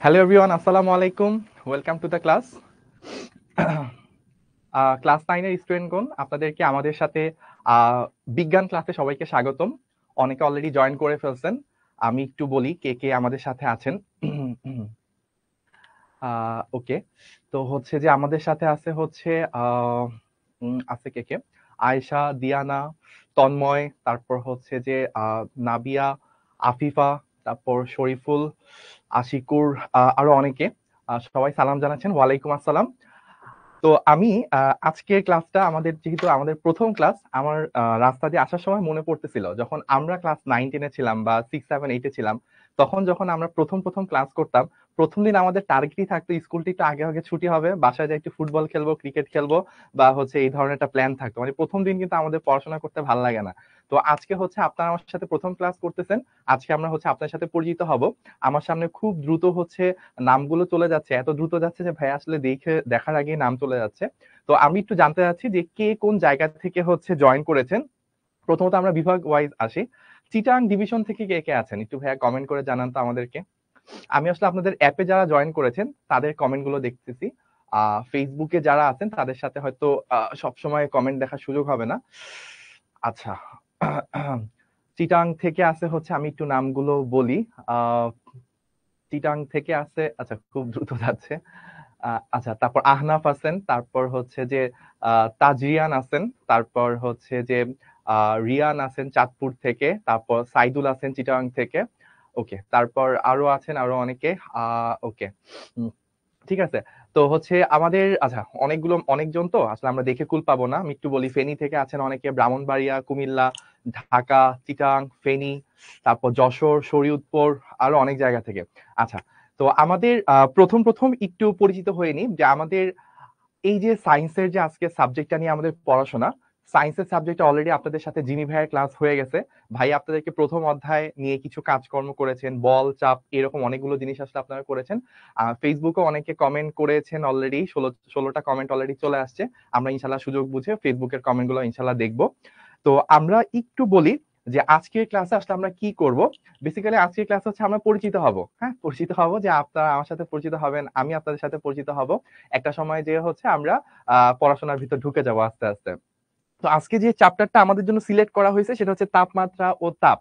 Hello everyone, আসসালামু আলাইকুম। Welcome to the class. Class 9 এর স্টুডেন্টগণ, আপনাদেরকে আমাদের সাথে বিজ্ঞান ক্লাসে সবাইকে স্বাগতম। অনেকে অলরেডি জয়েন করে ফেলছেন। আমি একটু বলি কে কে আমাদের সাথে আছেন। ওকে, তো হচ্ছে যে আমাদের সাথে আছে হচ্ছে আছে কে কে, আয়েশা, দিয়ানা, তন্ময়, তারপর হচ্ছে যে নাবিয়া, আফিফা, তারপর শরীফুল, আশিকুর, আরো অনেকে। সবাই সালাম জানাচ্ছেন, ওয়ালাইকুম আসসালাম। তো আমি আজকের ক্লাসটা আমাদের যেহেতু আমাদের প্রথম ক্লাস, আমার রাস্তা দিয়ে আসার সময় মনে পড়তেছিল যখন আমরা ক্লাস 9-10-এ ছিলাম বা 6-7-8-এ ছিলাম, তখন যখন আমরা প্রথম প্রথম ক্লাস করতাম, প্রথম দিন আমাদের টার্গেটই থাকতো স্কুলটি একটু আগে আগে ছুটি হবে, বাসায় যাই একটু ফুটবল খেলবো, ক্রিকেট খেলবো, বা হচ্ছে এই ধরনের একটা প্ল্যান থাকতো। মানে প্রথম দিন কিন্তু আমাদের পড়াশোনা করতে ভালো লাগে না। তো আজকে হচ্ছে আপনারা আমার সাথে প্রথম ক্লাস করতেছেন, আজকে আমরা হচ্ছে আপনার সাথে পরিচিত হব। আমার সামনে খুব দ্রুত হচ্ছে নামগুলো চলে যাচ্ছে, এত দ্রুত যাচ্ছে যে ভাই আসলে দেখার আগেই নাম চলে যাচ্ছে। তো আমি একটু জানতে চাচ্ছি যে কে কোন জায়গা থেকে হচ্ছে জয়েন করেছেন। প্রথমত আমরা বিভাগ ওয়াইজ আসি। চিটাং ডিভিশন থেকে কে কে আছেন একটু ভাইয়া কমেন্ট করে জানান তো আমাদেরকে। আমি আসলে আপনাদের অ্যাপে যারা জয়েন করেছেন তাদের কমেন্ট গুলো দেখতেছি। ফেসবুকে যারা আছেন তাদের সাথে হয়তো সবসময় কমেন্ট দেখার সুযোগ হবে না। আচ্ছা, চিটাং থেকে আছে হচ্ছে, আমি একটু নামগুলো বলি। আহ চিটাং থেকে আছে, আচ্ছা খুব দ্রুত যাচ্ছে। আচ্ছা, তারপর আহনাফ আছেন, তারপর হচ্ছে যে তাজরিয়ান আছেন, তারপর হচ্ছে যে রিয়ান আছেন চাঁদপুর থেকে, তারপর সাইদুল আছেন চিটাগাং থেকে। ওকে, তারপর আরো আছেন আরো অনেকে। ওকে, ঠিক আছে। তো হচ্ছে আমাদের, আচ্ছা অনেকগুলো অনেকজন, তো আসলে আমরা দেখে কুল পাবো না। আমি একটু বলি, ফেনী থেকে আছেন অনেকে, ব্রাহ্মণবাড়িয়া, কুমিল্লা, ঢাকা, চিটাং, ফেনী, তারপর যশোর, শরীয়তপুর, আরো অনেক জায়গা থেকে। আচ্ছা, তো আমাদের প্রথম প্রথম একটু পরিচিত হয়ে নিই যে আমাদের এই যে সায়েন্সের যে আজকে সাবজেক্টটা নিয়ে আমাদের পড়াশোনা, সায়েন্সের সাবজেক্টে অলরেডি আপনাদের সাথে জিমি ভাইয়ের ক্লাস হয়ে গেছে। ভাই আপনাদেরকে প্রথম অধ্যায় নিয়ে কিছু কাজকর্ম করেছেন, বল চাপ এরকম অনেকগুলো জিনিস আসলে আপনারা করেছেন। ফেসবুকে অনেকে কমেন্ট করেছেন অলরেডি, 16টা কমেন্ট অলরেডি চলে আসছে। আমরা ইনশাল্লাহ সুযোগ বুঝে ফেসবুকের কমেন্ট গুলো ইনশাল্লাহ দেখবো। তো আমরা একটু বলি যে আজকের ক্লাসে আসলে আমরা কি করব। বেসিক্যালি আজকের ক্লাস হচ্ছে আমরা পরিচিত হব, হ্যাঁ পরিচিত হব, যে আপনারা আমার সাথে পরিচিত হবেন, আমি আপনাদের সাথে পরিচিত হব। একটা সময় যে হচ্ছে আমরা পড়াশোনার ভিতর ঢুকে যাব আস্তে আস্তে। তো আজকে যে চ্যাপ্টারটা আমাদের জন্য সিলেক্ট করা হয়েছে সেটা হচ্ছে তাপমাত্রা ও তাপ।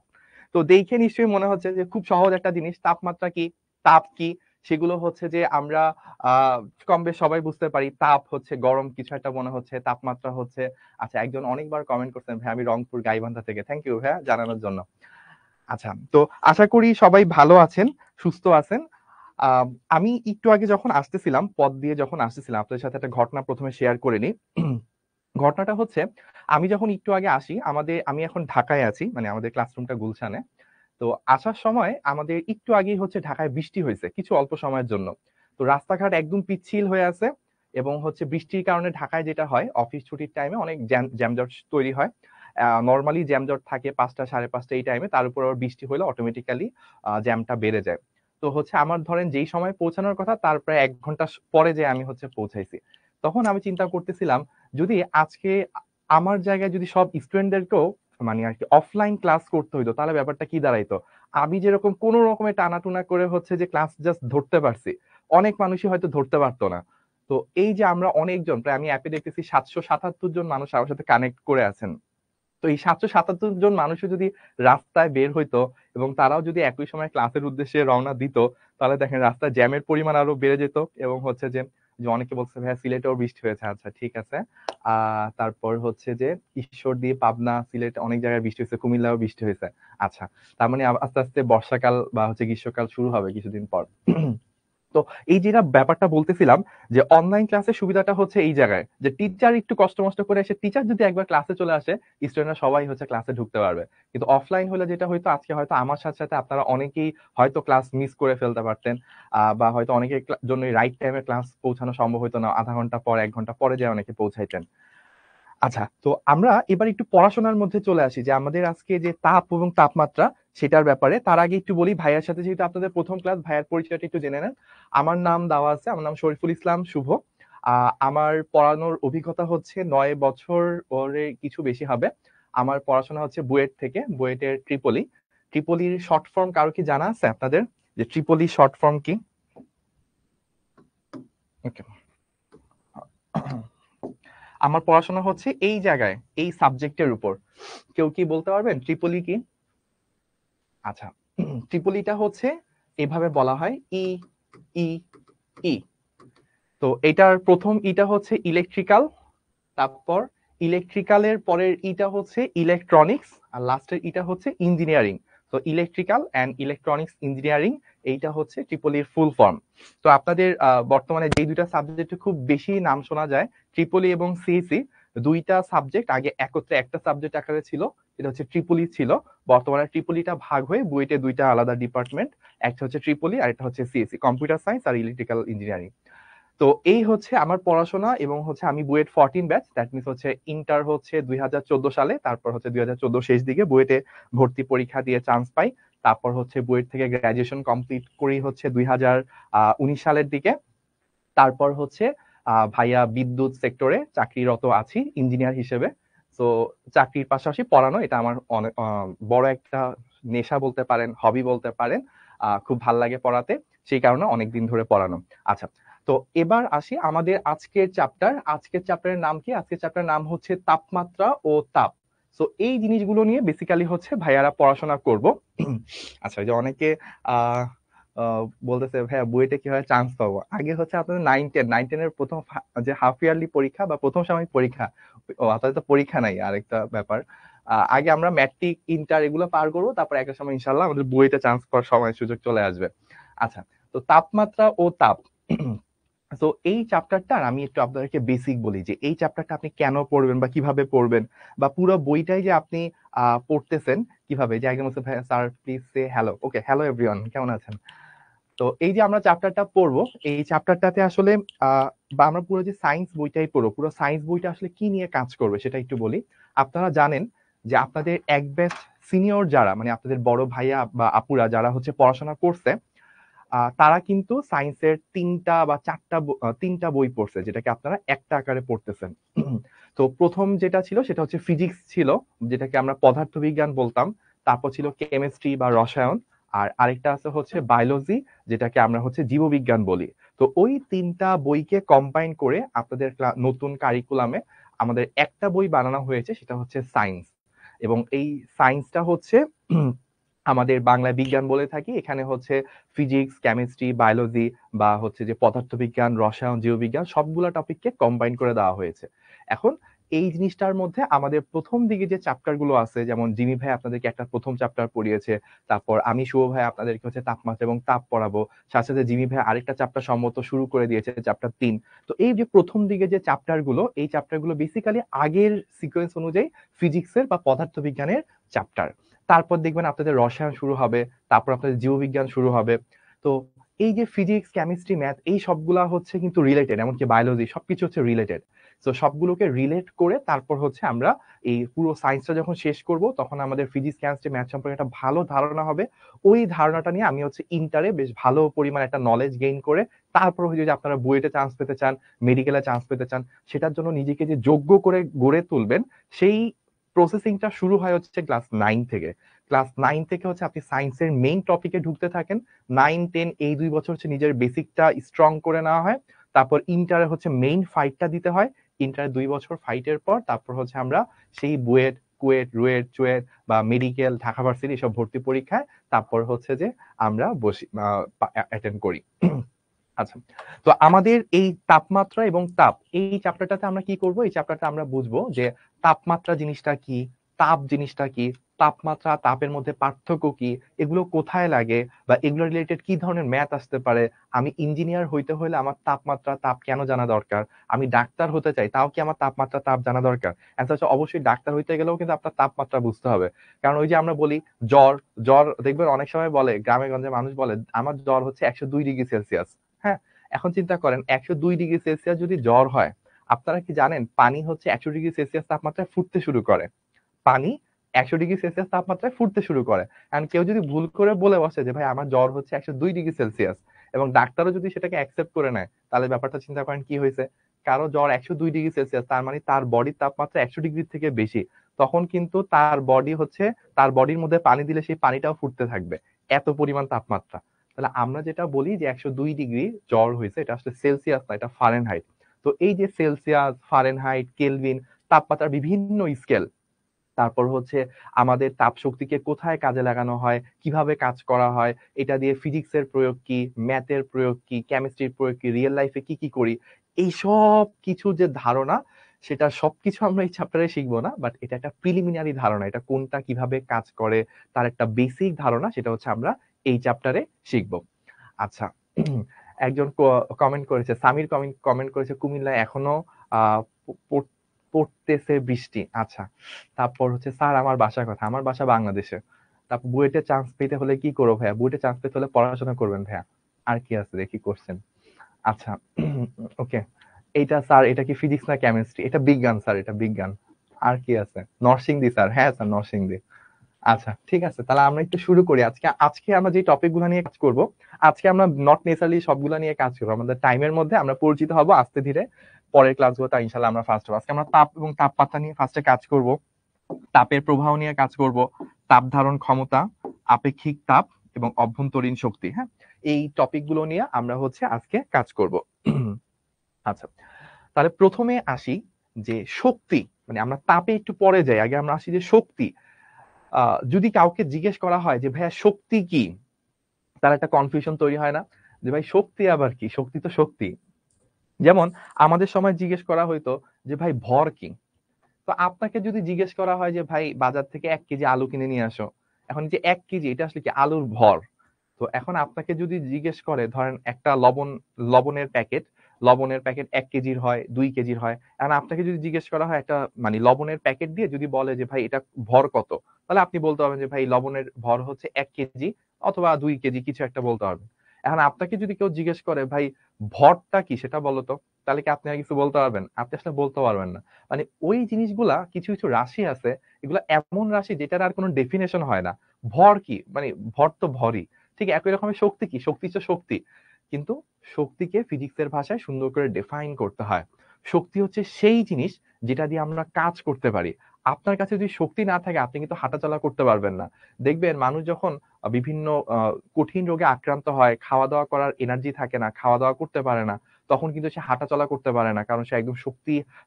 তো দেখে নিশ্চয়ই মনে হচ্ছে যে খুব সহজ একটা জিনিস, তাপমাত্রা কি, তাপ কি, সেগুলো হচ্ছে যে আমরা আহ কম বেশ সবাই বুঝতে পারি। তাপ হচ্ছে গরম কিছু একটা মনে হচ্ছে, তাপমাত্রা হচ্ছে, আচ্ছা একজন অনেকবার কমেন্ট করছেন ভাই আমি রংপুর গাইবান্ধা থেকে, থ্যাংক ইউ ভাইয়া জানানোর জন্য। আচ্ছা, তো আশা করি সবাই ভালো আছেন, সুস্থ আছেন। আহ আমি একটু আগে যখন আসতেছিলাম, পথ দিয়ে যখন আসতেছিলাম, আপনাদের সাথে একটা ঘটনা প্রথমে শেয়ার করে নিই। ঘটনাটা হচ্ছে, আমি যখন একটু আগে আসি, আমি এখন ঢাকায় আছি, মানে আমাদের ক্লাসরুমটা গুলশানে। তো আসার সময় আমাদের একটু আগেই হচ্ছে ঢাকায় বৃষ্টি হয়েছে কিছু অল্প সময়ের জন্য। তো রাস্তাঘাট একদম পিচ্ছিল হয়ে আছে, এবং হচ্ছে বৃষ্টির কারণে ঢাকায় যেটা হয় অফিস ছুটির টাইমে অনেক জ্যামজট তৈরি হয়। নর্মালি জ্যামজট থাকে 5টা 5:30 এই টাইমে, তার উপর আবার বৃষ্টি হলে অটোমেটিক্যালি জ্যামটা বেড়ে যায়। তো হচ্ছে আমার ধরেন যেই সময় পৌঁছানোর কথা তার প্রায় 1 ঘন্টা পরে যে আমি হচ্ছে পৌঁছাইছি। তখন আমি চিন্তা করতেছিলাম, যদি আজকে আমার জায়গায় যদি সব স্টুডেন্টদেরকেও মানে আর কি অফলাইন ক্লাস করতে হইতো, তাহলে ব্যাপারটা কি দাঁড়াইতো। আমি যেরকম কোন রকমের টানাটুনা করে হচ্ছে যে ক্লাস জাস্ট ধরতে পারছি, অনেক মানুষই হয়তো ধরতে পারতো না। তো এই যে আমরা অনেকজন, প্রায় আমি অ্যাপে দেখতেছি 777 জন মানুষ আমার সাথে কানেক্ট করে আছেন। তো এই 777 জন মানুষও যদি রাস্তায় বের হইতো এবং তারাও যদি একই সময় ক্লাসের উদ্দেশ্যে রওনা দিত, তাহলে দেখেন রাস্তায় জ্যামের পরিমাণ আরো বেড়ে যেত। এবং হচ্ছে যে, যে অনেকে বলছে ভাইয়া সিলেটেও বৃষ্টি হয়েছে, আচ্ছা ঠিক আছে। তারপর হচ্ছে যে ঈশ্বরদী, পাবনা, সিলেট অনেক জায়গায় বৃষ্টি হয়েছে, কুমিল্লাও বৃষ্টি হয়েছে। আচ্ছা, তার মানে আস্তে আস্তে বর্ষাকাল বা হচ্ছে গ্রীষ্মকাল শুরু হবে কিছুদিন পর। তো এই যেটা ব্যাপারটা বলতেছিলাম, যে অনলাইন ক্লাসের সুবিধাটা হচ্ছে এই জায়গায়, যে টিচার একটু কষ্ট মষ্ট করে এসে, টিচার যদি একবার ক্লাসে চলে আসে, স্টুডেন্টরা সবাই হচ্ছে ক্লাসে ঢুকতে পারবে। কিন্তু অফলাইন হলে যেটা হয়তো, আজকে হয়তো আমার সাথে সাথে আপনারা অনেকেই হয়তো ক্লাস মিস করে ফেলতে পারতেন, বা হয়তো অনেকের জন্য রাইট টাইমে ক্লাস পৌঁছানো সম্ভব হতো না, আধা ঘন্টা পর 1 ঘন্টা পরে যায় অনেকে পৌঁছাইতেন। আচ্ছা, তো আমরা এবার একটু পড়াশোনার মধ্যে চলে আসি, যে আমাদের আজকে যে তাপ এবং তাপমাত্রা সেটার ব্যাপারে। তার আগে একটু বলি, ভাইয়ার সাথে যেহেতু আপনাদের প্রথম ক্লাস, ভাইয়ার পরিচয়টা একটু জেনে নেন। আমার নাম দেওয়া আছে, আমার নাম শরীফুল ইসলাম শুভ। আমার পড়ানোর অভিজ্ঞতা হচ্ছে 9 বছর, ওরে কিছু বেশি হবে। আমার পড়াশোনা হচ্ছে বুয়েট থেকে, বুয়েটের ট্রিপলি। ট্রিপলির শর্ট ফর্ম কারো কি জানা আছে আপনাদের, যে ট্রিপলি শর্ট ফর্ম কি? ওকে, আমার পড়াশোনা হচ্ছে এই জায়গায়, এই সাবজেক্টের উপর। কেউ কি বলতে পারবেন ট্রিপলি কি? আচ্ছা, ট্রিপলিটা হচ্ছে এভাবে বলা হয়, ই ই ই। তো এটার প্রথম ইটা হচ্ছে ইলেকট্রিক্যাল, তারপর ইলেকট্রিক্যালের পরের ইটা হচ্ছে ইলেকট্রনিক্স, আর লাস্টের ইটা হচ্ছে ইঞ্জিনিয়ারিং। তো ইলেকট্রিক্যাল অ্যান্ড ইলেকট্রনিক্স ইঞ্জিনিয়ারিং, এইটা হচ্ছে ট্রিপলির ফুল ফর্ম। তো আপনাদের বর্তমানে যেই দুইটা সাবজেক্টে খুব বেশি নাম শোনা যায়, ট্রিপলি এবং সিএসি, দুইটা সাবজেক্ট আগে একত্রে একটা সাবজেক্ট আকারে ছিল, এটা হচ্ছে ট্রিপলি ছিল। বর্তমানে ট্রিপলিটা ভাগ হয়ে বুয়েটে দুইটা আলাদা ডিপার্টমেন্ট, একটা হচ্ছে ট্রিপলি আর একটা হচ্ছে সিএসি, কম্পিউটার সায়েন্স আর ইলেকট্রিক্যাল ইঞ্জিনিয়ারিং। তো এই হচ্ছে আমার পড়াশোনা, এবং হচ্ছে আমি বুয়েট 14 ব্যাচ, দ্যাট মিনস হচ্ছে ইন্টার হচ্ছে 2014 সালে, তারপর হচ্ছে 2014 শেষ দিকে বুয়েটে ভর্তি পরীক্ষা দিয়ে চান্স পাই। তারপর হচ্ছে বুয়েট থেকে গ্রাজুয়েশন কমপ্লিট করি হচ্ছে 2019 সালের দিকে। তারপর হচ্ছে ভাইয়া বিদ্যুৎ সেক্টরে চাকরিরত আছি ইঞ্জিনিয়ার হিসেবে। তো চাকরির পাশাপাশি পড়ানো, এটা আমার অনেক বড় একটা নেশা বলতে পারেন, হবি বলতে পারেন। খুব ভাল লাগে পড়াতে, সেই কারণে অনেকদিন ধরে পড়ানো। আচ্ছা, তো এবার আসি আমাদের আজকের চ্যাপ্টার। আজকের চ্যাপ্টারের নাম কি? আজকের চ্যাপ্টারের নাম হচ্ছে তাপমাত্রা ও তাপ। তো এই জিনিসগুলো নিয়ে বেসিক্যালি হচ্ছে ভাইয়ারা পড়াশোনা করব। আচ্ছা, যে অনেকে আহ বলতেছে ভাইয়া বুয়েটে কিভাবে চান্স পাবো। আগে হচ্ছে আপনাদের 9-10 এর প্রথম যে হাফ ইয়ারলি পরীক্ষা বা প্রথম সাময়িক পরীক্ষা, ও আপনাদের তো পরীক্ষা নাই, আরেকটা ব্যাপার। আগে আমরা ম্যাট্রিক ইন্টার এগুলো পার করবো, তারপর একটা সময় ইনশাল্লাহ আমাদের বুয়েটে চান্স পাওয়ার সময় সুযোগ চলে আসবে। আচ্ছা, তো তাপমাত্রা ও তাপ, তো এই চ্যাপ্টারটার আমি একটু আপনাদেরকে বেসিক বলি যে এই চ্যাপ্টারটা আপনি কেন পড়বেন বা কিভাবে পড়বেন, বা পুরো বইটাই যে আপনি পড়তেছেন কিভাবে। যে একদম হচ্ছে ভাইয়া sir please say hello, okay hello everyone, কেমন আছেন? তো এই যে আমরা চ্যাপ্টারটা পড়বো, এই চ্যাপ্টারটাতে আসলে বা আমরা পুরো যে সায়েন্স বইটাই পড়বো, পুরো সায়েন্স বইটা আসলে কি নিয়ে কাজ করবে সেটা একটু বলি। আপনারা জানেন যে আপনাদের এক ব্যাচ সিনিয়র যারা, মানে আপনাদের বড় ভাইয়া বা আপুরা যারা হচ্ছে পড়াশোনা করছে, তারা কিন্তু সায়েন্সের তিনটা বই পড়ছে, যেটাকে আপনারা একটা আকারে পড়তেছেন। তো প্রথম যেটা ছিল সেটা হচ্ছে ফিজিক্স ছিল, যেটাকে আমরা পদার্থবিজ্ঞান বলতাম। তারপর ছিল কেমিস্ট্রি বা রসায়ন, আর আরেকটা আছে হচ্ছে বায়োলজি, যেটাকে আমরা হচ্ছে জীববিজ্ঞান বলি। তো ওই তিনটা বইকে কম্বাইন করে আপনাদের নতুন কারিকুলামে আমাদের একটা বই বানানো হয়েছে, সেটা হচ্ছে সায়েন্স। এবং এই সায়েন্সটা হচ্ছে আমাদের বাংলায় বিজ্ঞান বলে থাকি। এখানে হচ্ছে ফিজিক্স, কেমিস্ট্রি, বায়োলজি বা হচ্ছে যে পদার্থবিজ্ঞান, রসায়ন, জীববিজ্ঞান সবগুলা টপিককে কম্বাইন করে দেওয়া হয়েছে। এখন এই জিনিসটার মধ্যে আমাদের প্রথম দিকে যে চ্যাপ্টার গুলো আছে, যেমন জিমি ভাই আপনাদেরকে একটা প্রথম চ্যাপ্টার পড়িয়েছে, তারপর আমি শুভ ভাই আপনাদেরকে হচ্ছে তাপমাত্রা এবং তাপ পড়াবো, সাথে সাথে জিমি ভাই আরেকটা চ্যাপ্টার সম্মত শুরু করে দিয়েছে, চ্যাপ্টার 3। তো এই যে প্রথম দিকে যে চ্যাপ্টার গুলো, এই চ্যাপ্টার গুলো বেসিক্যালি আগের সিকোয়েন্স অনুযায়ী ফিজিক্সের বা পদার্থবিজ্ঞানের চ্যাপ্টার। তারপর দেখবেন আপনাদের রসায়ন শুরু হবে, তারপর আপনাদের জীববিজ্ঞান শুরু হবে। তো এই যে ফিজিক্স, কেমিস্ট্রি, ম্যাথ, এই সবগুলা হচ্ছে কিন্তু রিলেটেড, এমনকি বায়োলজি সবকিছু হচ্ছে রিলেটেড। তো সবগুলোকে রিলেট করে তারপর হচ্ছে আমরা এই পুরো সায়েন্সটা যখন শেষ করব, তখন আমাদের ফিজিক্স, কেমিস্ট্রি, ম্যাথ সম্পর্কে একটা ভালো ধারণা হবে। ওই ধারণাটা নিয়ে আমি হচ্ছে ইন্টারে বেশ ভালো পরিমাণ একটা নলেজ গেইন করে তারপর হচ্ছে যে আপনারা বুয়েটে চান্স পেতে চান, মেডিকেলে চান্স পেতে চান, সেটার জন্য নিজেকে যে যোগ্য করে গড়ে তুলবেন, সেই প্রসেসিংটা শুরু হয় হচ্ছে ক্লাস 9 থেকে। ক্লাস 9 থেকে হচ্ছে আপনি সায়েন্সের মেইন টপিকে ঢুকতে থাকেন। 9-10 এই 2 বছর হচ্ছে নিজের বেসিকটা স্ট্রং করে নেওয়া হয়। তারপর ইন্টারে হচ্ছে মেইন ফাইটটা দিতে হয়। ইন্টারে 2 বছর ফাইটের পর তারপর হচ্ছে আমরা সেই বুয়েট, কুয়েট, রুয়েট, চুয়েট বা মেডিকেল, ঢাকা ভার্সিটি এসব ভর্তি পরীক্ষায় তারপর হচ্ছে যে আমরা বসি, অ্যাটেন্ড করি। আচ্ছা, তো আমাদের এই তাপমাত্রা এবং তাপ, এই চ্যাপ্টারটাতে আমরা কি করব? এই চ্যাপ্টারটা আমরা বুঝবো যে তাপমাত্রা জিনিসটা কি, তাপ জিনিসটা কি, তাপমাত্রা তাপের মধ্যে পার্থক্য কি, এগুলো কোথায় লাগে, বা এগুলো রিলেটেড কি ধরনের ম্যাথ আসতে পারে। আমি ইঞ্জিনিয়ার হইতে হলে আমার তাপমাত্রা তাপ কেন জানা দরকার? আমি ডাক্তার হতে চাই, তাও কি আমার তাপমাত্রা তাপ জানা দরকার? অ্যান্সার হচ্ছে অবশ্যই ডাক্তার হইতে গেলেও কিন্তু আপনার তাপমাত্রা বুঝতে হবে। কারণ ওই যে আমরা বলি জ্বর, জ্বর দেখবেন অনেক সময় বলে, গ্রামে গঞ্জে মানুষ বলে আমার জ্বর হচ্ছে 102 ডিগ্রি সেলসিয়াস। হ্যাঁ, এখন চিন্তা করেন 102 ডিগ্রি সেলসিয়াস যদি জ্বর হয়, আপনারা কি জানেন পানি হচ্ছে 100 ডিগ্রি সেলসিয়াস তাপমাত্রায় ফুটতে শুরু করে। পানি 100 ডিগ্রি সেলসিয়াস তাপমাত্রায় ফুটতে শুরু করে। কারণ কেউ যদি ভুল করে বলে বসে যে ভাই আমার জ্বর হচ্ছে 102 ডিগ্রি সেলসিয়াস, এবং ডাক্তারও যদি সেটাকে অ্যাকসেপ্ট করে নেয়, তাহলে ব্যাপারটা চিন্তা করেন কি হয়েছে। কারো জ্বর 102 ডিগ্রি সেলসিয়াস, তার মানে তার বডির তাপমাত্রা 100 ডিগ্রি থেকে বেশি। তখন কিন্তু তার বডি হচ্ছে, তার বডির মধ্যে পানি দিলে সেই পানিটাও ফুটতে থাকবে, এত পরিমাণ তাপমাত্রা। তাহলে আমরা যেটা বলি যে 102 ডিগ্রি জ্বর হয়েছে, এটা আসলে সেলসিয়াস না, এটা ফারেনহাইট। তো এই যে সেলসিয়াস, ফারেনহাইট, কেলভিন, তাপমাত্রার বিভিন্ন স্কেল, তারপর হচ্ছে আমাদের তাপ শক্তিকে কোথায় কাজে লাগানো হয়, কিভাবে কাজ করা হয়, এটা দিয়ে ফিজিক্সের প্রয়োগ কি, ম্যাথের প্রয়োগ কি, কেমিস্ট্রির প্রয়োগ কি, রিয়েল লাইফে কি কি করি, এই সব কিছু যে ধারণা, সেটা সবকিছু আমরা এই চ্যাপ্টারে শিখবো না, বাট এটা একটা প্রিলিমিনারি ধারণা, এটা কোনটা কিভাবে কাজ করে তার একটা বেসিক ধারণা, সেটা হচ্ছে আমরা এই চ্যাপ্টারে শিখবো। আচ্ছা, একজন কমেন্ট করেছে, সামির কমেন্ট করেছে কুমিল্লায় এখনো আহ পড়তেছে বৃষ্টি। আচ্ছা, তারপর হচ্ছে স্যার আমার বাসার কথা, আমার বাসা বাংলাদেশে। তারপর বুয়েটে চান্স পেতে হলে কি করবো ভাইয়া? বুয়েটে চান্স পেতে হলে পড়াশোনা করবেন ভাইয়া, আর কি আছে দেখি করছেন। আচ্ছা, ওকে, এইটা স্যার এটা কি ফিজিক্স না কেমিস্ট্রি? এটা বিজ্ঞান স্যার, এটা বিজ্ঞান। আর কি আছে? নরসিংদী স্যার, হ্যাঁ স্যার নরসিংদী। আচ্ছা ঠিক আছে, তাহলে আমরা একটু শুরু করি। আজকে আমরা যে টপিক গুলো নিয়ে কাজ করব, আজকে আমরা নট নেসারলি সবগুলো নিয়ে কাজ করবো, আমাদের টাইমের মধ্যে আমরা পরিচিত হব আস্তে ধীরে, পরের ক্লাসগুলোতে ইনশাল্লাহ আমরা ফার্স্ট হবো। আজকে আমরা তাপ এবং তাপমাত্রা নিয়ে ফার্স্টে কাজ করব, তাপের প্রবাহ নিয়ে কাজ করব, তাপ ধারণ ক্ষমতা, আপেক্ষিক তাপ এবং অভ্যন্তরীণ শক্তি। হ্যাঁ, এই টপিক গুলো নিয়ে আমরা হচ্ছে আজকে কাজ করব। আচ্ছা, তাহলে প্রথমে আসি যে শক্তি, মানে আমরা তাপে একটু পরে যাই, আগে আমরা আসি যে শক্তি। যদি কাউকে জিজ্ঞেস করা হয় যে ভাইয়া শক্তি কি, তার একটা কনফিউশন তৈরি হয় না যে ভাই শক্তি আবার কি, শক্তি তো শক্তি। যেমন আমাদের সময় জিজ্ঞেস করা হইতো যে ভাই ভর কি। তো আপনাকে যদি জিজ্ঞেস করা হয় যে ভাই বাজার থেকে 1 কেজি আলু কিনে নিয়ে আসো, এখন যে 1 কেজি এটা আসলে কি আলুর ভর। তো এখন আপনাকে যদি জিজ্ঞেস করে, ধরেন একটা লবণের প্যাকেট, লবণের প্যাকেট 1 কেজির হয়, 2 কেজির হয়, এখন আপনাকে যদি জিজ্ঞেস করা হয় একটা মানে লবণের প্যাকেট দিয়ে যদি বলে যে ভাই এটা ভর কত, তাহলে আপনি বলতে পারবেন যে ভাই লবণের ভর হচ্ছে 1 কেজি অথবা 2 কেজি, কিছু একটা বলতে পারবেন। এখন আপনাকে যদি কেউ জিজ্ঞেস করে ভাই ভরটা কি সেটা বলো তো, তাহলে কি আপনি আর কিছু বলতে পারবেন? আপনি আসলে বলতে পারবেন না। মানে ওই জিনিসগুলা কিছু কিছু রাশি আছে, এগুলো এমন রাশি যেটার আর কোনো ডেফিনেশন হয় না। ভর কি, মানে ভর তো ভরই। ঠিক একই রকমের শক্তি কি, শক্তি তো শক্তি, কিন্তু শক্তিকে ফিজিক্সের ভাষায় সুন্দর করে ডিফাইন করতে হয়। শক্তি হচ্ছে সেই জিনিস যেটা দিয়ে আমরা কাজ করতে পারি। আপনার কাছে যদি শক্তি না থাকে আপনি কিন্তু হাঁটাচলা করতে পারবেন না। দেখবেন মানুষ যখন বিভিন্ন কঠিন রোগে আক্রান্ত হয়, খাওয়া দাওয়া করার এনার্জি থাকে না, খাওয়া দাওয়া করতে পারে না, তখন কিন্তু সে হাঁটাচলা করতে পারে না, কারণ সে একদম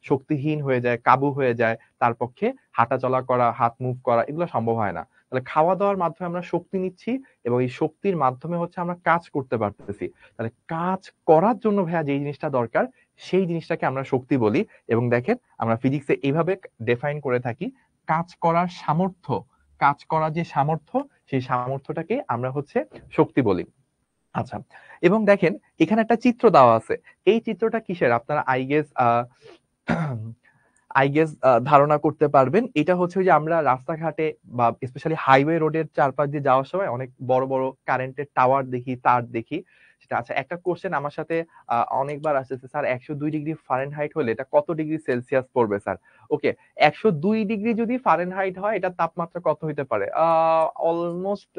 শক্তিহীন হয়ে যায়, কাবু হয়ে যায়, তার পক্ষে হাঁটাচলা করা, হাত মুভ করা এগুলো সম্ভব হয় না। তাহলে খাওয়া দাওয়ার মাধ্যমে আমরা শক্তি নিচ্ছি এবং এই শক্তির মাধ্যমে হচ্ছে আমরা কাজ করতে পারতেছি। তাহলে কাজ করার জন্য ভাইয়া যে জিনিসটা দরকার, সেই জিনিসটাকে আমরা শক্তি বলি। এবং দেখেন আমরা ফিজিক্সে এইভাবে ডিফাইন করে থাকি, কাজ করার সামর্থ্য, কাজ করার যে সামর্থ্য, সেই সামর্থ্যটাকে আমরা হচ্ছে শক্তি বলি। আচ্ছা, এবং দেখেন এখানে একটা চিত্র দেওয়া আছে, এই চিত্রটা কিসের আপনারা আই গেস ধারণা করতে পারবেন। এটা হচ্ছে যে আমরা রাস্তাঘাটে বা স্পেশালি হাইওয়ে রোডের চারপাশ দিয়ে যাওয়ার সময় অনেক বড় বড় কারেন্টের টাওয়ার দেখি, তার দেখি। সেটা আচ্ছা, একটা কোশ্চেন আমার সাথে অনেকবার আসতেছে, স্যার 102 ডিগ্রি ফারেনহাইট হলে এটা কত ডিগ্রি সেলসিয়াস পড়বে স্যার? ওকে, 102 ডিগ্রি যদি ফারেনহাইট হয় এটা তাপমাত্রা কত হইতে পারে? অলমোস্ট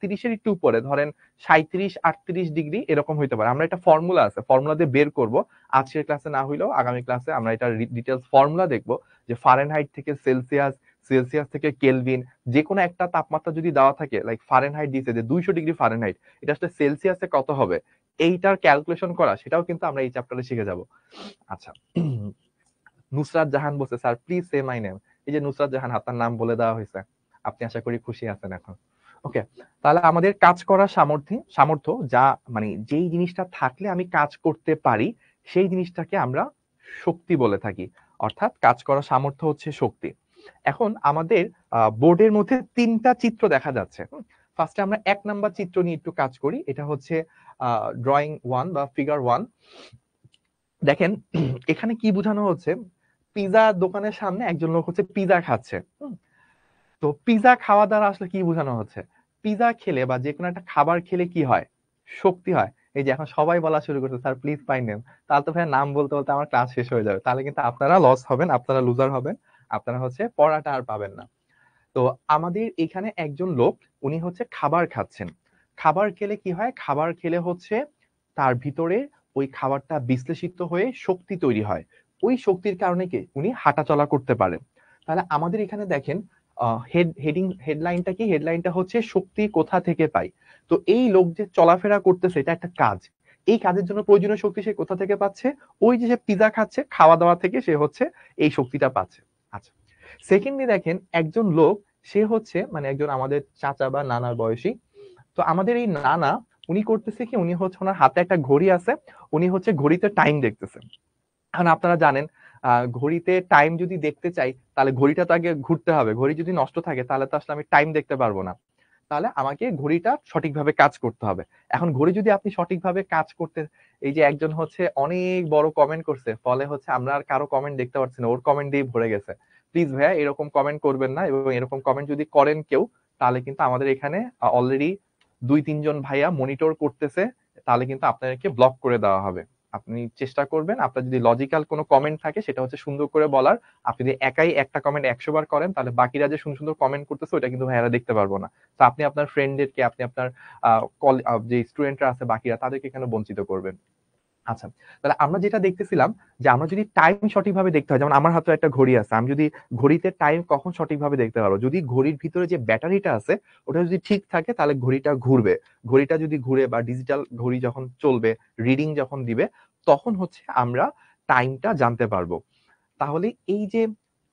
30-এর একটু উপরে, ধরেন 37-38 ডিগ্রি এরকম হইতে পারে। আমরা একটা ফর্মুলা আছে, ফর্মুলা দিয়ে বের করব। আজকের ক্লাসে না হইলেও আগামী ক্লাসে আমরা এটা ডিটেলস ফর্মুলা দেখবো, যে ফারেনহাইট থেকে সেলসিয়াস, সেলসিয়াস থেকে কেলভিন, যে কোনো একটা তাপমাত্রা যদি দেওয়া থাকে, লাইক ফারেনহাইট দিয়েছে যে 200 ডিগ্রি ফারেনহাইট, এটা আসলে সেলসিয়াসে কত হবে, এইটার ক্যালকুলেশন করা, সেটাও কিন্তু আমরা এই চ্যাপ্টারে শিখে যাব। আচ্ছা, নুসরাত জাহান বলছে sir please say my name. এই যে নুসরাত জাহান, আপনার নাম বলে দেওয়া হয়েছে, আপনি আশা করি খুশি আছেন এখন। ওকে, তাহলে আমাদের কাজ করার সামর্থ্য যা, মানে যেই জিনিসটা থাকলে আমি কাজ করতে পারি, সেই জিনিসটাকে আমরা শক্তি বলে থাকি। অর্থাৎ কাজ করার সামর্থ্য হচ্ছে শক্তি। এখন আমাদের বোর্ডের মধ্যে 3টা চিত্র দেখা যাচ্ছে। ফার্স্টে আমরা 1 নাম্বার চিত্র নিয়ে একটু কাজ করি। এটা হচ্ছে ড্রয়িং 1 বা ফিগার 1। দেখেন এখানে কি বোঝানো হচ্ছে, পিজা দোকানের সামনে একজন লোক হচ্ছে পিজা খাচ্ছে। তো পিজা খাওয়া দ্বারা আসলে কি বোঝানো হচ্ছে? পিজা খেলে বা যে কোনো একটা খাবার খেলে কি হয়? শক্তি হয়। এই যে এখন সবাই বলা শুরু করছে স্যার প্লিজ পাই নেম, তাহলে তো ভাই নাম বলতে বলতে আমার ক্লাস শেষ হয়ে যাবে, তাহলে কিন্তু আপনারা লস হবেন, আপনারা লুজার হবেন, আপনারা হচ্ছে পড়াটা আর পাবেন না। তো আমাদের এখানে একজন লোক, উনি হচ্ছে খাবার খাচ্ছেন। খাবার খেলে কি হয়? খাবার খেলে হচ্ছে তার ভিতরে ওই খাবারটা বিশ্লেষিত হয়ে শক্তি তৈরি হয়। ওই শক্তির কারণে কি উনি হাঁটাচলা করতে পারেন। তাহলে আমাদের এখানে দেখেন হেডলাইনটা কি? হেডলাইনটা হচ্ছে শক্তি কোথা থেকে পাই। তো এই লোক যে চলাফেরা করতেছে এটা একটা কাজ, এই কাজের জন্য প্রয়োজনীয় শক্তি সে কোথা থেকে পাচ্ছে? ওই যে সে পিজা খাচ্ছে, খাওয়া দাওয়া থেকে সে হচ্ছে এই শক্তিটা পাচ্ছে। আচ্ছা, সেকেন্ডলি দেখেন একজন লোক, সে হচ্ছে মানে একজন আমাদের চাচা বা নানার বয়সী। তো আমাদের এই নানা উনি করতেছে কি, উনি হচ্ছে ওনার হাতে একটা ঘড়ি আছে, উনি হচ্ছে ঘড়িতে টাইম দেখতেছে। এখন আপনারা জানেন ঘড়িতে টাইম যদি দেখতে চাই তাহলে ঘড়িটা তো আগে ঘুরতে হবে, ঘড়ি যদি নষ্ট থাকে তাহলে তো আসলে আমি টাইম দেখতে পারবো না, তাহলে আমাকে ঘড়িটা সঠিকভাবে কাজ করতে হবে। এখন ঘড়ি যদি আপনি সঠিকভাবে কাজ করতে, এই যে একজন হচ্ছে অনেক বড় কমেন্ট করছে, ফলে হচ্ছে আমরা আর কারো কমেন্ট দেখতে পাচ্ছি না, ওর কমেন্ট দিয়ে ভরে গেছে। প্লিজ ভাইয়া এরকম কমেন্ট করবেন না, এবং এরকম কমেন্ট যদি করেন কেউ, তাহলে কিন্তু আমাদের এখানে অলরেডি 2-3 জন ভাইয়া মনিটর করতেছে, তাহলে কিন্তু আপনাদেরকে ব্লক করে দেওয়া হবে। আপনি চেষ্টা করবেন, আপনার যদি লজিক্যাল কোনো কমেন্ট থাকে সেটা হচ্ছে সুন্দর করে বলার। আপনি যদি একাই একটা কমেন্ট 100 বার করেন, তাহলে বাকিরা যে সুন্দর সুন্দর কমেন্ট করতেছে ওটা কিন্তু ভাইয়ারা দেখতে পারবো না। তো আপনি আপনার ফ্রেন্ডদেরকে, আপনি আপনার যে স্টুডেন্টরা আছে বাকিরা, তাদেরকে কেন বঞ্চিত করবেন? আচ্ছা, তাহলে আমরা যেটা দেখতেছিলাম যে আমরা যদি টাইম সঠিকভাবে দেখতে হয়, যেমন আমার হাতে একটা ঘড়ি আছে, আমি যদি ঘড়িতে টাইম কখন সঠিকভাবে দেখতে পারবো, যদি ঘড়ির ভিতরে যে ব্যাটারিটা আছে ওটা যদি ঠিক থাকে তাহলে ঘড়িটা ঘুরবে। ঘড়িটা যদি ঘুরে বা ডিজিটাল ঘড়ি যখন চলবে, রিডিং যখন দিবে, তখন হচ্ছে আমরা টাইমটা জানতে পারবো। তাহলে এই যে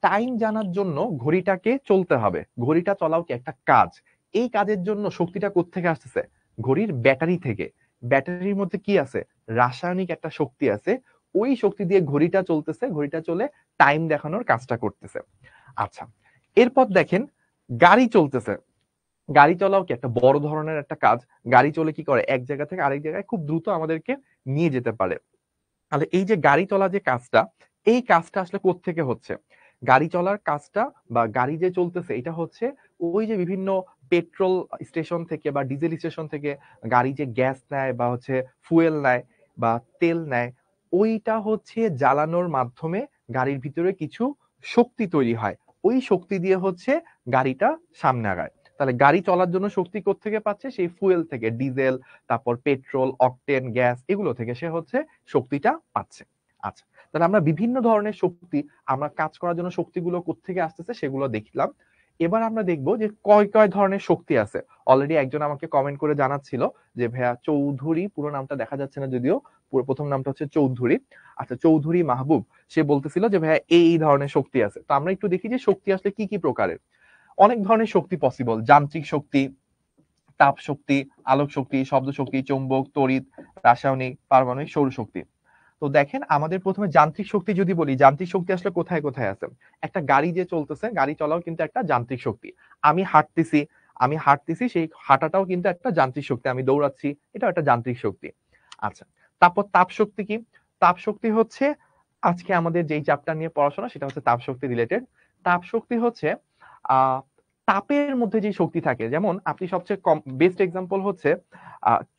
টাইম জানার জন্য ঘড়িটাকে চলতে হবে, ঘড়িটা চলাও কি একটা কাজ। এই কাজের জন্য শক্তিটা কোত্থেকে আসতেছে? ঘড়ির ব্যাটারি থেকে। ব্যাটারির মধ্যে কি আছে? রাসায়নিক একটা শক্তি আছে, ওই শক্তি দিয়ে ঘড়িটা চলতেছে, ঘড়িটা চলে টাইম দেখানোর কাজটা করতেছে। আচ্ছা, এরপর দেখেন গাড়ি চলতেছে, গাড়ি চলাও কি একটা বড় ধরনের একটা কাজ। গাড়ি চলে কি করে? এক জায়গা থেকে আরেক জায়গায় খুব দ্রুত আমাদেরকে নিয়ে যেতে পারে। তাহলে এই যে গাড়ি চলা যে কাজটা, এই কাজটা আসলে কোত্থেকে হচ্ছে? গাড়ি চলার কাজটা বা গাড়ি যে চলতেছে এটা হচ্ছে ওই যে বিভিন্ন পেট্রোল স্টেশন থেকে বা ডিজেল স্টেশন থেকে গাড়ি যে গ্যাস নেয় বা হচ্ছে ফুয়েল নেয় বা তেল নেয়, ওইটা হচ্ছে জ্বালানোর মাধ্যমে গাড়ির ভিতরে কিছু শক্তি তৈরি হয়। ওই শক্তি দিয়ে হচ্ছে গাড়িটা সামনে আগায়। তাহলে গাড়ি চলার জন্য শক্তি কোত্থেকে পাচ্ছে? সেই ফুয়েল থেকে, ডিজেল, তারপর পেট্রোল, অকটেন, গ্যাস, এগুলো থেকে সে হচ্ছে শক্তিটা পাচ্ছে। আচ্ছা, তাহলে আমরা বিভিন্ন ধরনের শক্তি, আমরা কাজ করার জন্য শক্তিগুলো কোত্থেকে আসতেছে সেগুলো দেখলাম। এবার আমরা দেখবো যে কয় কয় ধরনের শক্তি আছে। অলরেডি একজন আমাকে কমেন্ট করে জানাচ্ছিল যে ভাইয়া চৌধুরী, পুরো নামটা দেখা যাচ্ছে না যদিও, পুরো প্রথম নামটা হচ্ছে চৌধুরী। আচ্ছা, চৌধুরী মাহবুব, সে বলতেছিল যে ভাইয়া এই ধরনের শক্তি আছে। তো আমরা একটু দেখি যে শক্তি আসলে কি কি প্রকারের। অনেক ধরনের শক্তি পসিবল: যান্ত্রিক শক্তি, তাপ শক্তি, আলোক শক্তি, শব্দ শক্তি, চৌম্বক, তড়িৎ, রাসায়নিক, পারমাণবিক, সৌরশক্তি। তো দেখেন আমাদের প্রথমে যান্ত্রিক শক্তি যদি বলি, যান্ত্রিক শক্তি আসলে কোথায় কোথায় আছে? একটা গাড়ি যে চলতেছে, গাড়ি চলাও কিন্তু একটা যান্ত্রিক শক্তি। আমি হাঁটতেছি, আমি হাঁটতেছি, সেই হাঁটাটাও কিন্তু একটা যান্ত্রিক শক্তি। আমি দৌড়াচ্ছি, এটাও একটা যান্ত্রিক শক্তি। আচ্ছা, তারপর তাপ শক্তি কি? তাপ শক্তি হচ্ছে আজকে আমাদের যেই চ্যাপ্টার নিয়ে পড়াশোনা সেটা হচ্ছে তাপ শক্তি রিলেটেড। তাপ শক্তি হচ্ছে আহ তাপের মধ্যে যে শক্তি থাকে, যেমন আপনি সবচেয়ে কম বেস্ট এক্সাম্পল হচ্ছে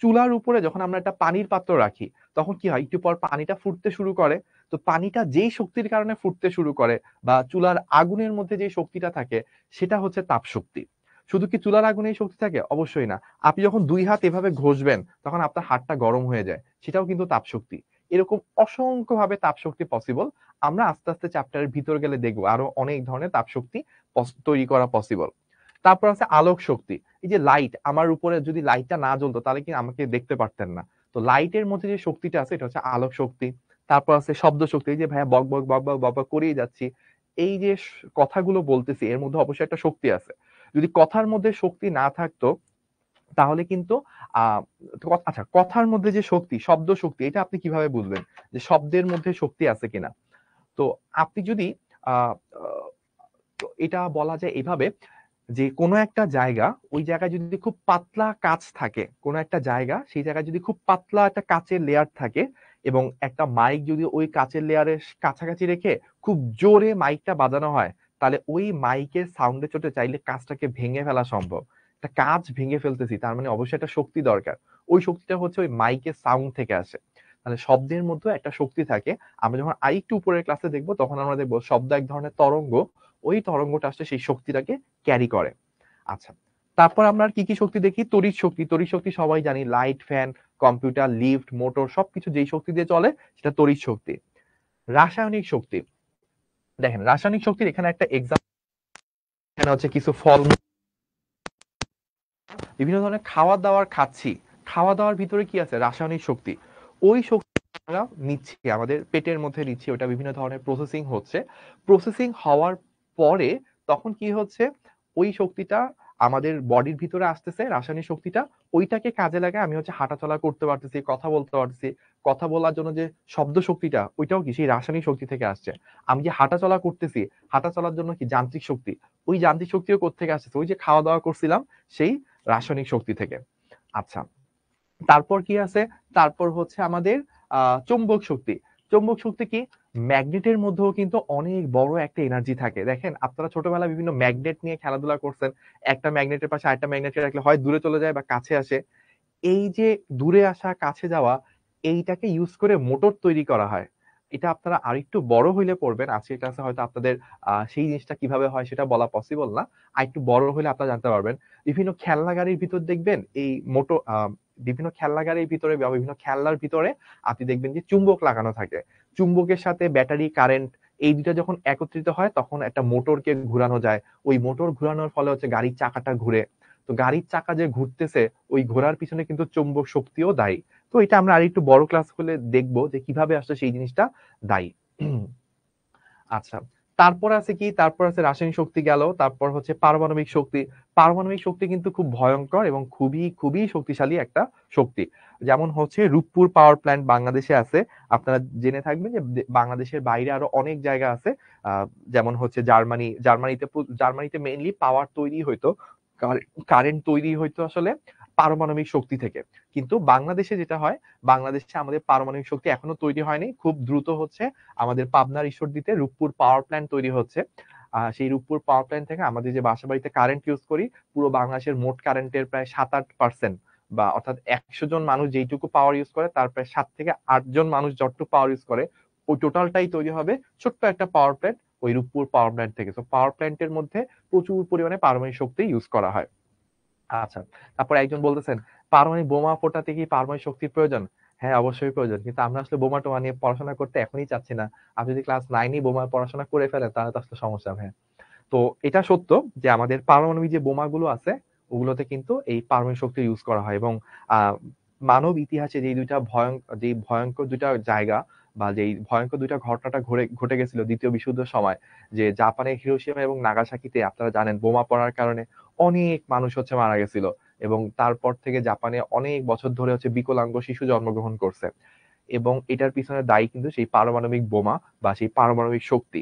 চুলার উপরে যখন আমরা একটা পানির পাত্র রাখি, তখন কি হয়? একটু পর পানিটা ফুটতে শুরু করে। তো পানিটা যেই শক্তির কারণে ফুটতে শুরু করে বা চুলার আগুনের মধ্যে যে শক্তিটা থাকে, সেটা হচ্ছে তাপ শক্তি। শুধু কি চুলার আগুনে এই শক্তি থাকে? অবশ্যই না। আপনি যখন 2 হাত এভাবে ঘষবেন তখন আপনার হাতটা গরম হয়ে যায়, সেটাও কিন্তু তাপ শক্তি। এরকম অসংখ্য ভাবে তাপ শক্তি পসিবল। আমরা আস্তে আস্তে চ্যাপ্টারের ভিতর গেলে দেখবো আরো অনেক ধরনের তাপ শক্তি তৈরি করা পসিবল। তারপর আছে আলোক শক্তি। এই যে লাইট, আমার উপরে যদি লাইটটা না জ্বলতো তাহলে কি আমাকে দেখতে পারতেন না। তো লাইটের মধ্যে যে শক্তিটা আছে এটা হচ্ছে আলোক শক্তি। তারপর আছে শব্দ শক্তি। এই যে ভাইয়া বক বক বক বক বক বক করেই যাচ্ছি, এই যে কথাগুলো বলতেছি এর মধ্যে অবশ্যই একটা শক্তি আছে। যদি কথার মধ্যে শক্তি না থাকতো তাহলে কিন্তু আহ আচ্ছা, কথার মধ্যে যে শক্তি, শব্দ শক্তি, এটা আপনি কিভাবে বুঝবেন যে শব্দের মধ্যে শক্তি আছে কিনা? তো আপনি যদি আহ আহ, তো এটা বলা যায় এভাবে যে কোনো একটা জায়গা, ওই জায়গায় যদি খুব পাতলা কাঁচ থাকে, কোনো একটা জায়গা, সেই জায়গায় যদি খুব পাতলা একটা কাঁচের লেয়ার থাকে এবং একটা মাইক যদি ওই কাঁচের লেয়ারের কাছাকাছি রেখে খুব জোরে মাইকটা বাজানো হয়, তাহলে ওই মাইকের সাউন্ডে চোটে চাইলে কাঁচটাকে ভেঙে ফেলা সম্ভব। একটা কাঁচ ভেঙে ফেলতেছি, তার মানে অবশ্যই একটা শক্তি দরকার। ওই শক্তিটা হচ্ছে ওই মাইকের সাউন্ড থেকে আসে। তাহলে শব্দের মধ্যে একটা শক্তি থাকে। আমরা যখন আরেকটু উপরের ক্লাসে দেখবো তখন আমরা দেখবো শব্দ এক ধরনের তরঙ্গ, ওই তরঙ্গটা আসলে সেই শক্তিটাকে ক্যারি করে। আচ্ছা, তারপর আমরা আর কি কি শক্তি দেখি? তড়িৎ শক্তি। তড়িৎ শক্তি সবাই জানি, light, fan, computer, lift, motor, সবকিছু যেই শক্তি দিয়ে চলে সেটা তড়িৎ শক্তি। রাসায়নিক শক্তি, দেখেন রাসায়নিক শক্তির এখানে একটা এক্সাম্পল এখানে হচ্ছে কিছু ফল, বিভিন্ন ধরনের খাওয়া দাওয়ার খাচ্ছি, খাওয়া দাওয়ার ভিতরে কি আছে, রাসায়নিক শক্তি। ওই শক্তি আমরা নিচ্ছি, আমাদের পেটের মধ্যে নিচ্ছি, ওটা বিভিন্ন ধরনের প্রসেসিং হচ্ছে। প্রসেসিং হওয়ার পরে তখন কি হচ্ছে, ওই শক্তিটা আমাদের বডির ভিতরে আসতেছে, রাসায়নিক শক্তিটা, ওইটাকে কাজে লাগায় আমি হচ্ছে হাঁটাচলা করতে পারতেছি, কথা বলতে পারতেছি। কথা বলার জন্য যে শব্দ শক্তিটা, ওইটাও কি সেই রাসায়নিক শক্তি থেকে আসছে। আমি যে হাঁটাচলা করতেছি, হাঁটা চলার জন্য কি যান্ত্রিক শক্তি, ওই যান্ত্রিক শক্তিও কোত্থেকে আসতেছে, ওই যে খাওয়া দাওয়া করছিলাম সেই রাসায়নিক শক্তি থেকে। আচ্ছা, তারপর কি আছে, তারপর হচ্ছে আমাদের চৌম্বক শক্তি। চৌম্বক শক্তি কি, ম্যাগনেটের মধ্যেও কিন্তু অনেক বড় একটা এনার্জি থাকে। দেখেন আপনারা ছোটবেলায় বিভিন্ন ম্যাগনেট নিয়ে খেলাধুলা করছেন, একটা ম্যাগনেটের পাশে আরেকটা ম্যাগনেটকে রাখলে হয় দূরে চলে যায় বা কাছে আসে। এই যে দূরে আসা কাছে যাওয়া, এইটাকে ইউজ করে মোটর তৈরি করা হয়। এটা আপনারা আরেকটু বড় হইলে পড়বেন, আজকের ক্লাসে হয়তো আপনাদের সেই জিনিসটা কিভাবে হয় সেটা বলা পসিবল না। আর একটু বড় হলে আপনারা জানতে পারবেন। বিভিন্ন খেলনা গাড়ির ভিতর দেখবেন এই মোটর, বিভিন্ন খেলনা গাড়ির ভিতরে বা বিভিন্ন খেলনার ভিতরে আপনি দেখবেন যে চুম্বক লাগানো থাকে। চুম্বকের সাথে ব্যাটারি কারেন্ট, এই দুটা যখন একত্রিত হয় তখন একটা মোটরকে ঘুরানো যায়। ওই মোটর ঘুরানোর ফলে হচ্ছে গাড়ির চাকাটা ঘুরে। তো গাড়ির চাকা যে ঘুরতেছে, ওই ঘোরার পিছনে কিন্তু চৌম্বক শক্তিও দায়ী। তো এটা আমরা আরেকটু বড় ক্লাস হলে দেখবো যে কিভাবে আসলে সেই জিনিসটা দায়ী। আচ্ছা, তারপর আছে কি, তারপর আছে রাসায়নিক শক্তি গেল, তারপর হচ্ছে পারমাণবিক শক্তি। পারমাণবিক শক্তি কিন্তু খুব ভয়ঙ্কর এবং খুবই খুবই শক্তিশালী একটা শক্তি। যেমন হচ্ছে রূপপুর পাওয়ার প্ল্যান্ট বাংলাদেশে আছে। আপনারা জেনে থাকবেন যে বাংলাদেশের বাইরে আরো অনেক জায়গা আছে। যেমন হচ্ছে জার্মানিতে মেইনলি পাওয়ার তৈরি হইতো, কারেন্ট তৈরি হইতো আসলে পারমাণবিক শক্তি থেকে। কিন্তু বাংলাদেশে যেটা হয়, বাংলাদেশে আমাদের পারমাণবিক শক্তি এখনো তৈরি হয়নি, খুব দ্রুত হচ্ছে আমাদের পাবনার ঈশ্বরদীতে রূপপুর পাওয়ার প্ল্যান্ট তৈরি হচ্ছে। সেই রূপপুর পাওয়ার প্ল্যান্ট থেকে আমাদের যে বাসা বাড়িতে কারেন্ট ইউজ করি, পুরো বাংলাদেশের মোট কারেন্টের প্রায় 7-8%, বা অর্থাৎ 100 জন মানুষ যেইটুকু পাওয়ার ইউজ করে তার প্রায় 7 থেকে 8 জন মানুষ যতটুকু পাওয়ার ইউজ করে, ওই টোটালটাই তৈরি হবে ছোট্ট একটা পাওয়ার প্ল্যান্ট, ওই রূপপুর পাওয়ার প্ল্যান্ট থেকে। তো পাওয়ার প্ল্যান্টের মধ্যে প্রচুর পরিমাণে পারমাণবিক শক্তি ইউজ করা হয়। আচ্ছা, তারপর একজন বলতেছেন পারমাণবিক বোমা ফোটাতে কি পারমাণবিক শক্তির প্রয়োজন? হ্যাঁ, অবশ্যই প্রয়োজন, কিন্তু আমরা আসলে বোমা টোমা নিয়ে পড়াশোনা করতে এখনই চাচ্ছি না। আপনি যদি ক্লাস 9 বোমা পড়াশোনা করে ফেলেন তাহলে তো আসলে সমস্যা। হ্যাঁ, তো এটা সত্য যে আমাদের পারমাণবিক যে বোমাগুলো আছে ওগুলোতে কিন্তু এই পারমাণবিক শক্তি ইউজ করা হয়। এবং আহ মানব ইতিহাসে যে ভয়ঙ্কর দুইটা জায়গা বা যেই ভয়ঙ্কর দুইটা ঘটনাটা ঘটে গেছিল দ্বিতীয় বিশ্বযুদ্ধের সময়, যে জাপানের হিরোশিমা এবং নাগাসাকিতে আপনারা জানেন বোমা পড়ার কারণে অনেক মানুষ হচ্ছে মারা গেছিল। এবং তারপর থেকে জাপানে অনেক বছর ধরে হচ্ছে বিকলাঙ্গ শিশু জন্মগ্রহণ করছে। এবং এটার পিছনে দায়ী কিন্তু সেই পারমাণবিক বোমা বা সেই পারমাণবিক শক্তি।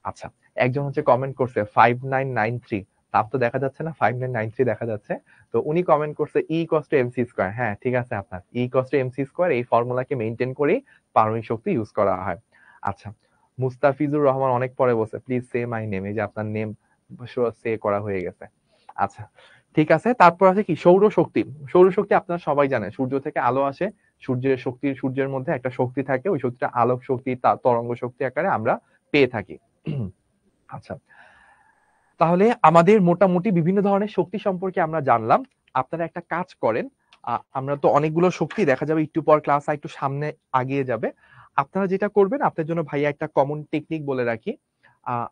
আচ্ছা, একজন হচ্ছে কমেন্ট করছে 5993, তার তো দেখা যাচ্ছে না, 5993 দেখা যাচ্ছে। তো উনি কমেন্ট করছে E = mc²। হ্যাঁ, ঠিক আছে, আপনার E = mc², এই ফর্মুলাকে মেনটেন করেই পারমাণবিক শক্তি ইউজ করা হয়। আচ্ছা, মুস্তাফিজুর রহমান অনেক পরে বলছে প্লিজ সে মাই নেম, এই যে আপনার নেম সে করা হয়ে গেছে। আচ্ছা, ঠিক আছে, তারপর আছে কি সৌরশক্তি। সৌরশক্তি আপনারা সবাই জানেন, সূর্য থেকে আলো আসে, সূর্যের মধ্যে একটা শক্তি থাকে, ওই শক্তিটা আলোক শক্তি, তরঙ্গ শক্তি আকারে আমরা পেয়ে থাকি। আচ্ছা, তাহলে আমাদের মোটামুটি বিভিন্ন ধরনের শক্তি সম্পর্কে আমরা জানলাম। আপনারা একটা কাজ করেন, আমরা তো অনেকগুলো শক্তি দেখা যাবে, একটু পর ক্লাস একটু সামনে আগিয়ে যাবে। আপনারা যেটা করবেন, আপনার জন্য ভাইয়া একটা কমন টেকনিক বলে রাখি। আহ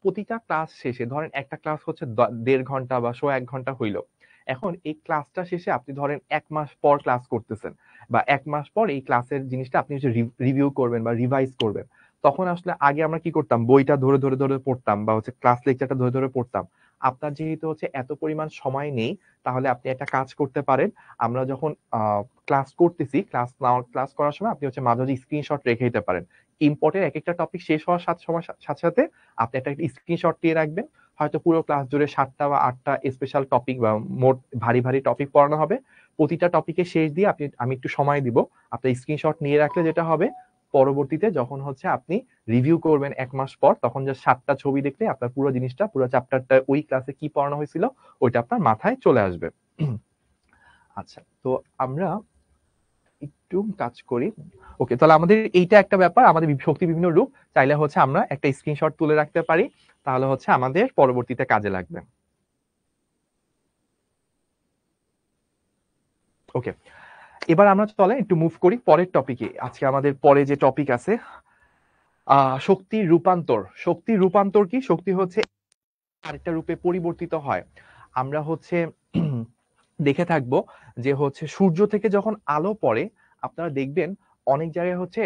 প্রতিটা ক্লাস শেষে ধরেন একটা ক্লাস হচ্ছে 1.5 ঘন্টা বা 1.5 ঘন্টা হইলো। এখন এই ক্লাসটা শেষে আপনি ধরেন 1 মাস পর ক্লাস করতেছেন, বা 1 মাস পর এই ক্লাসের জিনিসটা আপনি রিভিউ করবেন বা রিভাইজ করবেন। তখন আসলে আগে আমরা কি করতাম, বইটা ধরে ধরে ধরে পড়তাম বা হচ্ছে ক্লাস লেকচারটা ধরে ধরে পড়তাম। আপনার যেহেতু হচ্ছে এত পরিমাণ সময় নেই, তাহলে আপনি একটা কাজ করতে পারেন। আমরা যখন ক্লাস করতেছি, ক্লাস করার সময় আপনি হচ্ছে মাঝে মাঝে স্ক্রিনশট রেখে দিতে পারেন। ইম্পর্টেন্ট এক একটা টপিক শেষ হওয়ার সাথে সাথে আপনি একটা স্ক্রিনশট দিয়ে রাখবেন। হয়তো পুরো ক্লাস জুড়ে 7টা বা 8টা স্পেশাল টপিক বা মোট ভারী ভারী টপিক পড়ানো হবে। প্রতিটা টপিকের শেষ দিয়ে আমি একটু সময় দিব, আপনার স্ক্রিনশট নিয়ে রাখলে যেটা হবে, পরবর্তীতে যখন হচ্ছে আপনি রিভিউ করবেন 1 মাস পর, তখন যে 7টা ছবি দেখলে আপনার পুরো জিনিসটা, পুরো চ্যাপ্টারটা, ওই ক্লাসে কি পড়ানো হয়েছিল ওইটা আপনার মাথায় চলে আসবে। আচ্ছা, তো আমরা একটু কাজ করি। ওকে, তাহলে আমাদের এইটা একটা ব্যাপার, আমাদের শক্তি বিভিন্ন রূপ, চাইলে হচ্ছে আমরা একটা স্ক্রিনশট তুলে রাখতে পারি, তাহলে হচ্ছে আমাদের পরবর্তীতে কাজে লাগবে। ওকে, এবার আমরা চলে একটু মুভ করি পরের টপিকে। আজকে আমাদের পরে যে টপিক আছে শক্তির রূপান্তর। শক্তির রূপান্তর কি, শক্তি হচ্ছে আরেকটা রূপে পরিবর্তিত হয়। আমরা হচ্ছে দেখে থাকবো যে হচ্ছে সূর্য থেকে যখন আলো পড়ে, আপনারা দেখবেন অনেক জায়গায় হচ্ছে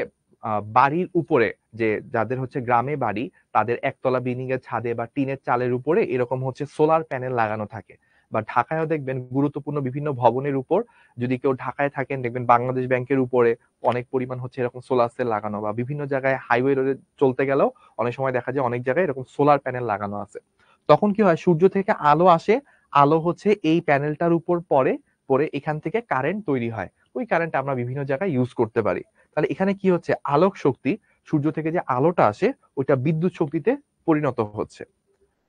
বাড়ির উপরে, যে যাদের হচ্ছে গ্রামে বাড়ি, তাদের একতলা বিল্ডিং এর ছাদে বা টিনের চালের উপরে এরকম হচ্ছে সোলার প্যানেল লাগানো থাকে। বা ঢাকায়ও দেখবেন গুরুত্বপূর্ণ বিভিন্ন ভবনের উপর, যদি কেউ ঢাকায় থাকেন দেখবেন বাংলাদেশ ব্যাংকের উপরে অনেক পরিমাণ হচ্ছে এরকম সোলার সেল লাগানো, বা বিভিন্ন জায়গায় হাইওয়ে রোডে চলতে গেলেও অনেক সময় দেখা যায় অনেক জায়গায় এরকম সোলার প্যানেল লাগানো আছে। তখন কি হয়, সূর্য থেকে আলো আসে, আলো হচ্ছে এই প্যানেলটার উপর পড়ে, পড়ে এখান থেকে কারেন্ট তৈরি হয়। ওই কারেন্ট আমরা বিভিন্ন জায়গায় ইউজ করতে পারি। তাহলে এখানে কি হচ্ছে, আলোক শক্তি, সূর্য থেকে যে আলোটা আসে ওইটা বিদ্যুৎ শক্তিতে পরিণত হচ্ছে।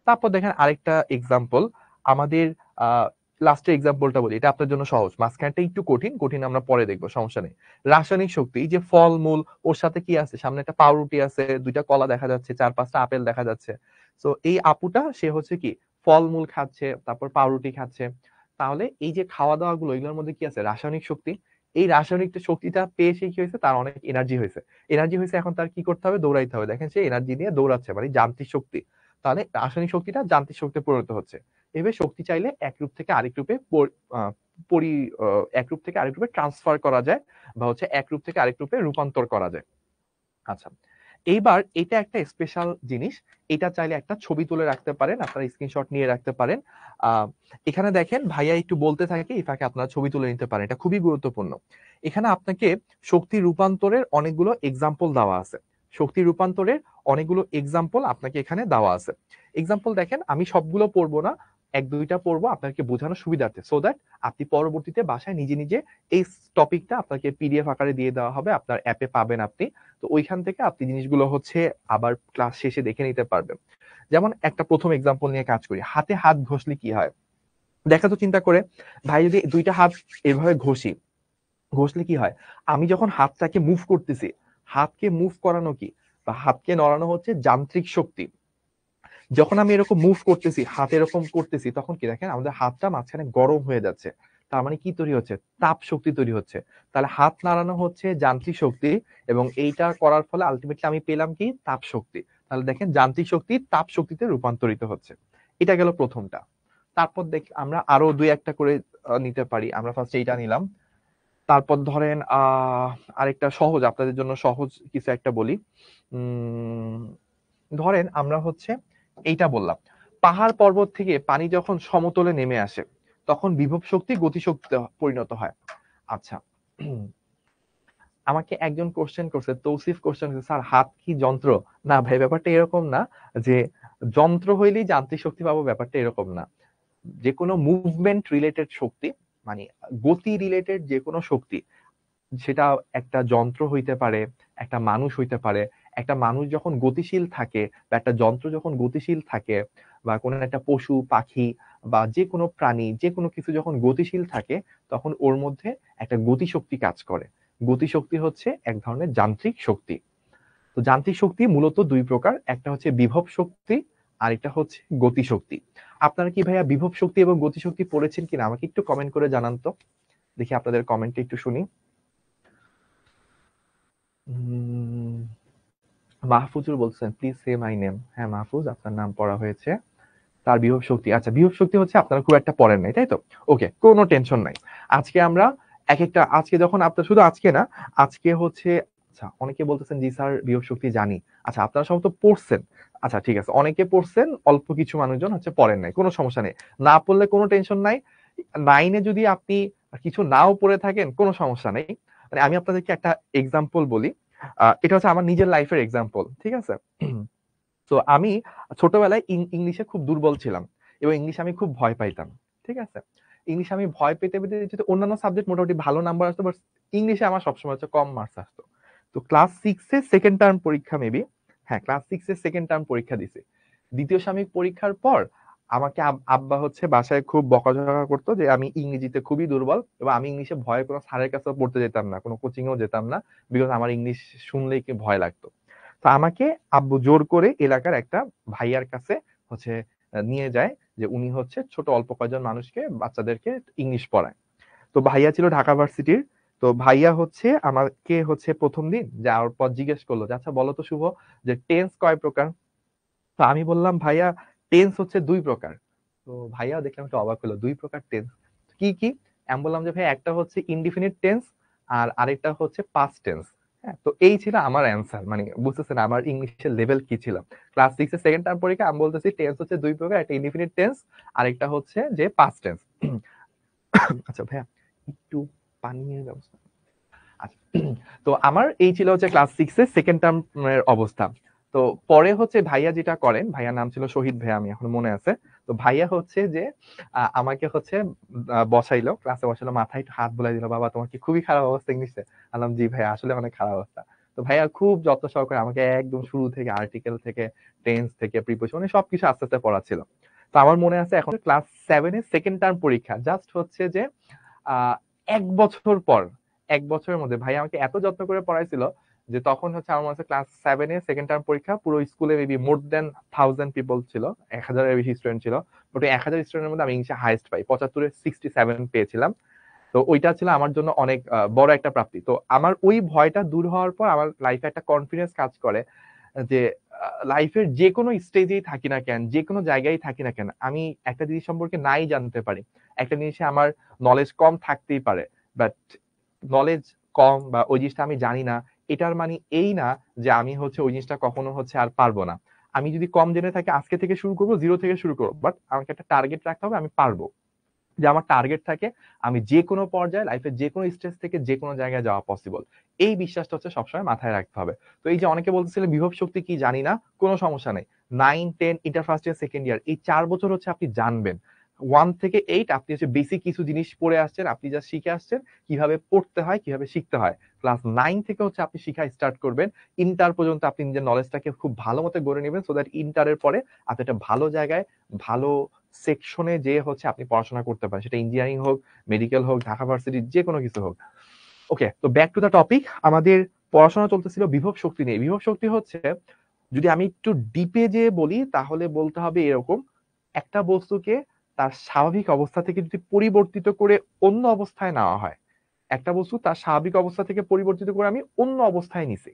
তারপর দেখেন আরেকটা এক্সাম্পল, আমাদের লাস্টের এক্সাম্পলটা বলি, এটা আপনার জন্য সহজ, মাঝখানটা একটু কঠিন, কঠিন আমরা পরে দেখবো, সমস্যা নেই। রাসায়নিক শক্তি, এই যে ফল মূল, ওর সাথে কি আছে, সামনে একটা পাউরুটি আছে, দুইটা কলা দেখা যাচ্ছে, 4-5টা আপেল দেখা যাচ্ছে। তো এই আপুটা সে হচ্ছে কি ফলমূল খাচ্ছে, তারপর পাউরুটি খাচ্ছে। তাহলে এই যে খাওয়া দাওয়া গুলো, এগুলোর মধ্যে কি আছে, রাসায়নিক শক্তি। এই রাসায়নিক শক্তিটা পেয়ে সে কি হয়েছে, তার অনেক এনার্জি হয়েছে। এনার্জি হয়েছে, এখন তার কি করতে হবে, দৌড়াইতে হবে। দেখেন সে এনার্জি নিয়ে দৌড়াচ্ছে, মানে যান্ত্রিক শক্তি। তাহলে রাসায়নিক শক্তিটা যান্ত্রিক শক্তিতে পরিণত হচ্ছে। এভাবে শক্তি চাইলে এক রূপ থেকে আরেক রূপে আহ, পরি এক রূপ থেকে আরেক রূপে ট্রান্সফার করা যায়, বা হচ্ছে এক রূপ থেকে আরেক রূপে রূপান্তর করা যায়। আচ্ছা, এইবার এটা একটা স্পেশাল জিনিস, এটা চাইলে একটা ছবি তুলে রাখতে পারেন, আপনারা স্ক্রিনশট নিয়ে রাখতে পারেন। আহ এখানে দেখেন ভাইয়া একটু বলতে থাকে, এই ফাঁকে আপনারা ছবি তুলে নিতে পারেন, এটা খুবই গুরুত্বপূর্ণ। এখানে আপনাকে শক্তি রূপান্তরের অনেকগুলো এক্সাম্পল দেওয়া আছে। শক্তি রূপান্তরের অনেকগুলো এক্সাম্পল আপনাকে এখানে দেওয়া আছে। এক্সাম্পল দেখেন, আমি সবগুলো পড়বো না, এক দুইটা পড়বো আপনাকে বোঝানোর সুবিধার্থে, সো দ্যাট আপনি পরবর্তীতে বাসায় নিজে নিজে এই টপিকটা আপনাকে পিডিএফ আকারে দিয়ে দেওয়া হবে, আপনার অ্যাপে পাবেন আপনি। তো ওইখান থেকে আপনি জিনিসগুলো হচ্ছে আবার ক্লাস শেষে দেখে নিতে পারবেন। যেমন একটা প্রথম এক্সাম্পল নিয়ে কাজ করি, হাতে হাত ঘষলে কি হয়। দেখা তো চিন্তা করে, ভাই যদি দুইটা হাত এভাবে ঘষি, ঘষলে কি হয়, আমি যখন হাতটাকে মুভ করতেছি, হাতকে মুভ করানো কি, বা হাতকে নড়ানো হচ্ছে যান্ত্রিক শক্তি। যখন আমি এরকম মুভ করতেছি, হাত এরকম করতেছি, তখন কি দেখেন আমাদের হাতটা মাঝখানে গরম হয়ে যাচ্ছে। তার মানে কি তৈরি হচ্ছে, তাপ শক্তি তৈরি হচ্ছে। তাহলে হাত নাড়ানো হচ্ছে যান্ত্রিক শক্তি, এবং এইটা করার ফলে আলটিমেটলি আমি পেলাম কি, তাপ শক্তি। তাহলে দেখেন যান্ত্রিক শক্তি তাপ শক্তিতে রূপান্তরিত হচ্ছে। এটা গেল প্রথমটা। তারপর দেখ আমরা আরো দুই একটা করে নিতে পারি। আমরা ফার্স্ট এইটা নিলাম। তারপর ধরেন আরেকটা সহজ, আপনাদের জন্য সহজ কিছু একটা বলি। উম ধরেন আমরা হচ্ছে এইটা বললাম, পাহাড় পর্বত থেকে পানি যখন সমতলে নেমে আসে, তখন বিভব শক্তি গতিশক্তিতে পরিণত হয়। আচ্ছা, আমাকে একজন কোশ্চেন করছে, তৌসিফ কোশ্চেন করছে, স্যার হাত কি যন্ত্র? না ভাই, ব্যাপারটা এরকম না যে যন্ত্র হইলেই যান্ত্রিক শক্তি পাবো, ব্যাপারটা এরকম না। যে কোনো মুভমেন্ট রিলেটেড শক্তি, মানে গতি রিলেটেড যে কোনো শক্তি, সেটা একটা যন্ত্র হইতে পারে, একটা মানুষ হইতে পারে। একটা মানুষ যখন গতিশীল থাকে, বা একটা যন্ত্র যখন গতিশীল থাকে, বা কোনো একটা পশু পাখি বা যে কোনো প্রাণী, যে কোনো কিছু যখন গতিশীল থাকে, তখন ওর মধ্যে একটা গতিশক্তি কাজ করে। গতিশক্তি হচ্ছে এক ধরনের যান্ত্রিক শক্তি। তো যান্ত্রিক শক্তি মূলত দুই প্রকার, একটা হচ্ছে বিভব শক্তি, আর একটা হচ্ছে গতিশক্তি। আপনারা কি ভাইয়া বিভব শক্তি এবং গতিশক্তি পড়েছেন কিনা আমাকে একটু কমেন্ট করে জানান তো, দেখি আপনাদের কমেন্টে একটু শুনি। উম, মাহফুজুর বলছেন প্লিজ সে মাই নেম। হ্যাঁ মাহফুজ, আপনার নাম পড়া হয়েছে। তার বিভব শক্তি, আচ্ছা বিভব শক্তি হচ্ছে আপনারা খুব একটা পড়েন নাই, তাই তো? ওকে, কোনো টেনশন নাই। আজকে আমরা এক একটা, আজকে যখন আপনার, শুধু আজকে না, আজকে হচ্ছে, আচ্ছা অনেকে বলতেছেন জি স্যার বিভব শক্তি জানি। আচ্ছা আপনারা সম্ভবত পড়ছেন। আচ্ছা ঠিক আছে, অনেকে পড়ছেন, অল্প কিছু মানুষজন হচ্ছে পড়েন নাই, কোনো সমস্যা নেই। না পড়লে কোনো টেনশন নাই। নাইনে যদি আপনি কিছু নাও পড়ে থাকেন, কোনো সমস্যা নেই। মানে আমি আপনাদেরকে একটা এক্সাম্পল বলি। এটা হচ্ছে আমার নিজের লাইফের এক্সাম্পল, ঠিক আছে? তো আমি ছোটবেলায় ইংলিশে খুব দুর্বল ছিলাম, এবং ইংলিশে আমি খুব ভয় পাইতাম। ঠিক আছে, ইংলিশে আমি ভয় পেতে পেতে যদি অন্যান্য সাবজেক্ট মোটামুটি ভালো নাম্বার আসতো, বাট ইংলিশে আমার সবসময় হচ্ছে কম মার্কস আসতো। তো ক্লাস সিক্সে সেকেন্ড টার্ম পরীক্ষা মেবি, হ্যাঁ ক্লাস সিক্সে সেকেন্ড টার্ম পরীক্ষা দিছি। দ্বিতীয় সাময়িক পরীক্ষার পর আমাকে আব্বা হচ্ছে বাসায় খুব বকাঝকা করতো যে আমি ইংরেজিতে খুবই দুর্বল, এবং আমি ইংলিশে ভয়ে কোনো স্যারের কাছেও পড়তে যেতাম না, কোনো কোচিং এও যেতাম না, বিকজ আমার ইংলিশ শুনলেই কি ভয় লাগতো। তো আমাকে আব্বু জোর করে এলাকার একটা ভাইয়ার কাছে হচ্ছে নিয়ে যায়, যে উনি হচ্ছে ছোট অল্প কয়েকজন মানুষকে, বাচ্চাদেরকে ইংলিশ পড়ায়। তো ভাইয়া ছিল ঢাকা ভার্সিটির। তো ভাইয়া হচ্ছে আমাকে হচ্ছে প্রথম দিন যাওয়ার পর জিজ্ঞেস করলো যে আচ্ছা বলো তো শুভ, যে টেন্স কয় প্রকার? তো আমি বললাম ভাইয়া টেন্স হচ্ছে দুই প্রকার। তো ভাইয়া দেখলাম একটু অবাক হলো, দুই প্রকার টেন্স কি কি? আমি বললাম যে ভাই একটা হচ্ছে ইনডিফিনিট টেন্স আর আরেকটা হচ্ছে পাস্ট টেন্স। হ্যাঁ, তো এই ছিল আমার অ্যান্সার। মানে বুঝতেছেন আমার ইংলিশের লেভেল কি ছিল। ক্লাস 6 এর সেকেন্ড টার্ম পরীক্ষা আমি বলতেছি টেন্স হচ্ছে দুই প্রকার, একটা ইনডিফিনিট টেন্স আরেকটা হচ্ছে যে পাস্ট টেন্স। আচ্ছা ভাইয়া একটু পানির ব্যবস্থা। আচ্ছা, তো আমার এই ছিল হচ্ছে ক্লাস 6 এর সেকেন্ড টার্মের অবস্থা। তো পরে হচ্ছে ভাইয়া যেটা করেন, ভাইয়ার নাম ছিল শহীদ ভাইয়া, আমি এখন মনে আছে। তো ভাইয়া হচ্ছে যে আমাকে হচ্ছে বসাইলো, ক্লাসে বসাইলো, মাথায় একটু হাত বুলাই দিল, বাবা তোমার কি খুবই খারাপ অবস্থা ইংলিশে? আলাম জি ভাইয়া আসলে অনেক খারাপ অবস্থা। তো ভাইয়া খুব যত্ন সহকারে আমাকে একদম শুরু থেকে আর্টিকেল থেকে টেন্স থেকে প্রিপোজিশন মানে সবকিছু আস্তে আস্তে পড়াচ্ছিল। তো আমার মনে আছে এখন ক্লাস 7 এর সেকেন্ড টার্ম পরীক্ষা জাস্ট হচ্ছে যে আহ 1 বছর পর, 1 বছরের মধ্যে ভাই আমাকে এত যত্ন করে পড়াইছিল যে তখন হচ্ছে আমার মনে হচ্ছে ক্লাস 7 এ সেকেন্ড টার্ম পরীক্ষা, পুরো স্কুলে মেবি মোর দেন 1000 পিপল ছিল, 1000-এর বেশি স্টুডেন্ট ছিল। বাট 1000 স্টুডেন্টের মধ্যে আমি ইংলিশে হাইয়েস্ট পাই, 75-এ 67 পেয়েছিলাম। তো ওইটা ছিল আমার জন্য অনেক বড় একটা প্রাপ্তি। তো আমার ওই ভয়টা দূর হওয়ার পর আমার লাইফে একটা কনফিডেন্স কাজ করে যে লাইফের যে কোনো স্টেজেই থাকি না কেন, যে কোনো জায়গায় থাকি না কেন, আমি একটা জিনিস সম্পর্কে নাই জানতে পারি, একটা জিনিসে আমার নলেজ কম থাকতেই পারে, বাট নলেজ কম বা ওই জিনিসটা আমি জানি না, এটার মানে এই না যে আমি হচ্ছে ওই জিনিসটা কখনো হচ্ছে আর পারবো না। আমি যদি কম জেনে থাকি আজকে থেকে শুরু করবো, জিরো থেকে শুরু করবো, বাট আমাকে একটা টার্গেট রাখতে হবে, আমি পারবো। যে আমার টার্গেট থাকে আমি যে কোনো পর্যায়ে লাইফের যে কোনো স্টেজ থেকে যে কোনো জায়গায় যাওয়া পসিবল, এই বিশ্বাসটা হচ্ছে সবসময় মাথায় রাখতে হবে। তো এই যে অনেকে বলতেছিলেন বিভব শক্তি কি জানি না, কোনো সমস্যা নেই। 9, 10, inter first year second year এই 4 বছর হচ্ছে আপনি জানবেন। 1 থেকে 8 আপনি হচ্ছে বেসিক কিছু জিনিস পড়ে আসছেন, আপনি যা শিখে আসছেন কিভাবে পড়তে হয় কিভাবে শিখতে হয়। ক্লাস 9 থেকে হচ্ছে আপনি শিখা স্টার্ট করবেন। ইন্টার পর্যন্ত আপনি নিজের নলেজটাকে খুব ভালো মতো গড়ে নেবেন, সো দ্যাট ইন্টারের পরে আপনি একটা ভালো জায়গায় ভালো সেকশনে যে হচ্ছে আপনি পড়াশোনা করতে পারেন, সেটা ইঞ্জিনিয়ারিং হোক, মেডিকেল হোক, ঢাকা ভার্সিটি যে কোনো কিছু হোক। ওকে, তো ব্যাক টু দ্য টপিক। আমাদের পড়াশোনা চলতেছিল বিভব শক্তি নিয়ে। বিভব শক্তি হচ্ছে, যদি আমি একটু ডিপে যে বলি তাহলে বলতে হবে এরকম, একটা বস্তুকে তার স্বাভাবিক অবস্থা থেকে যদি পরিবর্তিত করে অন্য অবস্থায় নেওয়া হয়, একটা বস্তু তার স্বাভাবিক অবস্থা থেকে পরিবর্তিত করে আমি অন্য অবস্থায় নিছি,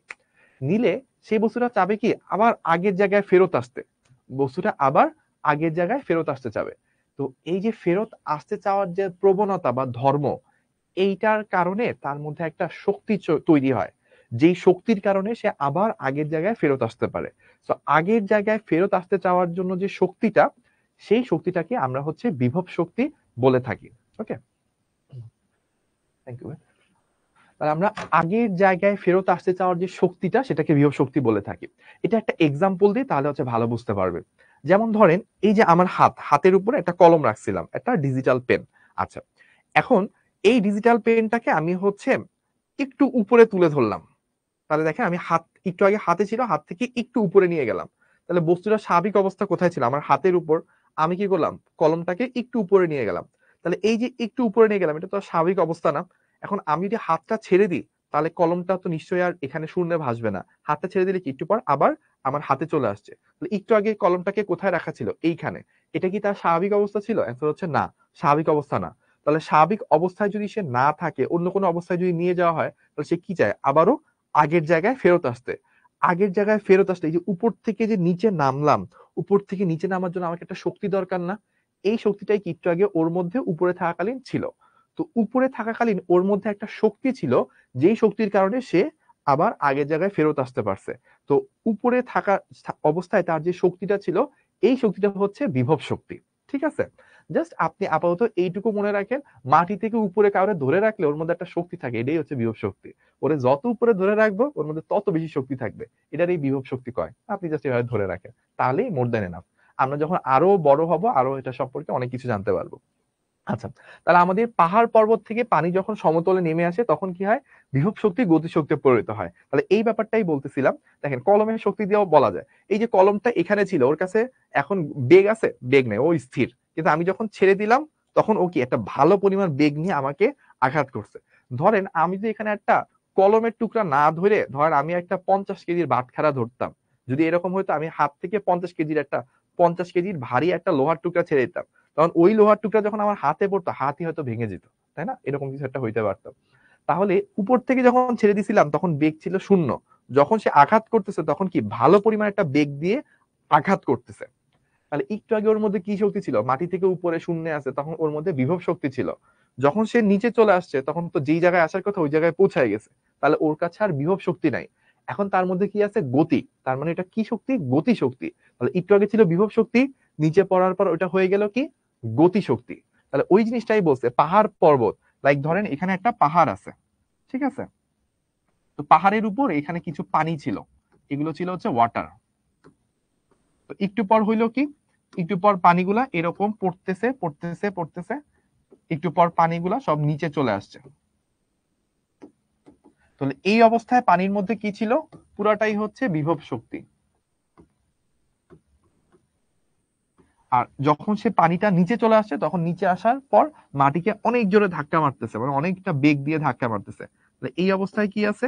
নিলে সেই বস্তুটা চাবে কি আবার আগের জায়গায় ফেরত আসতে, বস্তুটা আবার আগের জায়গায় ফেরত আসতে চাবে। তো এই যে ফেরত আসতে চাওয়ার যে প্রবণতা বা ধর্ম, এইটার কারণে তার মধ্যে একটা শক্তি তৈরি হয়, যেই শক্তির কারণে সে আবার আগের জায়গায় ফেরত আসতে পারে। তো আগের জায়গায় ফেরত আসতে চাওয়ার জন্য যে শক্তিটা, সেই শক্তিটাকে আমরা হচ্ছে বিভব শক্তি বলে থাকি। ওকে, থ্যাংক ইউ। তাহলে আমরা আগের জায়গায় ফেরত আসতে চাওয়ার যে শক্তিটা সেটাকে বিভব শক্তি বলে থাকি। এটা একটা এক্সাম্পল দিই তাহলে হচ্ছে ভালো বুঝতে পারবে। যেমন ধরেন এই যে আমার হাতের উপরে একটা কলম রাখছিলাম, একটা ডিজিটাল পেন। আচ্ছা, এখন এই ডিজিটাল পেনটাকে আমি হচ্ছে একটু উপরে তুলে ধরলাম, তাহলে দেখেন আমি একটু আগে হাতে ছিল, হাত থেকে একটু উপরে নিয়ে গেলাম, তাহলে বস্তুটা স্বাভাবিক অবস্থা কোথায় ছিল? আমার হাতের উপর। আমি কি করলাম? কলমটাকে একটু উপরে নিয়ে গেলাম। তাহলে এই যে একটু উপরে নিয়ে গেলাম, এটা তো স্বাভাবিক অবস্থা না। এখন আমি যদি হাতটা ছেড়ে দিই তাহলে কলমটা তো নিশ্চয়ই আর এখানে শূন্যে ভাসবে না। হাতটা ছেড়ে দিলে কি একটু পর আবার আমার হাতে চলে আসছে। তাহলে একটু আগে কলমটাকে কোথায় রাখা ছিল? এইখানে। এটা কি তার স্বাভাবিক অবস্থা ছিল? অ্যান্সার হচ্ছে না, স্বাভাবিক অবস্থা না। তাহলে স্বাভাবিক অবস্থায় যদি সে না থাকে, অন্য কোনো অবস্থায় যদি নিয়ে যাওয়া হয়, তাহলে সে কি চায়? আবারও আগের জায়গায় ফেরত আসতে। আগের জায়গায় ফেরত আসতে এই যে উপর থেকে যে নিচে নামলাম, উপর থেকে নিচে নামার জন্য আমাকে একটা শক্তি দরকার না? এই শক্তিটাই কি একটু আগে ওর মধ্যে উপরে থাকাকালীন ছিল। তো উপরে থাকাকালীন ওর মধ্যে একটা শক্তি ছিল, যেই শক্তির কারণে সে আবার আগের জায়গায় ফেরত আসতে পারছে। তো উপরে থাকা অবস্থায় তার যে শক্তিটা ছিল, এই শক্তিটা হচ্ছে বিভব শক্তি। ঠিক আছে? জাস্ট আপনি আপাতত এইটুকু মনে রাখেন, মাটি থেকে উপরে কাউরে ধরে রাখলে ওর মধ্যে একটা শক্তি থাকে, এটাই হচ্ছে বিভব শক্তি। ওরে যত উপরে ধরে রাখবো ওর মধ্যে তত বেশি শক্তি থাকবে, এটারই বিভব শক্তি কয়। আপনি জাস্ট এভাবে ধরে রাখেন, তাহলেই মোর দেন এনাফ। আমরা যখন আরো বড় হব আরো এটা সম্পর্কে অনেক কিছু জানতে পারবো। আচ্ছা, তাহলে আমাদের পাহাড় পর্বত থেকে পানি যখন সমতলে নেমে আসে তখন কি হয়? বিভব শক্তি গতিশক্তি পরিণত হয়। তাহলে এই ব্যাপারটাই বলতেছিলাম। দেখেন কলমের শক্তি দিয়েও বলা যায়, এই যে কলমটা এখানে ছিল, ওর কাছে এখন বেগ আছে? বেগ নেই, ও স্থির। কিন্তু আমি যখন ছেড়ে দিলাম তখন ও কি একটা ভালো পরিমাণ বেগ নিয়ে আমাকে আঘাত করছে। ধরেন আমি যদি এখানে একটা কলমের টুকরা না ধরে, ধরেন আমি একটা 50 কেজির বাটখারা ধরতাম, যদি এরকম হয়তো আমি হাত থেকে 50 কেজির ভারী একটা লোহার টুকরা ছেড়ে দিতাম, তখন ওই লোহার টুকরা যখন আমার হাতে পড়তো হাতই হয়তো ভেঙে যেত, তাই না? এরকম কিছু একটা হইতে পারতো। তাহলে উপর থেকে যখন ছেড়ে দিছিলাম তখন বেগ ছিল শূন্য, যখন সে আঘাত করতেছে তখন কি ভালো পরিমাণ একটা বেগ দিয়ে আঘাত করতেছে। তাহলে একটু আগে ওর মধ্যে কি শক্তি ছিল, মাটি থেকে উপরে শূন্যে আছে, তখন ওর মধ্যে বিভব শক্তি ছিল। যখন সে নিচে চলে আসছে তখন তো যেই জায়গায় আসার কথা ওই জায়গায় পৌঁছায় গেছে, তাহলে ওর কাছে আর বিভব শক্তি নাই। এখন তার মধ্যে কি আছে, গতি। তার মানে এটা কি শক্তি, গতি শক্তি। তাহলে একটু আগে ছিল বিভব শক্তি, নিচে পড়ার পর ওটা হয়ে গেল কি, গতি শক্তি। তাহলে ওই জিনিসটাই বলছে পাহাড় পর্বত। লাইক ধরেন এখানে একটা পাহাড় আছে, ঠিক আছে, তো পাহাড়ের উপর এখানে কিছু পানি ছিল, এগুলো ছিল হচ্ছে ওয়াটার। তো একটু পর হইলো কি, একটু পর পানিগুলা এরকম পড়তেছে পড়তেছে পড়তেছে, একটু পর পানিগুলা সব নিচে চলে আসছে। তাহলে এই অবস্থায় পানির মধ্যে কি ছিল, পুরাটাই হচ্ছে বিভব শক্তি। আর যখন সে পানিটা নিচে চলে আসছে, তখন নিচে আসার পর মাটিকে অনেক জোরে ধাক্কা মারতেছে, মানে অনেকটা বেগ দিয়ে ধাক্কা মারতেছে। এই অবস্থায় কি আছে,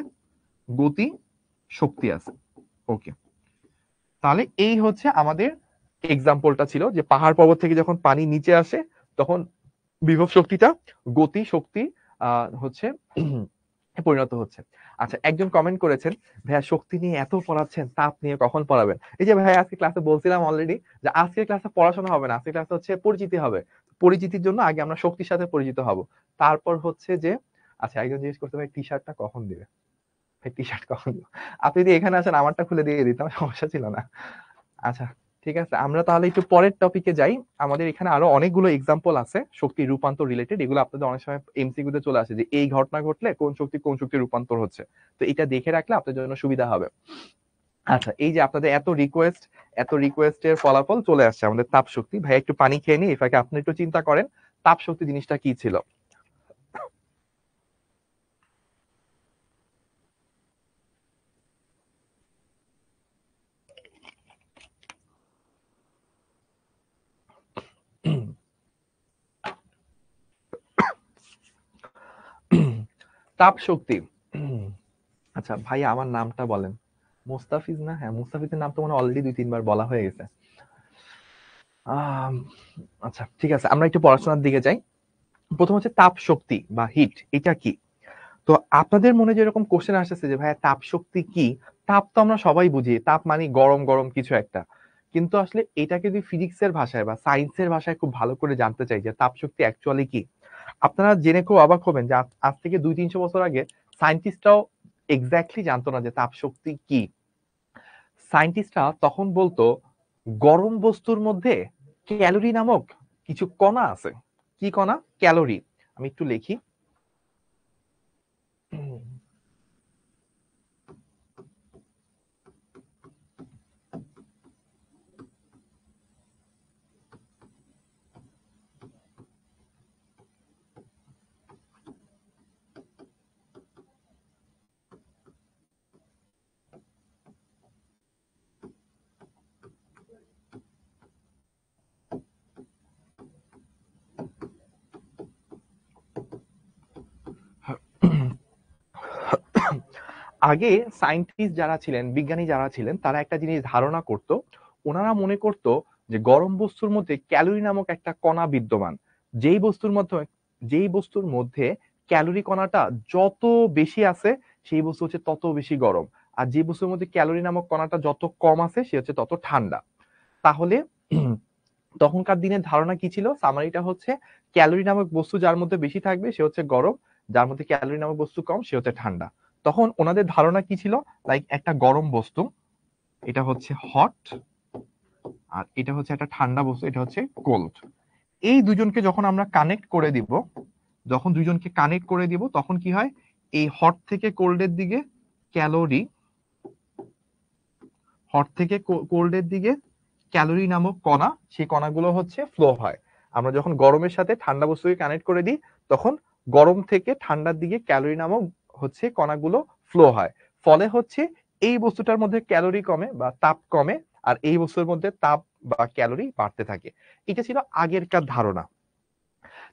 গতি শক্তি আছে। ওকে, তাহলে এই হচ্ছে আমাদের এক্সাম্পলটা ছিল যে পাহাড় পর্বত থেকে যখন পানি নিচে আসে তখন বিভব শক্তিটা গতি শক্তি হচ্ছে পরিণত হচ্ছে। আচ্ছা, একজন কমেন্ট করেছেন, ভাইয়া শক্তি নিয়ে এত পড়াচ্ছেন, তাপ নিয়ে কখন পড়াবেন? এই যে ভাইয়া আজকে ক্লাসে বলছিলাম অলরেডি যে আজকের ক্লাসে পড়াশোনা হবে না, আজকের ক্লাসে হচ্ছে পরিচিতি হবে। পরিচিতির জন্য আগে আমরা শক্তির সাথে পরিচিত হব, তারপর হচ্ছে যে, আচ্ছা একজন জিজ্ঞেস করতে, ভাই টি শার্টটা কখন দিবে? ভাই টি শার্ট কখন দিবে? আপনি যদি এখানে আসেন আমারটা খুলে দিয়ে দিতাম, সমস্যা ছিল না। আচ্ছা, ঠিক আছে, আমরা তাহলে একটু পরের টপিকে যাই। আমাদের এখানে আরো অনেকগুলো এক্সাম্পল আছে শক্তি রূপান্তর রিলেটেড, এগুলো আপনাদের অনেক সময় এমসিকিউ তে চলে আসে যে এই ঘটনা ঘটলে কোন শক্তি রূপান্তর হচ্ছে। তো এটা দেখে রাখলে আপনাদের জন্য সুবিধা হবে। আচ্ছা, এই যে আপনাদের এত রিকোয়েস্টের ফলাফল চলে আসছে আমাদের তাপ শক্তি। ভাই একটু পানি খেয়ে নিই, এই ফাঁকে আপনি একটু চিন্তা করেন তাপ শক্তি জিনিসটা কি ছিল। তাপ শক্তি। আচ্ছা ভাই আমার নামটা বলেন, মুস্তাফিজ না? হ্যাঁ, মুস্তাফিজের নাম তো মনে অলরেডি 2-3 বার বলা হয়ে গেছে। আম, আচ্ছা ঠিক আছে, আমরা একটু পড়াশোনার দিকে যাই। প্রথম হচ্ছে তাপ শক্তি বা হিট, এটা কি? তো আপনাদের মনে যেরকম কোশ্চেন আসতেছে যে ভাইয়া তাপ শক্তি কি, তাপ তো আমরা সবাই বুঝি, তাপ মানে গরম গরম কিছু একটা। কিন্তু আসলে এটাকে যদি ফিজিক্সের ভাষায় বা সায়েন্সের ভাষায় খুব ভালো করে জানতে চাই যে তাপ শক্তি অ্যাকচুয়ালি কি, আপনারা জেনে খুব অবাক হবেন যে আজ থেকে 200-300 বছর আগে সায়েন্টিস্টরাও এক্স্যাক্টলি জানতো না যে তাপ শক্তি কি। সায়েন্টিস্টরা তখন বলতো গরম বস্তুর মধ্যে ক্যালোরি নামক কিছু কণা আছে। কি কণা? ক্যালোরি। আমি একটু লিখি। আগে সায়েন্টিস্ট যারা ছিলেন, বিজ্ঞানী যারা ছিলেন, তারা একটা জিনিস ধারণা করত। ওনারা মনে করত যে গরম বস্তুর মধ্যে ক্যালোরি নামক একটা কণা বিদ্যমান। যেই বস্তুর মধ্যে যেই বস্তুর মধ্যে ক্যালোরি কণাটা যত বেশি আছে সেই বস্তু হচ্ছে তত বেশি গরম। আর যে বস্তুর মধ্যে ক্যালোরি নামক কণাটা যত কম আছে সে হচ্ছে তত ঠান্ডা। তাহলে তখনকার দিনের ধারণা কি ছিল, সামারিটা হচ্ছে ক্যালোরি নামক বস্তু যার মধ্যে বেশি থাকবে সে হচ্ছে গরম, যার মধ্যে ক্যালোরি নামক বস্তু কম সে হচ্ছে ঠান্ডা। তখন ওনাদের ধারণা কি ছিল, লাইক একটা গরম বস্তু এটা হচ্ছে হট, আর এটা হচ্ছে একটা ঠান্ডা বস্তু এটা হচ্ছে কোল্ড। এই দুজনকে যখন আমরা কানেক্ট করে দিব, যখন দুজনকে কানেক্ট করে দিব তখন কি হয়, এই হট থেকে কোল্ডের দিকে ক্যালোরি, হট থেকে কোল্ডের দিকে ক্যালোরি নামক কণা, সেই কণাগুলো হচ্ছে ফ্লো হয়। আমরা যখন গরমের সাথে ঠান্ডা বস্তুকে কানেক্ট করে দিই তখন গরম থেকে ঠান্ডার দিকে ক্যালোরি নামক হচ্ছে কণাগুলো ফ্লো হয়। ফলে হচ্ছে এই বস্তুটার মধ্যে ক্যালোরি কমে বা তাপ কমে, আর এই বস্তুর মধ্যে তাপ বা ক্যালোরি বাড়তে থাকে। এটা ছিল আগেরকার ধারণা।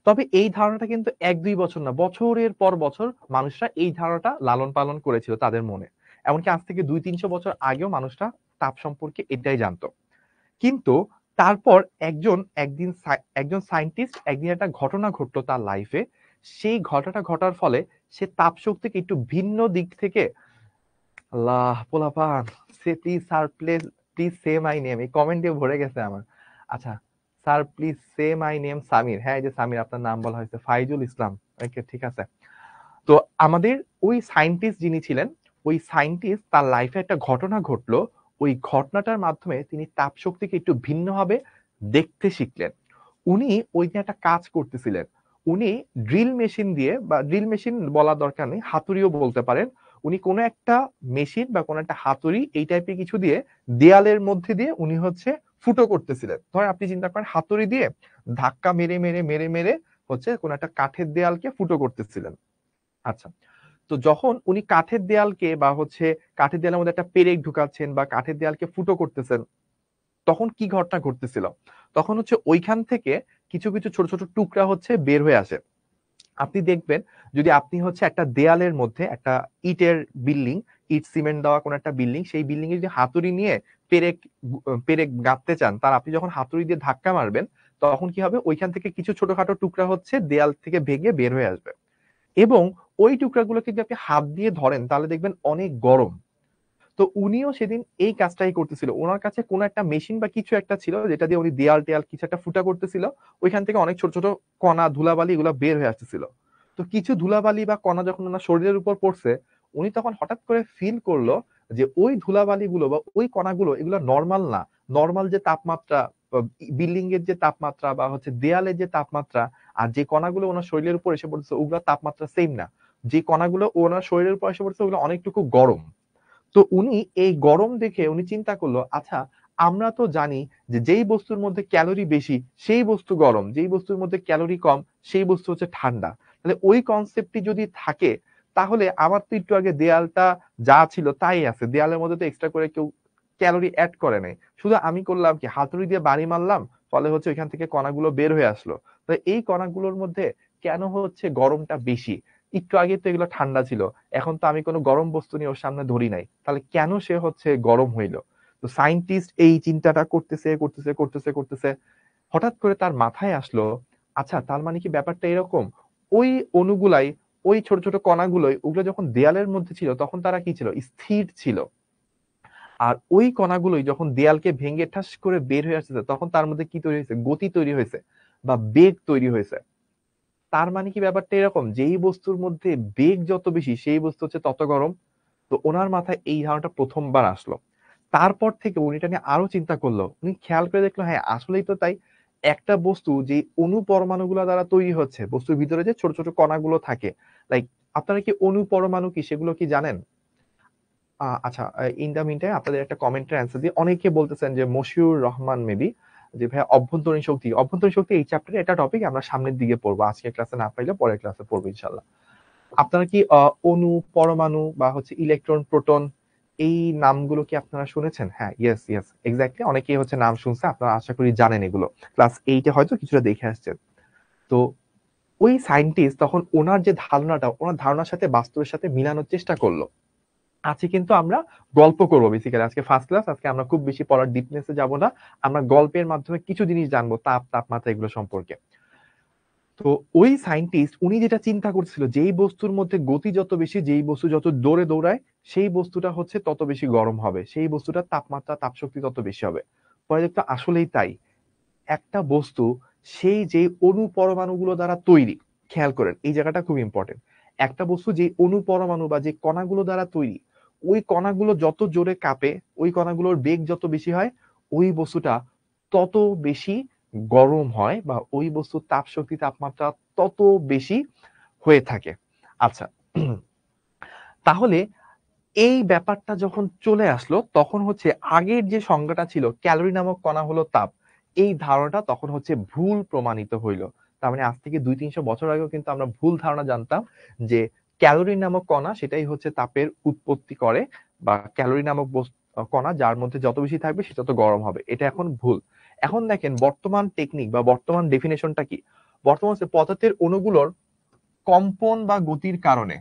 তবে এই ধারণাটা কিন্তু 1-2 বছর না, বছরের পর বছর মানুষরা এই ধারণাটা লালন পালন করেছিল তাদের মনে। এমনকি আজ থেকে 200-300 বছর আগেও মানুষরা তাপ সম্পর্কে এটাই জানতো। কিন্তু তারপর একজন সায়েন্টিস্ট একদিন একটা ঘটনা ঘটলো তার লাইফে। সেই ঘটনাটা ঘটার ফলে সে তাপ শক্তিকে একটু ভিন্ন দিক থেকে, আল্লাহ পোলাপান, সে please sir please please say my name, এই কমেন্ট দিয়ে ভরে গেছে আমার। আচ্ছা sir please say my name Samir. হ্যাঁ এই যে সামির আপনার নাম বলা হয়েছে, ফাইজুল ইসলাম। ওকে ঠিক আছে। তো আমাদের ওই সায়েন্টিস্ট যিনি ছিলেন, ওই সায়েন্টিস্ট তার লাইফে একটা ঘটনা ঘটলো, ওই ঘটনাটার মাধ্যমে তিনি তাপ শক্তিকে একটু ভিন্নভাবে দেখতে শিখলেন। উনি ওই যে একটা কাজ করতেছিলেন, উনি ড্রিল মেশিন দিয়ে, বা ড্রিল মেশিন বলার দরকার নেই, হাতুড়িও বলতে পারেন, উনি কোনো একটা মেশিন বা কোনো একটা হাতুড়ি এই টাইপের কিছু দিয়ে দেয়ালের মধ্যে দিয়ে উনি হচ্ছে ফুটো করতেছিলেন। ধরেন আপনি চিন্তা করেন হাতুড়ি দিয়ে ধাক্কা মেরে মেরে মেরে মেরে হচ্ছে কোনো একটা কাঠের দেয়ালকে ফুটো করতেছিলেন। আচ্ছা, তো যখন উনি কাঠের দেয়ালকে বা হচ্ছে কাঠের দেয়ালের মধ্যে একটা পেরেক ঢুকাচ্ছেন বা কাঠের দেয়ালকে ফুটো করতেছেন, তখন কি ঘটনা ঘটতেছিল? তখন হচ্ছে ওইখান থেকে কিছু কিছু ছোট ছোট টুকরা হচ্ছে বের হয়ে আসে। আপনি দেখবেন যদি আপনি হচ্ছে একটা দেয়ালের মধ্যে একটা ইটের বিল্ডিং, ইট সিমেন্ট দেওয়া কোন একটা বিল্ডিং, সেই বিল্ডিং এ যদি হাতুড়ি নিয়ে পেরেক পেরেক গাঁথতে চান, তার আপনি যখন হাতুড়ি দিয়ে ধাক্কা মারবেন, তখন কি হবে, ওইখান থেকে কিছু ছোটখাটো টুকরা হচ্ছে দেয়াল থেকে ভেঙে বের হয়ে আসবে। এবং ওই টুকরাগুলো যদি আপনি হাত দিয়ে ধরেন তাহলে দেখবেন অনেক গরম। তো উনিও সেদিন এই কাজটাই করতেছিল, ওনার কাছে কোনো একটা মেশিন বা কিছু একটা ছিল যেটা দিয়ে উনি দেয়াল টেয়াল কিছু একটা ফুটা করতেছিল, ওইখান থেকে অনেক ছোট ছোট কণা ধুলাবালি এগুলো বের হয়ে আসতেছিল। তো কিছু ধুলাবালি বা কণা যখন ওনার শরীরের উপর পড়ছে, উনি তখন হঠাৎ করে ফিল করলো যে ওই ধুলাবালি গুলো বা ওই কণাগুলো এগুলো নর্মাল না। নর্মাল যে তাপমাত্রা, বিল্ডিং এর যে তাপমাত্রা বা হচ্ছে দেয়ালের যে তাপমাত্রা, আর যে কণাগুলো ওনার শরীরের উপর এসে পড়ছে ওগুলো তাপমাত্রা সেম না। যে কণাগুলো ওনার শরীরের উপর এসে পড়ছে ওগুলো অনেকটুকু গরম। তো উনি এই গরম দেখে উনি চিন্তা করলো, আচ্ছা আমরা তো জানি যে যেই বস্তুর মধ্যে ক্যালোরি বেশি সেই বস্তু গরম, যেই বস্তুর মধ্যে ক্যালোরি কম সেই বস্তু হচ্ছে ঠান্ডা। তাহলে ওই কনসেপ্টটি যদি থাকে, তাহলে আমার তো একটু আগে দেয়ালটা যা ছিল তাই আছে, দেয়ালের মধ্যে তো এক্সট্রা করে কেউ ক্যালোরি অ্যাড করে নাই, শুধু আমি করলাম কি হাতুড়ি দিয়ে বাড়ি মারলাম, ফলে হচ্ছে ওইখান থেকে কণাগুলো বের হয়ে আসলো। তো এই কণাগুলোর মধ্যে কেন হচ্ছে গরমটা বেশি? একটু আগে তো এগুলো ঠান্ডা ছিল, এখন তো আমি কোনো গরম বস্তু নিয়ে ওর সামনে ধরি নাই, তাহলে কেন সে হচ্ছে গরম হইলো? তো সায়েন্টিস্ট এই চিন্তাটা করতেছে করতেছে করতেছে করতেছে, হঠাৎ করে তার মাথায় আসলো, আচ্ছা তার মানে কি ব্যাপারটা এরকম, ওই অণুগুলাই, ওই ছোট ছোট কণাগুলোই, ওগুলো যখন দেয়ালের মধ্যে ছিল তখন তারা কি ছিল, স্থির ছিল। আর ওই কণাগুলোই যখন দেয়ালকে ভেঙে ঠাস করে বের হয়ে আসছে তখন তার মধ্যে কি তৈরি হয়েছে, গতি তৈরি হয়েছে বা বেগ তৈরি হয়েছে। তার মানে কি ব্যাপারটা এরকম, যেই বস্তুর মধ্যে বেগ যত বেশি সেই বস্তু হচ্ছে তত গরম। তো ওনার মাথায় এই ধারণাটা প্রথমবার আসলো। তারপর থেকে উনি এটা নিয়ে আরো চিন্তা করলো, উনি খেয়াল করে দেখলো হ্যাঁ আসলেই তো তাই। একটা বস্তু যে অণু পরমাণুগুলো দ্বারা তৈরি হচ্ছে, বস্তুর ভিতরে যে ছোট ছোট কণাগুলো থাকে, লাইক আপনারা কি অণু পরমাণু কি সেগুলো কি জানেন? আচ্ছা, ইন দা মিন টাইম আপনাদের একটা কমেন্টের অ্যান্সার দিয়ে অনেকে বলতেছেন যে মশিউর রহমান মেবি, যে ভাই অভ্যন্তরীণ শক্তি, অভ্যন্তরীণ শক্তি এই চ্যাপ্টারে এটা টপিক আমরা সামনের দিকে পড়বো, আজকের ক্লাসে না পাইলে পরের ক্লাসে পড়বো ইনশাল্লাহ। আপনারা কি অণু পরমাণু বা হচ্ছে ইলেকট্রন প্রোটন এই নামগুলো কি আপনারা শুনেছেন? হ্যাঁ ইয়েস ইয়েস এক্স্যাক্টলি, অনেকেই হচ্ছে নাম শুনছে, আপনারা আশা করি জানেন এগুলো, ক্লাস 8 এ হয়তো কিছুটা দেখে আসছেন। তো ওই সায়েন্টিস্ট তখন ওনার যে ধারণাটা, ওনার ধারণার সাথে বাস্তবের সাথে মিলানোর চেষ্টা করলো। আজকে কিন্তু আমরা গল্প করবো বেসিক্যালি, আজকে ফার্স্ট ক্লাস, আজকে আমরা খুব বেশি পড়ার ডিপনেসে যাব না, আমরা গল্পের মাধ্যমে কিছু জিনিস জানবো তাপ তাপমাত্রা এগুলো সম্পর্কে। তো ওই সায়েন্টিস্ট উনি যেটা চিন্তা করছিল, যেই বস্তুর মধ্যে গতি যত বেশি, যেই বস্তু যত দৌড়ে দৌড়ায় সেই বস্তুটা হচ্ছে তত বেশি গরম হবে, সেই বস্তুটার তাপমাত্রা তাপশক্তি তত বেশি হবে। পরে দেখতো আসলেই তাই। একটা বস্তু সেই যে অণু পরমাণুগুলো দ্বারা তৈরি, খেয়াল করেন এই জায়গাটা খুব ইম্পর্টেন্ট, একটা বস্তু যে অণু পরমাণু বা যে কণাগুলো দ্বারা তৈরি, ওই কণাগুলো যত জোরে কাঁপে, ওই কণাগুলোর বেগ যত বেশি হয়, ওই বস্তুটা তত বেশি গরম হয় বা ওই বস্তুর তাপ শক্তি তাপমাত্রা তত বেশি হয়ে থাকে। আচ্ছা, তাহলে এই ব্যাপারটা যখন চলে আসলো তখন হচ্ছে আগের যে সংজ্ঞাটা ছিল ক্যালোরি নামক কণা হলো তাপ, এই ধারণাটা তখন হচ্ছে ভুল প্রমাণিত হইলো। তার মানে আজ থেকে 200-300 বছর আগেও কিন্তু আমরা ভুল ধারণা জানতাম যে ক্যালোরি নামক কণা সেটাই হচ্ছে তাপের উৎপত্তি করে, বা ক্যালোরি নামক কণা যার মধ্যে যত বেশি থাকবে সে তত গরম হবে, এটা এখন ভুল। এখন দেখেন বর্তমান টেকনিক বা বর্তমান ডেফিনেশনটা কি, বর্তমান হচ্ছে পদার্থের অণুগুলোর কম্পন বা গতির কারণে,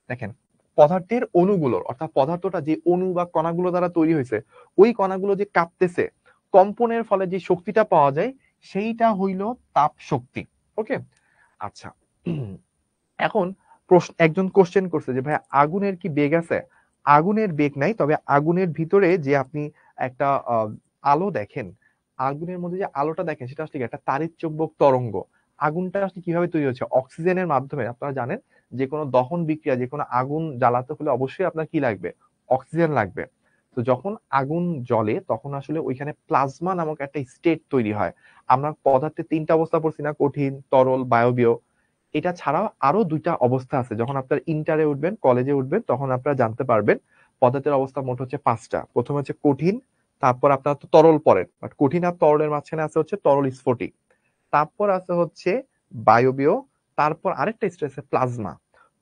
দেখেন পদার্থের অণুগুলোর, অর্থাৎ পদার্থটা যে অণু বা কণাগুলো দ্বারা তৈরি হয়েছে, ওই কণাগুলো যে কাঁপতেছে, কম্পনের ফলে যে শক্তিটা পাওয়া যায় সেইটা হইল তাপ শক্তি। ওকে, আচ্ছা, এখন প্রশ্ন, একজন কোশ্চেন করছে যে ভাই আগুনের কি বেগ আছে? আগুনের বেগ নাই, তবে আগুনের ভিতরে যে আপনি একটা আলো দেখেন, আগুনের মধ্যে যে আলোটা দেখেন সেটা আসলে কি একটা তাড়িৎ চৌম্বক তরঙ্গ। আগুনটা আসলে কিভাবে তৈরি হচ্ছে? অক্সিজেনের মাধ্যমে। আপনারা জানেন যে কোনো দহন বিক্রিয়া, যে কোনো আগুন জ্বালাতে হলে অবশ্যই আপনার কি লাগবে? অক্সিজেন লাগবে। তো যখন আগুন জ্বলে তখন আসলে ওইখানে প্লাজমা নামক একটা স্টেট তৈরি হয়। আমরা পদার্থের ৩ টা অবস্থা পড়ছি না? কঠিন, তরল, বায়বীয়। এটা ছাড়াও আরো ২ টা অবস্থা আছে। যখন আপনার ইন্টারে উঠবেন, কলেজে উঠবেন তখন আপনারা জানতে পারবেন পদার্থের অবস্থা মোট হচ্ছে ৫ টা। ১ম হচ্ছে কঠিন, তারপর আপনার তো তরল পড়েন। বাট কঠিন আর তরলের মাঝখানে আছে হচ্ছে তরল স্ফটিক। তারপর আছে হচ্ছে বায়বীয়, তারপর আরেকটা স্টেজ আছে প্লাজমা।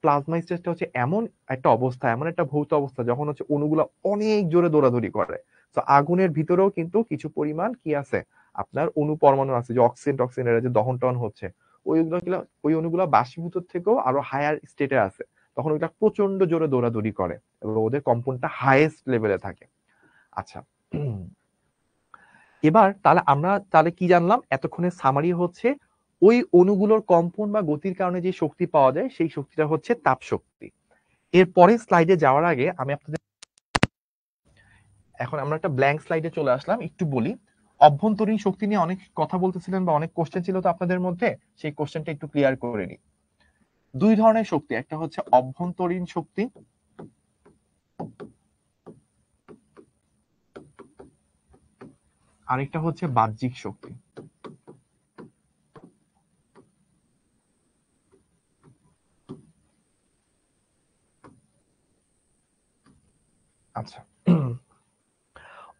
প্লাজমা স্টেজটা হচ্ছে এমন একটা অবস্থা, এমন একটা ভৌত অবস্থা যখন হচ্ছে অণুগুলো অনেক জোরে দৌড়াদৌড়ি করে। তো আগুনের ভিতরেও কিন্তু কিছু পরিমাণ কি আছে? আপনার অণু পরমাণু আছে, যে অক্সিজেন টক্সিজেন এরা যে দহন টহন হচ্ছে, ওই অণুগুলো বাষ্পীভূত থেকেও আরো হায়ার স্টেটে আছে। তখন ওইটা প্রচন্ড জোরে দৌড়াদৌড়ি করে এবং ওদের কম্পনটা হাইয়েস্ট লেভেলে থাকে। আচ্ছা, এবার তাহলে আমরা তাহলে কি জানলাম? এতক্ষণের সামারি হচ্ছে ওই অণুগুলোর কম্পন বা গতির কারণে যে শক্তি পাওয়া যায় সেই শক্তিটা হচ্ছে তাপ শক্তি। এর পরের স্লাইডে যাওয়ার আগে আমি আপনাদের, এখন আমরা একটা ব্ল্যাঙ্ক স্লাইডে চলে আসলাম, একটু বলি। অভ্যন্তরীণ শক্তি নিয়ে অনেক কথা বলতেছিলেন বা অনেক কোশ্চেন ছিল তো আপনাদের মধ্যে, সেই কোশ্চেনটা একটু ক্লিয়ার করে নিই। ২ ধরনের শক্তি, একটা হচ্ছে অভ্যন্তরীণ শক্তি, আরেকটা হচ্ছে বাহ্যিক শক্তি। আচ্ছা,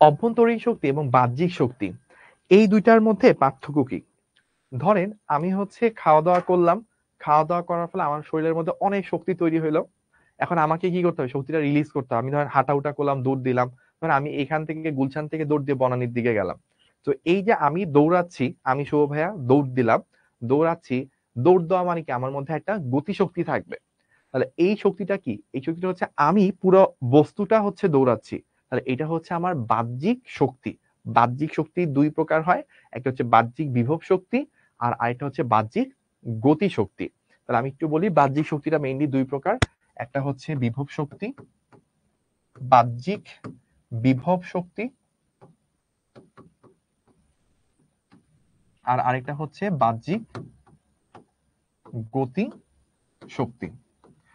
অভ্যন্তরীণ শক্তি এবং বাহ্যিক শক্তি, এই দুইটার মধ্যে পার্থক্য কি? ধরেন আমি হচ্ছে খাওয়া দাওয়া করলাম, খাওয়া দাওয়া করার ফলে আমার শরীরের মধ্যে অনেক শক্তি তৈরি হইলো। এখন আমাকে কি করতে হবে? শক্তিটা রিলিজ করতে হবে। আমি ধরেন হাঁটা উটা করলাম, দৌড় দিলাম। ধরেন আমি এখান থেকে গুলশান থেকে দৌড় দিয়ে বনানীর দিকে গেলাম। তো এই যে আমি দৌড়াচ্ছি, আমি শুভ ভাইয়া দৌড় দিলাম, দৌড়াচ্ছি, দৌড় দেওয়া মানে কি আমার মধ্যে একটা গতিশক্তি থাকবে। তাহলে এই শক্তিটা কি? এই শক্তিটা হচ্ছে আমি পুরো বস্তুটা হচ্ছে দৌড়াচ্ছি। তাহলে এটা হচ্ছে আমার বাহ্যিক শক্তি। বাহ্যিক শক্তি ২ প্রকার হয়। একটা হচ্ছে বাহ্যিক বিভব শক্তি আর আরেকটা হচ্ছে বাহ্যিক গতি শক্তি। তাহলে আমি একটু বলি, বাহ্যিক শক্তিটা মেইনলি ২ প্রকার। একটা হচ্ছে বিভব শক্তি, বাহ্যিক বিভব শক্তি, আর আরেকটা হচ্ছে বাহ্যিক গতি শক্তি।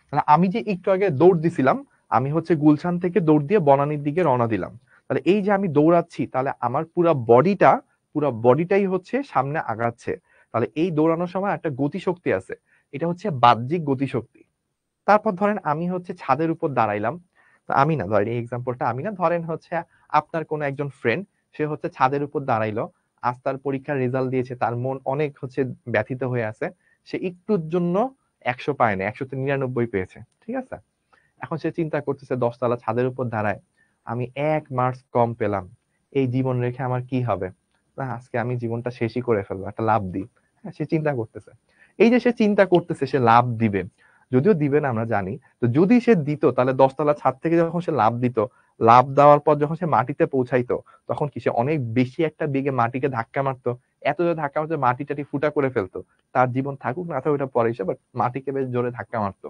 তাহলে আমি যে একটু আগে দৌড় দিছিলাম, আমি হচ্ছে গুলশান থেকে দৌড় দিয়ে বনানীর দিকে রওনা দিলাম। তাহলে এই যে আমি দৌড়াচ্ছি, তাহলে আমার পুরো বডিটাই হচ্ছে সামনে আগাচ্ছে। তাহলে এই দৌড়ানোর সময় একটা গতিশক্তি আছে, এটা হচ্ছে বাহ্যিক গতিশক্তি। তারপর ধরেন আমি হচ্ছে ছাদের উপর দাঁড়াইলাম। তো আমি না, ধরেন এই এক্সাম্পলটা আমি না, ধরেন হচ্ছে আপনার কোনো একজন ফ্রেন্ড, সে হচ্ছে ছাদের উপর দাঁড়াইলো। আজ তার পরীক্ষার রেজাল্ট দিয়েছে, তার মন অনেক হচ্ছে ব্যথিত হয়ে আছে। সে একটুর জন্য ১০০ পায় না, ১০০-৯৯ পেয়েছে, ঠিক আছে? এখন সে চিন্তা করতেছে ১০ তলা ছাদের উপর দাঁড়ায়, আমি ১ মার্কস কম পেলাম, এই জীবন রেখে আমার কি হবে? না, আজকে আমি জীবনটা শেষই করে ফেলবো, একটা লাভ দিই। হ্যাঁ, সে চিন্তা করতেছে। এই যে সে চিন্তা করতেছে সে লাভ দিবে, যদিও দিবে না আমরা জানি। তো যদি সে দিত, তাহলে ১০ তলা ছাদ থেকে যখন সে লাভ দিত, লাভ দেওয়ার পর যখন সে মাটিতে পৌঁছাইতো, তখন কি সে অনেক বেশি একটা বেগে মাটিকে ধাক্কা মারতো? এত জোরে ধাক্কা মারতো মাটি টাটি ফুটা করে ফেলতো। তার জীবন থাকুক না থাকুক ওটা পরে হিসেব, বাট মাটিকে বেশ জোরে ধাক্কা মারতো।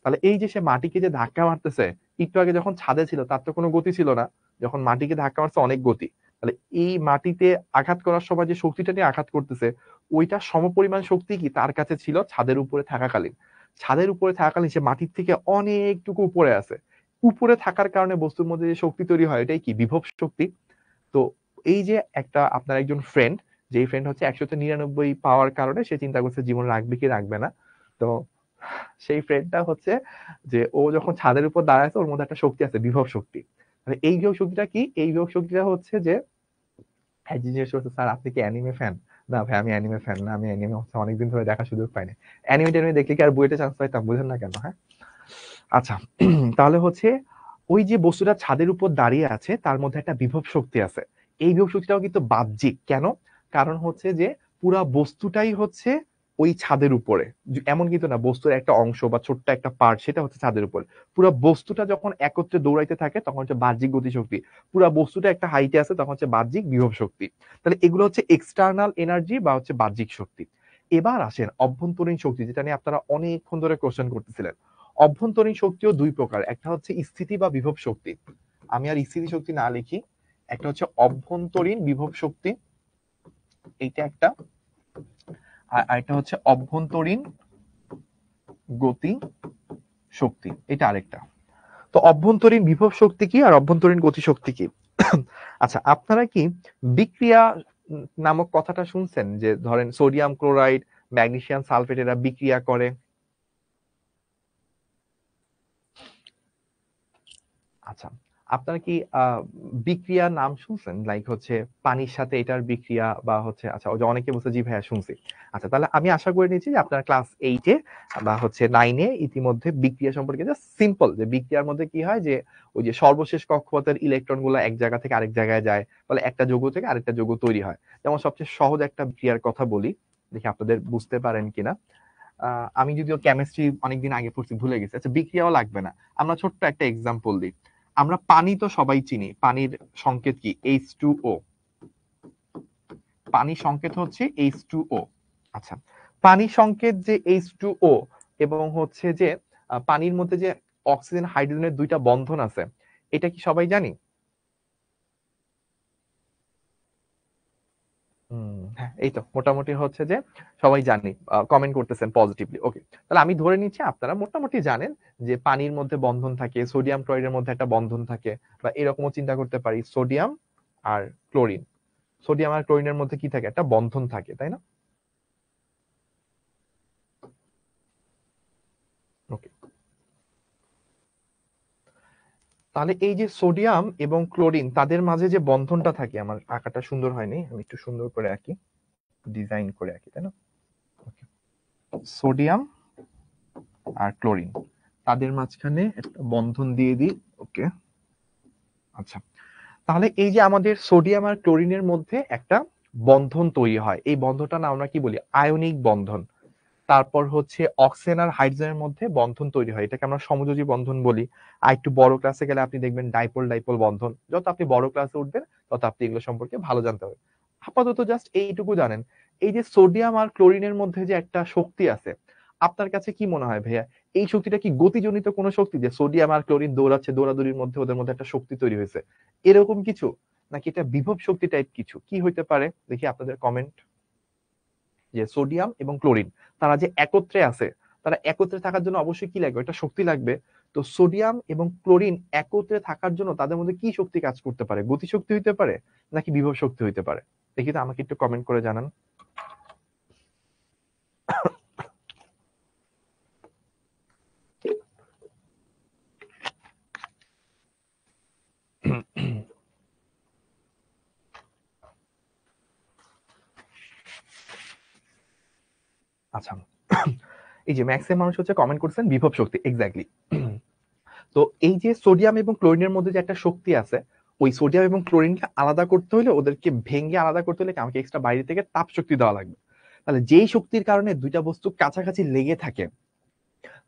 তাহলে এই যে সে মাটিকে যে ধাক্কা মারতেছে, একটু আগে যখন ছাদে ছিল তার তো কোনো গতি ছিল না, যখন মাটিকে ধাক্কা মারছে অনেক গতি। তাহলে এই মাটিতে আঘাত করার সময় যে শক্তিটা নিয়ে আঘাত করতেছে, ওইটা সমপরিমাণ শক্তি কি তার কাছে ছিল ছাদের উপরে থাকাকালীন। ছাদের উপরে থাকাকালীন সে মাটির থেকে অনেকটুকু উপরে আছে। উপরে থাকার কারণে বস্তুর মধ্যে যে শক্তি তৈরি হয় এটাই কি? বিভব শক্তি। তো এই যে একটা আপনার একজন ফ্রেন্ড, যেই ফ্রেন্ড হচ্ছে ১০০-৯৯ পাওয়ার কারণে সে চিন্তা করছে জীবন রাখবে কি রাখবে না। তো সেই ফ্রেন্ডটা হচ্ছে যে ও যখন ছাদের উপর দাঁড়ায় ওর মধ্যে একটা শক্তি আছে, বিভব শক্তি। মানে এই বিভব শক্তিটা কি? এই বিভব শক্তিটা হচ্ছে যে, হ্যাঁ, জিজ্ঞেস করছে স্যার আপনি কি অ্যানিমে ফ্যান? না ভাই আমি অ্যানিমে ফ্যান না, আমি অ্যানিমে হচ্ছে অনেকদিন ধরে দেখার সুযোগ পাইনি। অ্যানিমে টেনিমে দেখলে কি আর বুয়েটে চান্স পাইতাম? বুঝেন না কেন? হ্যাঁ, আচ্ছা, তাহলে হচ্ছে ওই যে বস্তুটা ছাদের উপর দাঁড়িয়ে আছে তার মধ্যে একটা বিভব শক্তি আছে। এই বিভব শক্তিটাও কিন্তু বাহ্যিক। কেন? কারণ হচ্ছে যে পুরা বস্তুটাই হচ্ছে ওই ছাদের উপরে। এমন কিন্তু না বস্তুর একটা অংশ বা ছোট্ট একটা পার্ট সেটা হচ্ছে ছাদের উপরে। পুরা বস্তুটা যখন একত্রে দৌড়াইতে থাকে তখন হচ্ছে বাহ্যিক গতিশক্তি। পুরা বস্তুটা একটা হাইটে আছে তখন হচ্ছে বাহ্যিক বিভব শক্তি। তাহলে এগুলো হচ্ছে এক্সটার্নাল এনার্জি বা হচ্ছে বাহ্যিক শক্তি। এবার আসেন অভ্যন্তরীণ শক্তি, যেটা নিয়ে আপনারা অনেকক্ষণ ধরে কোশ্চেন করতেছিলেন। অভ্যন্তরীণ শক্তিও ২ প্রকার। একটা হচ্ছে স্থিতি বা বিভব শক্তি। আমি আর স্থিতি শক্তি না লিখি। একটা হচ্ছে অভ্যন্তরীণ বিভব শক্তি, এইটা একটা, আর এটা হচ্ছে অভ্যন্তরীণ গতি শক্তি, এটা আরেকটা। তো অভ্যন্তরীণ বিভব শক্তি কি আর অভ্যন্তরীণ গতি শক্তি কি? আচ্ছা, আপনারা কি বিক্রিয়া নামক কথাটা শুনছেন? যে ধরেন সোডিয়াম ক্লোরাইড, ম্যাগনেসিয়াম সালফেট এরা বিক্রিয়া করে। আচ্ছা, আপনারা কি বিক্রিয়ার নাম শুনছেন? লাইক হচ্ছে পানির সাথে এটার বিক্রিয়া, বা হচ্ছে আচ্ছা ওই যে অনেকে বলছে জি ভাইয়া শুনছি। আচ্ছা, তাহলে আমি আশা করে নিয়েছি যে আপনার ক্লাস 8-এ বা হচ্ছে 9-এ ইতিমধ্যে বিক্রিয়া সম্পর্কে জাস্ট সিম্পল, যে বিক্রিয়ার মধ্যে কি হয়, যে ওই যে সর্বশেষ কক্ষপথের ইলেকট্রন গুলো এক জায়গা থেকে আরেক জায়গায় যায়, ফলে একটা যৌগ থেকে আরেকটা যৌগ তৈরি হয়। যেমন সবচেয়ে সহজ একটা বিক্রিয়ার কথা বলি, দেখি আপনাদের বুঝতে পারেন কিনা। আমি যদিও কেমিস্ট্রি অনেকদিন আগে পড়ছি, ভুলে গেছি। আচ্ছা, বিক্রিয়াও লাগবে না, আমরা ছোট্ট একটা এক্সাম্পল দিই। আমরা পানি তো সবাই চিনি, পানির সংকেত কি? H2O। পানির সংকেত হচ্ছে H2O। আচ্ছা, পানির সংকেত যে H2O, এবং হচ্ছে যে পানির মধ্যে যে অক্সিজেন হাইড্রোজেনের দুইটা বন্ধন আছে, এটা কি সবাই জানি? হ্যাঁ, এই তো মোটামুটি হচ্ছে যে সবাই জানি, কমেন্ট করতেছেন পজিটিভলি। ওকে, তাহলে আমি ধরে নিচ্ছি আপনারা মোটামুটি জানেন যে পানির মধ্যে বন্ধন থাকে, সোডিয়াম ক্লোরাইডের মধ্যে একটা বন্ধন থাকে, বা এরকমও চিন্তা করতে পারি সোডিয়াম আর ক্লোরিন, সোডিয়াম আর ক্লোরিনের মধ্যে কি থাকে? একটা বন্ধন থাকে, তাই না? ওকে, তাহলে এই যে সোডিয়াম এবং ক্লোরিন তাদের মাঝে যে বন্ধনটা থাকে, আমার আঁকাটা সুন্দর হয়নি, আমি একটু সুন্দর করে আঁকি, ডিজাইন করে আঁকি, তাই না? ওকে, সোডিয়াম আর ক্লোরিন তাদের মাঝখানে একটা বন্ধন দিয়ে দিই। ওকে, আচ্ছা, তাহলে এই যে আমাদের সোডিয়াম আর ক্লোরিনের মধ্যে একটা বন্ধন তৈরি হয়, এই বন্ধনটা না আমরা কি বলি? আয়নিক বন্ধন। তারপর হচ্ছে অক্সিজেন আর হাইড্রোজেনের মধ্যে বন্ধন তৈরি হয়, এটাকে আমরা সমযোজী বন্ধন বলি। আর একটু বড় ক্লাসে গেলে আপনি দেখবেন ডাইপোল ডাইপোল বন্ধন। যত আপনি বড় ক্লাসে উঠবেন তত আপনি এগুলো সম্পর্কে ভালো জানতে হবে। আপাতত জাস্ট এইটুকু জানেন, এই যে সোডিয়াম আর ক্লোরিনের মধ্যে যে একটা শক্তি আছে, আপনার কাছে কি মনে হয় ভাইয়া, এই শক্তিটা কি গতিজনিত কোনো শক্তি, যে সোডিয়াম আর ক্লোরিন দৌড়াচ্ছে, দৌড়াদৌড়ির মধ্যে ওদের মধ্যে একটা শক্তি তৈরি হয়েছে, এরকম কিছু? নাকি এটা বিভব শক্তি টাইপ কিছু? কি হইতে পারে দেখি আপনাদের কমেন্ট। যে সোডিয়াম এবং ক্লোরিন তারা যে একত্রে আছে, তারা একত্রে থাকার জন্য অবশ্যই কি লাগবে? একটা শক্তি লাগবে। তো সোডিয়াম এবং ক্লোরিন একত্রে থাকার জন্য তাদের মধ্যে কি শক্তি কাজ করতে পারে? গতিশক্তি হইতে পারে নাকি বিভব শক্তি হইতে পারে? দেখি তো, আমাকে একটু কমেন্ট করে জানান। আচ্ছা, এই যে ম্যাক্সিমাম মানুষ হচ্ছে কমেন্ট করছেন বিভব শক্তি, এক্স্যাক্টলি। তো এই যে সোডিয়াম এবং ক্লোরিনের মধ্যে যে একটা শক্তি আছে, ওই সোডিয়াম এবং ক্লোরিনকে আলাদা করতে হলে, ওদেরকে ভেঙে আলাদা করতে হলে আমাকে এক্সট্রা বাইরে থেকে তাপ শক্তি দেওয়া লাগবে। তাহলে যেই শক্তির কারণে দুইটা বস্তু কাছাকাছি লেগে থাকে,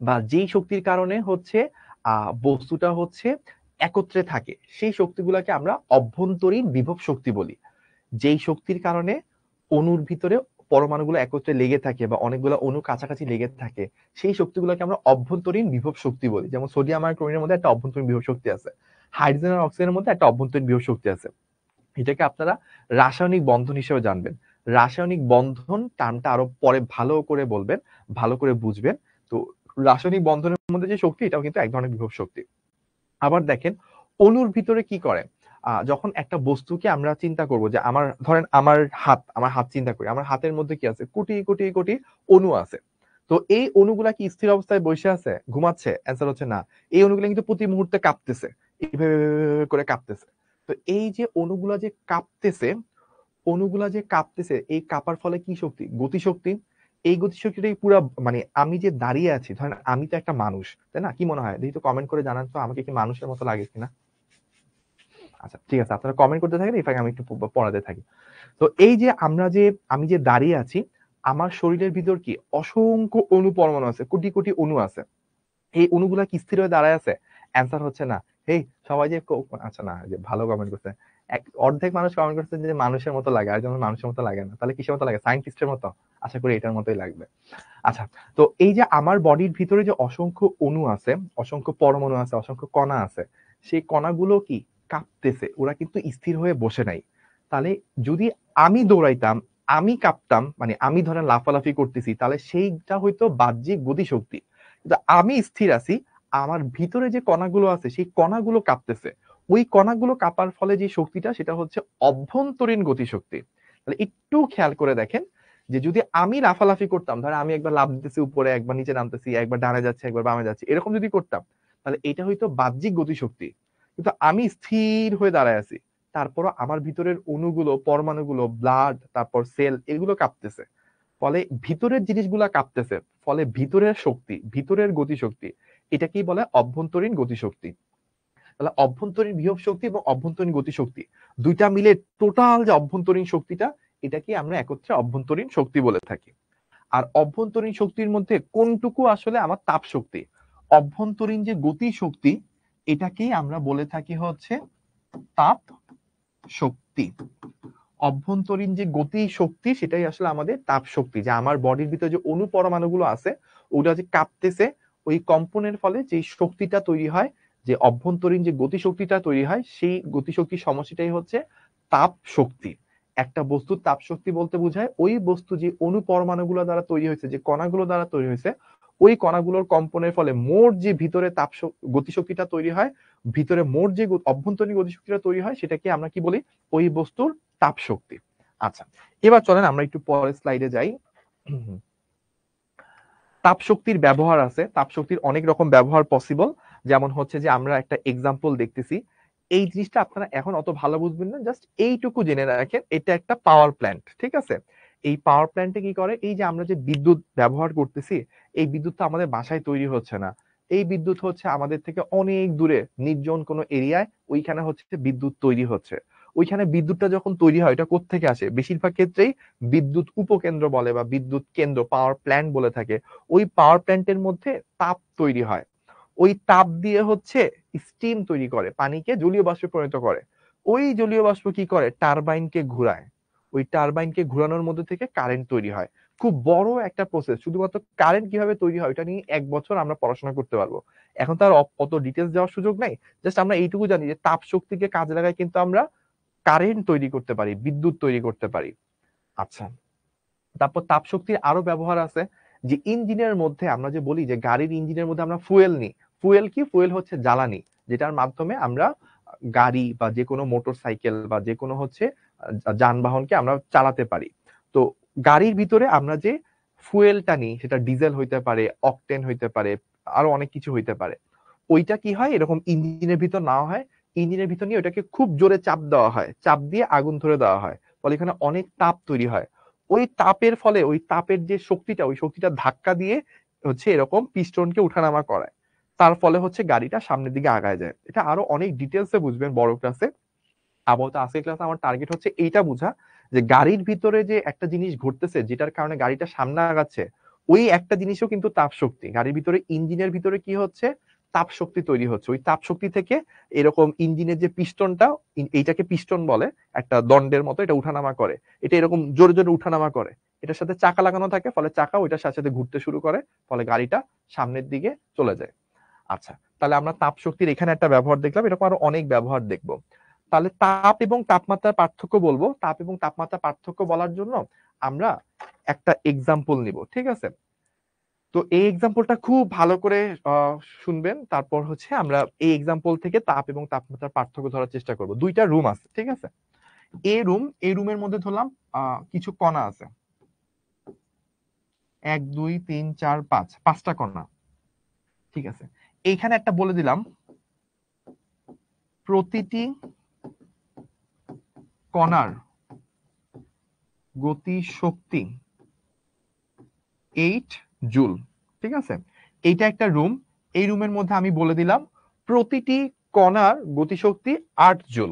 বা যেই শক্তির কারণে হচ্ছে বস্তুটা হচ্ছে একত্রে থাকে, সেই শক্তিগুলোকে আমরা অভ্যন্তরীণ বিভব শক্তি বলি। যেই শক্তির কারণে অণুর ভিতরে পরমাণুগুলো একত্রে লেগে থাকে, বা অনেকগুলো অণু কাছাকাছি লেগে থাকে, সেই শক্তিগুলোকে আমরা অভ্যন্তরীণ বিভব শক্তি বলি। যেমন সোডিয়াম আর ক্লোরিনের মধ্যে একটা অভ্যন্তরীণ বিভব শক্তি আছে, হাইড্রোজেন আর অক্সিজেনের মধ্যে একটা অভ্যন্তরীণ বিভব শক্তি আছে। এটাকে আপনারা রাসায়নিক বন্ধন হিসেবে জানবেন। রাসায়নিক বন্ধন টার্মটা আরো পরে ভালো করে বলবেন, ভালো করে বুঝবেন। তো রাসায়নিক বন্ধনের মধ্যে যে শক্তি, এটাও কিন্তু এক ধরনের বিভব শক্তি। আবার দেখেন অণুর ভিতরে কি করে, যখন একটা বস্তুকে আমরা চিন্তা করব, যে আমার ধরেন আমার হাত চিন্তা করি, আমার হাতের মধ্যে কি আছে? কোটি কোটি কোটি অণু আছে। তো এই অণুগুলা কি স্থির অবস্থায় বসে আছে, ঘুমাচ্ছে? অ্যান্সার হচ্ছে না। এই অণুগুলো কিন্তু প্রতি মুহূর্তে কাঁপতেছে, এইভাবে করে কাঁপতেছে। তো এই যে অণুগুলা যে কাঁপতেছে, এই কাঁপার ফলে কি শক্তি? গতিশক্তি। এই গতিশক্তিটাই পুরা, মানে আমি যে দাঁড়িয়ে আছি, ধরেন আমি তো একটা মানুষ, তাই না? কি মনে হয় দেখি তো, কমেন্ট করে জানান তো আমাকে কি মানুষের মতো লাগে কিনা। আচ্ছা, ঠিক আছে, আপনারা কমেন্ট করতে থাকেন, এই ফাঁকে আমি একটু পড়াতে থাকি। তো এই যে আমি যে দাঁড়িয়ে আছি, আমার শরীরের ভিতর কি অসংখ্য অণু পরমাণু আছে, কোটি কোটি অণু আছে। এই অণুগুলা কি স্থির হয়ে দাঁড়ায় আছে? অ্যান্সার হচ্ছে না। এই সবাই যে আচ্ছা না, যে ভালো কমেন্ট করছে, অর্ধেক মানুষ কমেন্ট করছে যে মানুষের মতো লাগে, আর যেমন মানুষের মতো লাগে না, তাহলে কিসের মতো লাগে? সায়েন্টিস্টের মতো। আশা করি এটার মতোই লাগবে। আচ্ছা, তো এই যে আমার বডির ভিতরে যে অসংখ্য অণু আছে, অসংখ্য পরমাণু আছে, অসংখ্য কণা আছে, সেই কণাগুলো কি কাঁপতেছে, ওরা কিন্তু স্থির হয়ে বসে নাই। তাহলে যদি আমি দৌড়াইতাম, আমি কাঁপতাম, মানে আমি ধরেন লাফালাফি করতেছি, তাহলে সেইটা হয়তো বাহ্যিক গতিশক্তি। কিন্তু আমি স্থির আছি, আমার ভিতরে যে কণাগুলো আছে সেই কণাগুলো কাঁপতেছে। ওই কণাগুলো কাঁপার ফলে যে শক্তিটা, সেটা হচ্ছে অভ্যন্তরীণ গতিশক্তি। তাহলে একটু খেয়াল করে দেখেন, যে যদি আমি লাফালাফি করতাম, ধর আমি একবার লাফ দিতেছি উপরে, একবার নিচে নামতেছি, একবার ডানে যাচ্ছে, একবার বামে যাচ্ছে, এরকম যদি করতাম, তাহলে এটা হয়তো বাহ্যিক গতিশক্তি। কিন্তু আমি স্থির হয়ে দাঁড়ায় আছি, তারপরও আমার ভিতরের অণুগুলো, পরমাণুগুলো, ব্লাড, তারপর সেল, এগুলো কাঁপতেছে। ফলে ভিতরের জিনিসগুলা কাঁপতেছে, ফলে ভিতরের শক্তি, ভিতরের গতিশক্তি, এটাকেই বলে অভ্যন্তরীণ গতিশক্তি। তাহলে অভ্যন্তরীণ বিভব শক্তি এবং অভ্যন্তরীণ গতিশক্তি দুইটা মিলে টোটাল যে অভ্যন্তরীণ শক্তিটা, এটাকে আমরা একত্রে অভ্যন্তরীণ শক্তি বলে থাকি। আর অভ্যন্তরীণ শক্তির মধ্যে কোনটুকু আসলে আমার তাপ শক্তি, অভ্যন্তরীণ যে গতি শক্তি, এটাকেই আমরা বলে থাকি হচ্ছে তাপ শক্তি। অভ্যন্তরীণ যে গতি শক্তি, সেটাই আসলে আমাদের তাপ শক্তি। যে আমার বডির ভিতরে যে অণু পরমাণুগুলো আছে, ওটা যে কাঁপতেছে, ওই কম্পনের ফলে যে শক্তিটা তৈরি হয়, যে অভ্যন্তরীণ যে গতি শক্তিটা তৈরি হয়, সেই গতিশক্তির সমষ্টিটাই হচ্ছে তাপ শক্তি। একটা বস্তুর তাপ শক্তি বলতে বোঝায় ওই বস্তু যে অণু পরমাণুগুলো দ্বারা তৈরি হয়েছে, যে কণাগুলো দ্বারা তৈরি হয়েছে, ওই কণাগুলোর কম্পনের ফলে মোট যে ভিতরে তাপ গতিশক্তিটা তৈরি হয়, ভিতরে মোট যে অভ্যন্তরীণ গতিশক্তিটা তৈরি হয়, সেটাকে আমরা কি বলি, ওই বস্তুর তাপ শক্তি। আচ্ছা, এবার চলেন আমরা একটু পরের স্লাইডে যাই। তাপ শক্তির ব্যবহার আছে, তাপ শক্তির অনেক রকম ব্যবহার পসিবল। যেমন হচ্ছে যে আমরা একটা এক্সাম্পল দেখতেছি, এই জিনিসটা আপনারা এখন অত ভালো বুঝবেন না, জাস্ট এইটুকু জেনে রাখেন, এটা একটা পাওয়ার প্ল্যান্ট, ঠিক আছে? এই পাওয়ার প্ল্যান্টে কি করে, এই যে আমরা যে বিদ্যুৎ ব্যবহার করতেছি, এই বিদ্যুৎটা আমাদের বাসায় তৈরি হচ্ছে না। এই বিদ্যুৎ হচ্ছে আমাদের থেকে অনেক দূরে নির্জন কোনো এরিয়ায়, ওইখানে হচ্ছে বিদ্যুৎ তৈরি হচ্ছে। ওইখানে বিদ্যুৎটা যখন তৈরি হয়, এটা কোত্থেকে আসে? বেশিরভাগ ক্ষেত্রেই বিদ্যুৎ উপকেন্দ্র বলে বা বিদ্যুৎ কেন্দ্র, পাওয়ার প্ল্যান্ট বলে থাকে। ওই পাওয়ার প্ল্যান্টের মধ্যে তাপ তৈরি হয়। ওই তাপ দিয়ে হচ্ছে স্টিম তৈরি করে, পানিকে জলীয় বাষ্পে পরিণত করে। ওই জলীয় বাষ্প কি করে, টারবাইনকে ঘুরায়। ওই টারবাইনকে ঘুরানোর মধ্যে থেকে কারেন্ট তৈরি হয়। খুব বড় একটা প্রসেস। শুধুমাত্র কারেন্ট কিভাবে তৈরি হয় এটা নিয়ে 1 বছর আমরা পড়াশোনা করতে পারবো। এখন তার অত ডিটেলস যাওয়ার সুযোগ নাই। জাস্ট আমরা এইটুকু জানি যে তাপ শক্তিকে কাজে লাগায় কিন্তু আমরা কারেন্ট তৈরি করতে পারি, বিদ্যুৎ তৈরি করতে পারি। আচ্ছা, তারপর তাপ শক্তির আরো ব্যবহার আছে, যে ইঞ্জিনের মধ্যে আমরা যে বলি যে গাড়ির ইঞ্জিনের মধ্যে আমরা ফুয়েল নিই। ফুয়েল কি? ফুয়েল হচ্ছে জ্বালানি, যেটার মাধ্যমে আমরা গাড়ি বা যে কোনো মোটর সাইকেল বা যে কোনো হচ্ছে যানবাহনকে আমরা চালাতে পারি। তো গাড়ির ভিতরে আমরা যে ফুয়েলটা নিই, সেটা ডিজেল হইতে পারে, অকটেন হইতে পারে, আরো অনেক কিছু হইতে পারে। ওইটা কি হয়, এরকম ইঞ্জিনের ভিতর নেওয়া হয়, ইঞ্জিনের ভিতর নিয়ে ওটাকে খুব জোরে চাপ দেওয়া হয়, চাপ দিয়ে আগুন ধরে দেওয়া হয়, ফলে এখানে অনেক তাপ তৈরি হয়। ওই তাপের ফলে, ওই তাপের যে শক্তিটা, ওই শক্তিটা ধাক্কা দিয়ে হচ্ছে এরকম পিস্টনকে উঠানামা করায়। তার ফলে হচ্ছে গাড়িটা সামনের দিকে আগায় যায়। এটা আরো অনেক ডিটেলসে বুঝবেন বড় ক্লাসে। আপাতত আজকের ক্লাসে আমার টার্গেট হচ্ছে এইটা বোঝা, যে গাড়ির ভিতরে যে একটা জিনিস ঘটতেছে, যেটার কারণে গাড়িটা সামনে আগাচ্ছে, ওই একটা জিনিসও কিন্তু তাপ শক্তি। গাড়ির ভিতরে, ইঞ্জিনের ভিতরে কি হচ্ছে, তাপ শক্তি তৈরি হচ্ছে। ওই তাপ শক্তি থেকে এরকম ইঞ্জিনের যে পিস্টনটা, এইটাকে পিস্টন বলে, একটা দণ্ডের মতো, এটা উঠানামা করে। এটা এরকম জোরে জোরে উঠানামা করে। এটার সাথে চাকা লাগানো থাকে, ফলে চাকা ওইটার সাথে সাথে ঘুরতে শুরু করে, ফলে গাড়িটা সামনের দিকে চলে যায়। আচ্ছা, তাহলে আমরা তাপ শক্তির এখানে একটা ব্যবহার দেখলাম, এরকম আরো অনেক ব্যবহার দেখবো। তাহলে তাপ এবং তাপমাত্রার পার্থক্য বলবো। তাপ এবং তাপমাত্রার পার্থক্য বলার জন্য আমরা একটা এক্সাম্পল নিব, ঠিক আছে? তো এই এক্সাম্পলটা খুব ভালো করে শুনবেন, তারপর হচ্ছে আমরা এই এক্সাম্পল থেকে তাপ এবং তাপমাত্রার পার্থক্য ধরার চেষ্টা করব। দুইটা রুম আছে, ঠিক আছে? এই রুমের মধ্যে ধরলাম কিছু কণা আছে, 1 2 3 4 5, 5টা কণা, ঠিক আছে? এইখানে একটা বলে দিলাম, প্রতিটি কণার গতি শক্তি 8 জুল, ঠিক আছে? এইটা একটা রুম। এই রুমের মধ্যে আমি বলে দিলাম প্রতিটি কণার গতিশক্তি 8 জুল।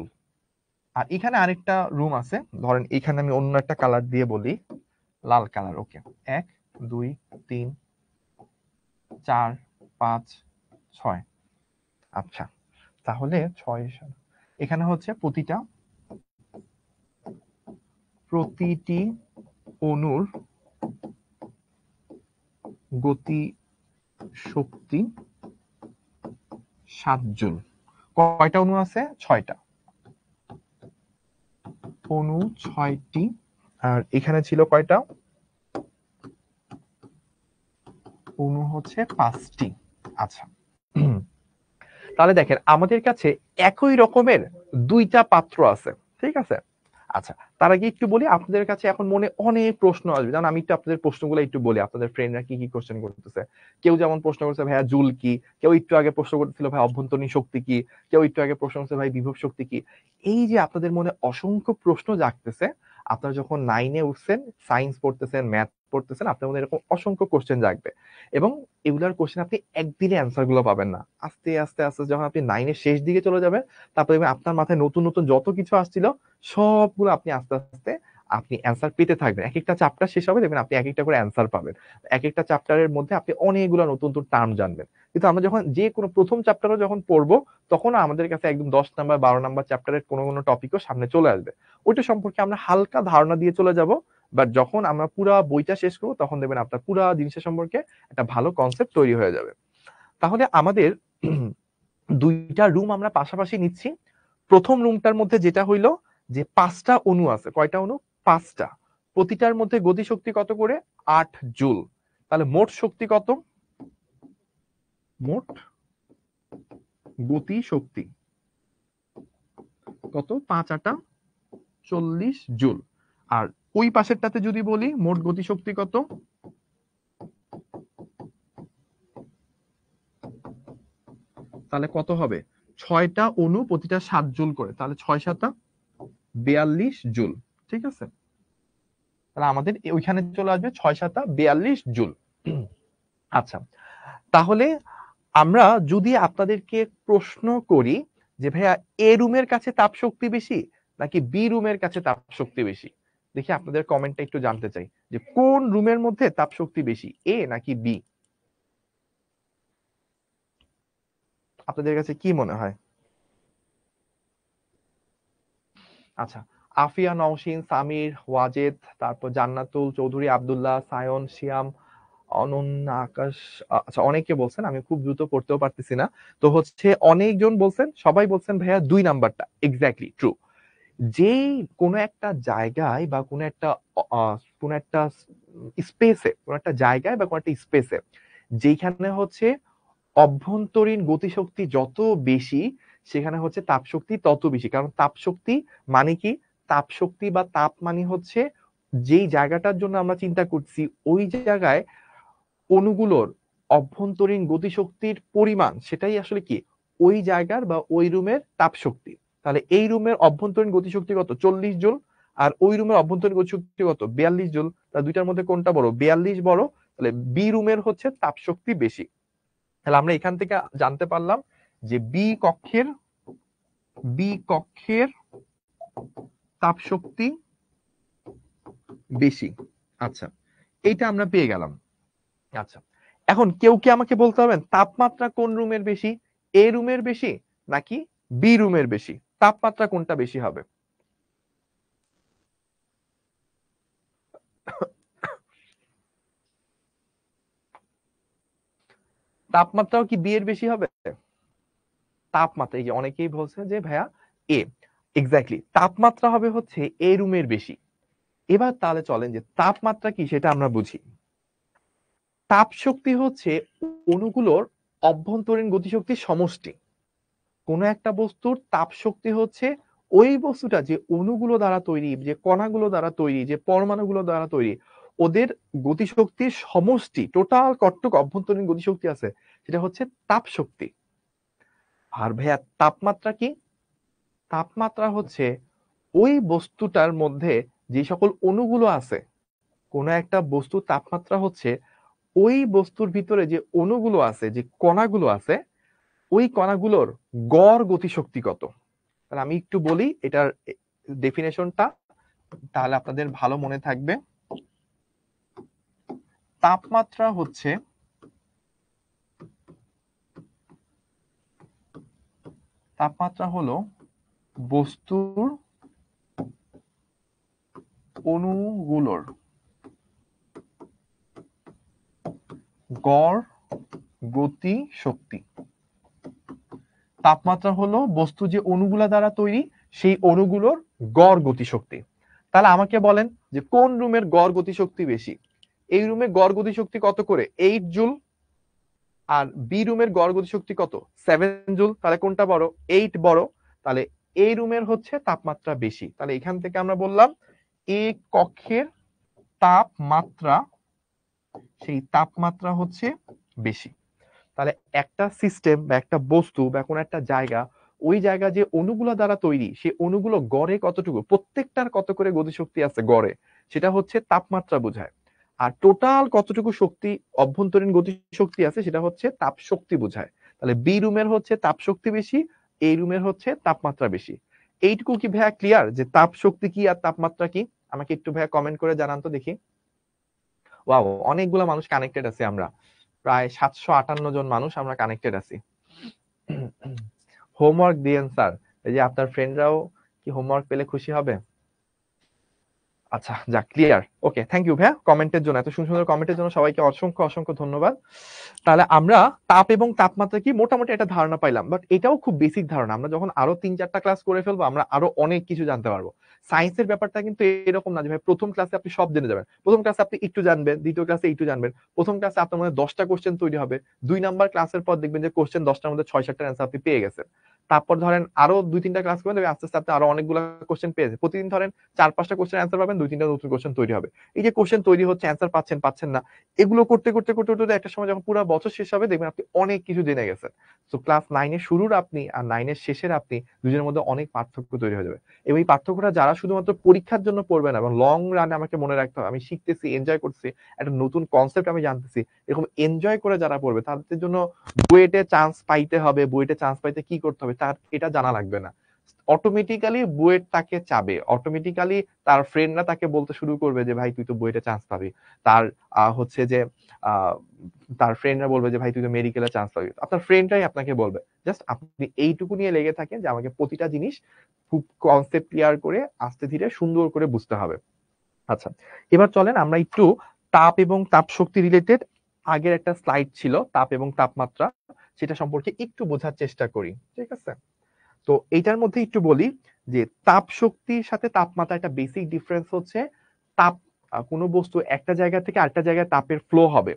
আর এখানে আরেকটা রুম আছে, ধরেন এখানে আমি অন্য একটা কালার দিয়ে বলি, লাল কালার। ওকে, 1 2 3 4 5 6। আচ্ছা, তাহলে 6, এখানে হচ্ছে প্রতিটি অণুর গতি শক্তি 7 জুল। কয়টা অণু আছে? 6টা অণু, 6টি আর এখানে ছিল কয়টা অণু? হচ্ছে 5টি। আচ্ছা, তাহলে দেখেন আমাদের কাছে একই রকমের 2টা পাত্র আছে, ঠিক আছে? আচ্ছা, তার আগে একটু বলি, আপনাদের কাছে এখন মনে অনেক প্রশ্ন আসবে, জান আমি একটু আপনাদের প্রশ্নগুলো একটু বলি, আপনাদের ফ্রেন্ডরা কি কি কোশ্চেন করতেছে। কেউ যেমন প্রশ্ন করছে ভাইয়া জুল কি, কেউ একটু আগে প্রশ্ন করতেছিল ভাই অভ্যন্তরীণ শক্তি কি, কেউ একটু আগে প্রশ্ন করছে ভাই বিভব শক্তি কি। এই যে আপনাদের মনে অসংখ্য প্রশ্ন জাগতেছে, আপনারা যখন 9-এ উঠছেন, সায়েন্স পড়তেছেন, ম্যাথ পড়তেছেন, আপনার মধ্যে এরকম অসংখ্য কোশ্চেন জাগবে, এবং এগুলার কোশ্চেন আপনি একদিনে অ্যান্সার গুলো পাবেন না। আস্তে আস্তে আস্তে যখন আপনি 9-এর শেষ দিকে চলে যাবেন, তারপরে আপনার মাথায় নতুন নতুন যত কিছু আসছিল সবগুলো আপনি আস্তে আস্তে আপনি অ্যান্সার পেতে থাকবেন। এক একটা চ্যাপ্টার শেষ হবে, দেখবেন আপনি এক একটা করে অ্যান্সার পাবেন। এক একটা চ্যাপ্টারের মধ্যে আপনি অনেকগুলো নতুন নতুন টার্ম জানবেন। কিন্তু আমরা যখন যে কোনো প্রথম চ্যাপ্টারও যখন পড়বো, তখন আমাদের কাছে একদম 10 নাম্বার 12 নাম্বার চ্যাপ্টারের কোনো কোনো টপিকও সামনে চলে আসবে, ওইটা সম্পর্কে আমরা হালকা ধারণা দিয়ে চলে যাব। বাট যখন আমরা পুরো বইটা শেষ করবো, তখন দেখবেন আপনার পুরো জিনিসের সম্পর্কে একটা ভালো কনসেপ্ট তৈরি হয়ে যাবে। তাহলে আমাদের 2টা রুম আমরা পাশাপাশি নিচ্ছি। প্রথম রুমটার মধ্যে যেটা হইলো যে 5টা অণু আছে। কয়টা অণু? 5টা। প্রতিটার মধ্যে গতিশক্তি কত করে? 8 জুল। তাহলে মোট শক্তি কত? মোট গতি শক্তি কত? 5 × 40 জুল। আর ওই পাশেরটাতে যদি বলি মোট গতি শক্তি কত? তাহলে কত হবে? 6টা অণু প্রতিটা 7 জুল করে, তাহলে 6 × 7 = 42 জুল। ঠিক আছে, তাহলে আমাদের ওইখানে চলে আসবে 6 × 7 = 42 জুল। আচ্ছা, তাহলে আমরা যদি আপনাদেরকে প্রশ্ন করি যে ভাইয়া এ রুমের কাছে তাপ শক্তি বেশি নাকি বি রুমের কাছে তাপ শক্তি বেশি, দেখি আপনাদের কমেন্টটা একটু জানতে চাই যে কোন রুমের মধ্যে তাপ শক্তি বেশি, এ নাকি বি? আপনাদের কাছে কি মনে হয়? আচ্ছা, আফিয়া, নওশিন, সামির, ওয়াজেদ, তারপর জান্নাতুল, চৌধুরী, আব্দুল্লাহ, সায়ন, শিয়াম, অনন্যা, আকাশ, আচ্ছা অনেকে বলছেন, আমি খুব দ্রুত পড়তেও পারতেছি না। তো হচ্ছে অনেকজন বলছেন, সবাই বলছেন ভাইয়া 2 নাম্বারটা এক্স্যাক্টলি ট্রু। যেই কোনো একটা জায়গায় বা কোনো একটা স্পেসে, কোনো একটা জায়গায় বা কোনো একটা স্পেসে যেখানে হচ্ছে অভ্যন্তরীণ গতিশক্তি যত বেশি, সেখানে হচ্ছে তাপশক্তি তত বেশি। কারণ তাপশক্তি মানে কি? তাপশক্তি বা তাপ মানে হচ্ছে যেই জায়গাটার জন্য আমরা চিন্তা করছি, ওই জায়গায় অণুগুলোর অভ্যন্তরীণ গতিশক্তির পরিমাণ, সেটাই আসলে কি ওই জায়গার বা ওই রুমের তাপশক্তি। তাহলে এই রুমের অভ্যন্তরীণ গতিশক্তি কত? 40 জুল। আর ওই রুমের অভ্যন্তরীণ গতিশক্তি কত? 42 জুল। তাহলে দুইটার মধ্যে কোনটা বড়? 42 বড়। তাহলে বি রুমের হচ্ছে তাপশক্তি বেশি। তাহলে আমরা এখান থেকে জানতে পারলাম যে বি কক্ষের তাপশক্তি বেশি। আচ্ছা, এইটা আমরা পেয়ে গেলাম। আচ্ছা, এখন কেউ কি আমাকে বলতে পারবেন তাপমাত্রা কোন রুমের বেশি? এ রুমের বেশি নাকি বি রুমের বেশি? তাপমাত্রা কোনটা বেশি হবে? তাপমাত্রাও কি বি এর বেশি হবে? তাপমাত্রা, এই যে অনেকেই বলছে যে ভাইয়া এ, এক্স্যাক্টলি তাপমাত্রা হবে হচ্ছে এ রুমের বেশি। এবার তাহলে চলেন যে তাপমাত্রা কি সেটা আমরা বুঝি। তাপ শক্তি হচ্ছে অণুগুলোর অভ্যন্তরীণ গতিশক্তির সমষ্টি। কোনো একটা বস্তুর তাপ শক্তি হচ্ছে ওই বস্তুটা যে অণুগুলো দ্বারা তৈরি, যে কণাগুলো দ্বারা তৈরি, যে পরমাণুগুলো দ্বারা তৈরি, ওদের গতিশক্তির সমষ্টি, টোটাল কতটুকু অভ্যন্তরীণ গতিশক্তি আছে, সেটা হচ্ছে তাপ শক্তি। আর ভাইয়া তাপমাত্রা কি? তাপমাত্রা হচ্ছে ওই বস্তুটার মধ্যে যে সকল অণুগুলো আছে, কোন একটা বস্তুর তাপমাত্রা হচ্ছে ওই বস্তুর ভিতরে যে অণুগুলো আছে, যে কণাগুলো আছে, ওই কণাগুলোর গড় গতিশক্তি কত। তাহলে আমি একটু বলি এটার ডেফিনেশনটা, তাহলে আপনাদের ভালো মনে থাকবে। তাপমাত্রা হচ্ছে হলো বস্তুর অণুগুলোর গড় গতি শক্তি। তাপমাত্রা হলো বস্তু যে অণুগুলা দ্বারা তৈরি, সেই অণুগুলোর গড় গতি শক্তি। তাহলে আমাকে বলেন যে কোন রুমের গড় গতিশক্তি বেশি। এই রুমে গড় গতিশক্তি কত করে 8 জুল, আর বি রুমের গড় গতিশক্তি কত 7 জুল। তাহলে কোনটা বড়? 8 বড়। তাহলে এই রুমের হচ্ছে তাপমাত্রা বেশি। তাহলে এখান থেকে আমরা বললাম এ কক্ষের তাপমাত্রা, সেই তাপমাত্রা হচ্ছে বেশি। তাহলে একটা সিস্টেম বা একটা বস্তু বা কোন একটা জায়গা, ওই জায়গা যে অণুগুলো দ্বারা তৈরি, সেই অণুগুলো গড়ে কতটুকু, প্রত্যেকটার কত করে গতিশক্তি আছে গড়ে, সেটা হচ্ছে তাপমাত্রা বোঝায়। আর টোটাল কতটুকু শক্তি, অভ্যন্তরীণ গতিশক্তি আছে, সেটা হচ্ছে তাপ শক্তি বোঝায়। তাহলে বি রুমের হচ্ছে তাপ শক্তি বেশি, এই রুমের হচ্ছে তাপমাত্রা বেশি। এইটুকু কি ভাইয়া ক্লিয়ার যে তাপ শক্তি কি আর তাপমাত্রা কি? আমাকে একটু ভাইয়া কমেন্ট করে জানান তো দেখি। ওয়াও, অনেকগুলো মানুষ কানেক্টেড আছে, আমরা প্রায় 758 জন মানুষ আমরা কানেক্টেড আছি। হোমওয়ার্ক দিয়েন স্যার, এই যে আপনার ফ্রেন্ডরাও কি হোমওয়ার্ক পেলে খুশি হবে? আচ্ছা, যাক, ক্লিয়ার। ওকে, থ্যাংক ইউ ভাইয়া কমেন্টের জন্য, এত সুন্দর সুন্দর কমেন্টের জন্য সবাইকে অসংখ্য অসংখ্য ধন্যবাদ। তাহলে আমরা তাপ এবং তাপমাত্রা কি মোটামুটি একটা ধারণা পাইলাম, বাট এটাও খুব বেসিক ধারণা। আমরা যখন আরো 3-4টা ক্লাস করে ফেলবো, আমরা আরো অনেক কিছু জানতে পারবো। সায়েন্সের ব্যাপারটা কিন্তু এরকম না যে ভাই প্রথম ক্লাসে আপনি সব জেনে যাবেন, প্রথম ক্লাসে আপনি একটু জানবেন, দ্বিতীয় ক্লাসে একটু জানবেন, প্রথম ক্লাসে আপনার মধ্যে 10টা কোশ্চেন তৈরি হবে, 2 নাম্বার ক্লাসের পর দেখবেন যে কোশ্চেন 10টার মধ্যে 6-7টার অ্যান্সার আপনি পেয়ে গেছেন। তারপর ধরেন আরো 2-3টা ক্লাস করবেন, আস্তে আস্তে আপনি আরো অনেকগুলো কোশ্চেন পেয়ে যাবেন। প্রতিদিন ধরেন 4-5টা কোশ্চেন অ্যান্সার পাবেন, 2-3টা নতুন কোশ্চেন তৈরি হবে। এই যে কোশ্চেন তৈরি হচ্ছে, অ্যান্সার পাচ্ছেন পাচ্ছেন না, এগুলো করতে করতে করতে করতে একটা সময় যখন পুরো বছর শেষ হবে, দেখবেন আপনি অনেক কিছু জেনে গেছেন। তো ক্লাস 9-এর শুরুর আপনি আর 9-এর শেষের আপনি, দুজনের মধ্যে অনেক পার্থক্য তৈরি হয়ে যাবে। এবং এই পার্থক্যটা যারা শুধুমাত্র পরীক্ষার জন্য পড়বে না, এবং লং রানে আমাকে মনে রাখতে হবে আমি শিখতেছি, এনজয় করছি, একটা নতুন কনসেপ্ট আমি জানতেছি, এরকম এনজয় করে যারা পড়বে, তাদের জন্য বুয়েটে চান্স পাইতে হবে, বুয়েটে চান্স পাইতে কি করতে হবে তার এটা জানা লাগবে না। অটোমেটিক্যালি বুয়েট তাকে চাবে, অটোমেটিক্যালি তার ফ্রেন্ডরা তাকে বলতে শুরু করবে যে ভাই তুই তো বুয়েটে চান্স পাবি। তার হচ্ছে যে আহ, তার ফ্রেন্ডরা বলবে যে ভাই তুই তো মেডিকেলে চান্স পাবি। আপনার ফ্রেন্ডরাই আপনাকে বলবে। জাস্ট আপনি এইটুকু নিয়ে লেগে থাকেন যে আমাকে প্রতিটা জিনিস খুব কনসেপ্ট ক্লিয়ার করে আস্তে ধীরে সুন্দর করে বুঝতে হবে। আচ্ছা, এবার চলেন আমরা একটু তাপ এবং তাপ শক্তি রিলেটেড, আগের একটা স্লাইড ছিল তাপ এবং তাপমাত্রা, সেটা সম্পর্কে একটু বোঝার চেষ্টা করি, ঠিক আছে? তো এইটার মধ্যে একটু বলি যে তাপ শক্তির সাথে তাপমাত্রা একটা বেসিক ডিফারেন্স হচ্ছে তাপ, কোনো বস্তু একটা জায়গা থেকে আরেকটা জায়গায় তাপের ফ্লো হবে।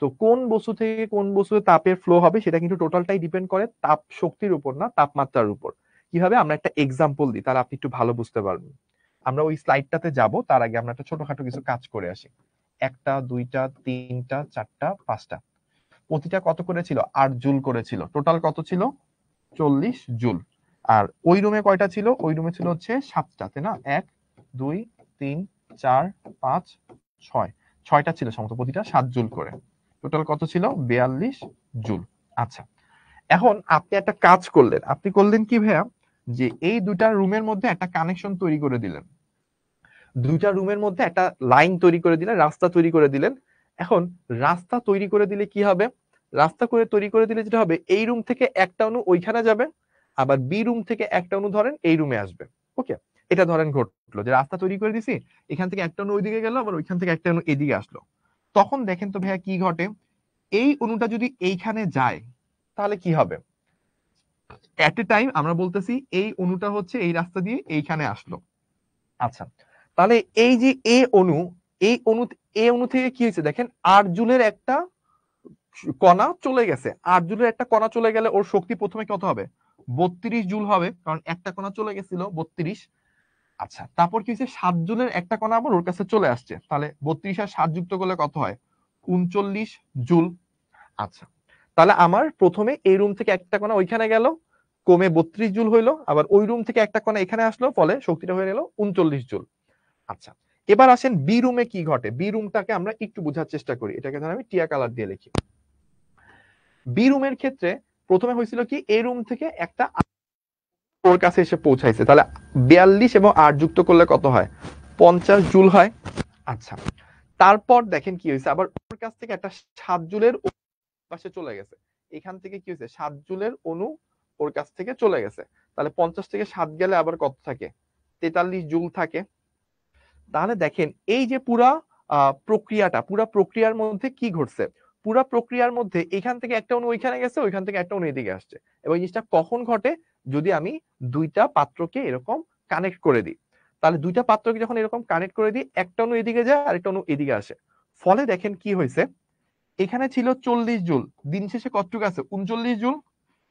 তো কোন বস্তু থেকে কোন বস্তুতে তাপের ফ্লো হবে সেটা কিন্তু টোটালটাই ডিপেন্ড করে তাপ শক্তির উপর না, তাপমাত্রার উপর। কিভাবে, আমরা একটা এক্সাম্পল দিই, তাহলে আপনি একটু ভালো বুঝতে পারবেন। আমরা ওই স্লাইডটাতে যাব, তার আগে আমরা একটা ছোটখাটো কিছু কাজ করে আসি। 1টা 2টা 3টা 4টা 5টা, প্রতিটা কত করে ছিল? 8 জুল করে ছিল। টোটাল কত ছিল? 40 জুল। আর ওই রুমে কয়টা ছিল? ওই রুমে ছিল হচ্ছে 7টা, তাই না? 1 2 3 4 5 6, 6টা ছিল সমস্ত, প্রতিটা 7 জুল করে। টোটাল কত ছিল? 42 জুল। আচ্ছা, এখন আপনি একটা কাজ করলেন, আপনি করলেন কি ভাইয়া, যে এই দুটা রুমের মধ্যে একটা কানেকশন তৈরি করে দিলেন, দুইটা রুমের মধ্যে একটা লাইন তৈরি করে দিলেন, রাস্তা তৈরি করে দিলেন। এখন রাস্তা তৈরি করে দিলে কি হবে? রাস্তা করে তৈরি করে দিলে যেটা হবে, এই রুম থেকে একটা অণু ওইখানে যাবে, আবার বি রুম থেকে একটা অণু ধরেন এই রুমে আসবে। ওকে, এটা ধরেন ঘটলো যে রাস্তা তৈরি করে দিছি, এখান থেকে একটা অণু ওইদিকে গেল, আবার ওইখান থেকে একটা অণু এদিকে আসলো। তখন দেখেন তো ভাইয়া কি ঘটে, এই অণুটা যদি এইখানে যায় তাহলে কি হবে? এট এ টাইম আমরা বলতেছি এই অণুটা হচ্ছে এই রাস্তা দিয়ে এইখানে আসলো। আচ্ছা, তাহলে এই যে এ অণু, এই অণু, এ অণু থেকে কি হয়েছে দেখেন, 8 জুলের একটা কণা চলে গেছে। 8 জুলের একটা কণা চলে গেলে ওর শক্তি প্রথমে কত হবে? 32 জুল হবে, কারণ একটা কণা চলে গেছিল 32। আচ্ছা, তারপর কি হয়েছে, 7 জুলের একটা কণা আবার ওর কাছে চলে আসছে, তাহলে 32 আর 7 যুক্ত করলে কত হয়? 39 জুল। আচ্ছা, তাহলে আমার প্রথমে এই রুম থেকে একটা কণা ওইখানে গেল, কমে 32 জুল হইলো, আবার ওই রুম থেকে একটা কণা এখানে আসলো, ফলে শক্তিটা হয়ে গেল 39 জুল। আচ্ছা, এবার আসেন বি রুমে কি ঘটে। বি রুমটাকে আমরা একটু বোঝার চেষ্টা করি, এটাকে ধর আমি টিয়া কালার দিয়ে লিখি। বি রুমের ক্ষেত্রে প্রথমে হয়েছিল কি, এ রুম থেকে একটা ওর কাছে এসে পৌঁছাইছে, তাহলে 42 এবং 8 যুক্ত করলে কত হয়? 50 জুল হয়। আচ্ছা, তারপর দেখেন কি হয়েছে, আবার ওর কাছ থেকে একটা 7 জুলের পাশে চলে গেছে। এখান থেকে কি হয়েছে, 7 জুলের অণু ওর কাছ থেকে চলে গেছে, তাহলে 50 থেকে 7 গেলে আবার কত থাকে? 43 জুল থাকে। তাহলে দেখেন এই যে পুরা প্রক্রিয়াটা, পুরা প্রক্রিয়ার মধ্যে কি ঘটছে, পুরা প্রক্রিয়ার মধ্যে এখান থেকে একটা অণু ওইখানে গেছে, ওইখান থেকে একটা অণু এদিকে আসছে। এবং এই জিনিসটা কখন ঘটে? যদি আমি দুইটা পাত্রকে এরকম কানেক্ট করে দিই। তাহলে দুইটা পাত্রকে যখন এরকম কানেক্ট করে দিই, একটা অণু এদিকে যায় আর একটা অণু এদিকে আসে, ফলে দেখেন কি হয়েছে, এখানে ছিল 40 জুল, দিন শেষে কতটুকু আছে 39 জুল,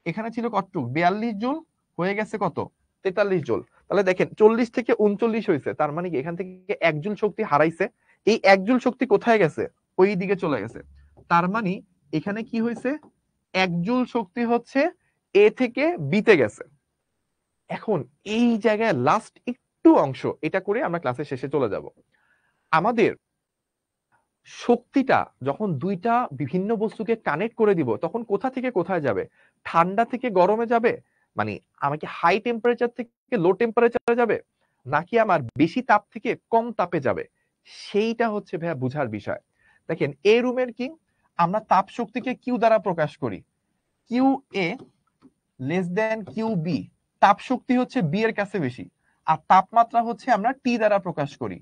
এখানে ছিল কতটুকু 42 জুল, হয়ে গেছে কত 43 জুল। তাহলে দেখেন 40 থেকে 39 হয়েছে, তার মানে কি এখান থেকে 1 জুল শক্তি হারাইছে। এই 1 জুল শক্তি কোথায় গেছে, ওই দিকে চলে গেছে। তার মানে এখানে কি হয়েছে, 1 জুল শক্তি হচ্ছে এ থেকে বিতে গেছে। এখন এই জায়গায় লাস্ট একটু অংশ এটা করে আমরা ক্লাসের শেষে চলে যাব। আমাদের শক্তিটা যখন দুইটা বিভিন্ন বস্তুকে কানেক্ট করে দিব, তখন কোথা থেকে কোথায় যাবে, ঠান্ডা থেকে গরমে যাবে, মানে আমাকে হাই টেম্পারেচার থেকে লো টেম্পারেচারে যাবে, নাকি আমার বেশি তাপ থেকে কম তাপে যাবে, সেইটা হচ্ছে ভাইয়া বুঝার বিষয়। দেখেন এ রুমের কি, আমরা তাপ শক্তিকে কিউ দ্বারা প্রকাশ করি, কিউ এ লেস দেন কিউ বি, তাপ শক্তি হচ্ছে বি এর কাছে বেশি, আর তাপমাত্রা হচ্ছে আমরা টি দ্বারা প্রকাশ করি,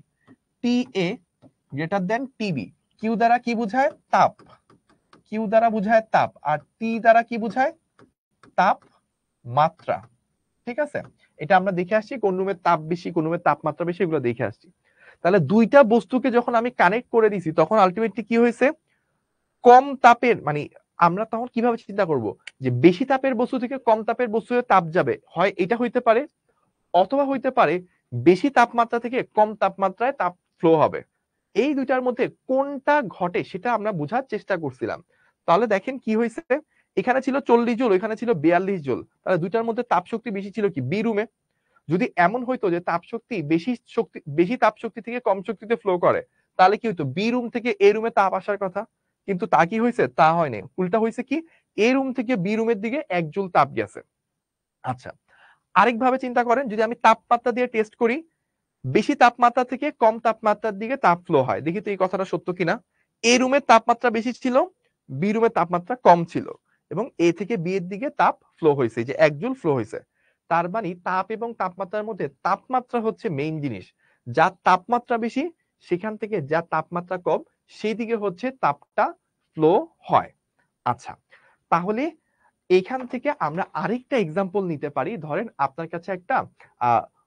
টি এ গ্রেটার দেন টিবি। কিউ দ্বারা কি বুঝায়, তাপ, কিউ দ্বারা বুঝায় তাপ, আর টি দ্বারা কি বুঝায়, তাপমাত্রা। ঠিক আছে, এটা আমরা দেখে আসছি কোন রুমের তাপ বেশি কোন রুমের তাপমাত্রা বেশি, এগুলো দেখে আসছি। তাহলে দুইটা বস্তুকে যখন আমি কানেক্ট করে দিছি, তখন আলটিমেটলি কি হয়েছে, কম তাপের, মানে আমরা তখন কিভাবে চিন্তা করব যে বেশি তাপের বস্তু থেকে কম তাপের বস্তুতে তাপ যাবে, হয় এটা হইতে পারে, অথবা হইতে পারে বেশি তাপমাত্রা থেকে কম তাপমাত্রায় তাপ ফ্লো হবে। এই দুইটার মধ্যে কোনটা ঘটে সেটা আমরা বোঝার চেষ্টা করছিলাম। তাহলে দেখেন কি হয়েছে, এখানে ছিল 40 জুল, এখানে ছিল 42 জুল, তাহলে দুইটার মধ্যে তাপ শক্তি বেশি ছিল কি বি রুমে। যদি এমন হইতো যে তাপ শক্তি বেশি তাপ শক্তি থেকে কম শক্তিতে ফ্লো করে, তাহলে কি হইতো, বি রুম থেকে এ রুমে তাপ আসার কথা, কিন্তু তা কি হয়েছে, তা হয়নি, উল্টা হয়েছে কি, এ রুম থেকে বি রুমের দিকে 1 জুল তাপ গেছে। আচ্ছা, আরেকভাবে চিন্তা করেন, যদি আমি তাপমাত্রা দিয়ে টেস্ট করি, বেশি তাপমাত্রা থেকে কম তাপমাত্রার দিকে তাপ ফ্লো হয়, দেখি তো এই কথাটা সত্য কিনা। এ রুমের তাপমাত্রা বেশি ছিল, বি রুমের তাপমাত্রা কম ছিল, এবং এ থেকে বি এর দিকে তাপ ফ্লো হয়েছে, যে 1 জুল ফ্লো হয়েছে। তার মানে তাপ এবং তাপমাত্রার মধ্যে তাপমাত্রা হচ্ছে মেইন জিনিস, যার তাপমাত্রা বেশি সেখান থেকে যা তাপমাত্রা কম সেই দিকে হচ্ছে তাপটা ফ্লো হয়। আচ্ছা, তাহলে এখান থেকে আমরা আরেকটা এক্সাম্পল নিতে পারি। ধরেন আপনার কাছে একটা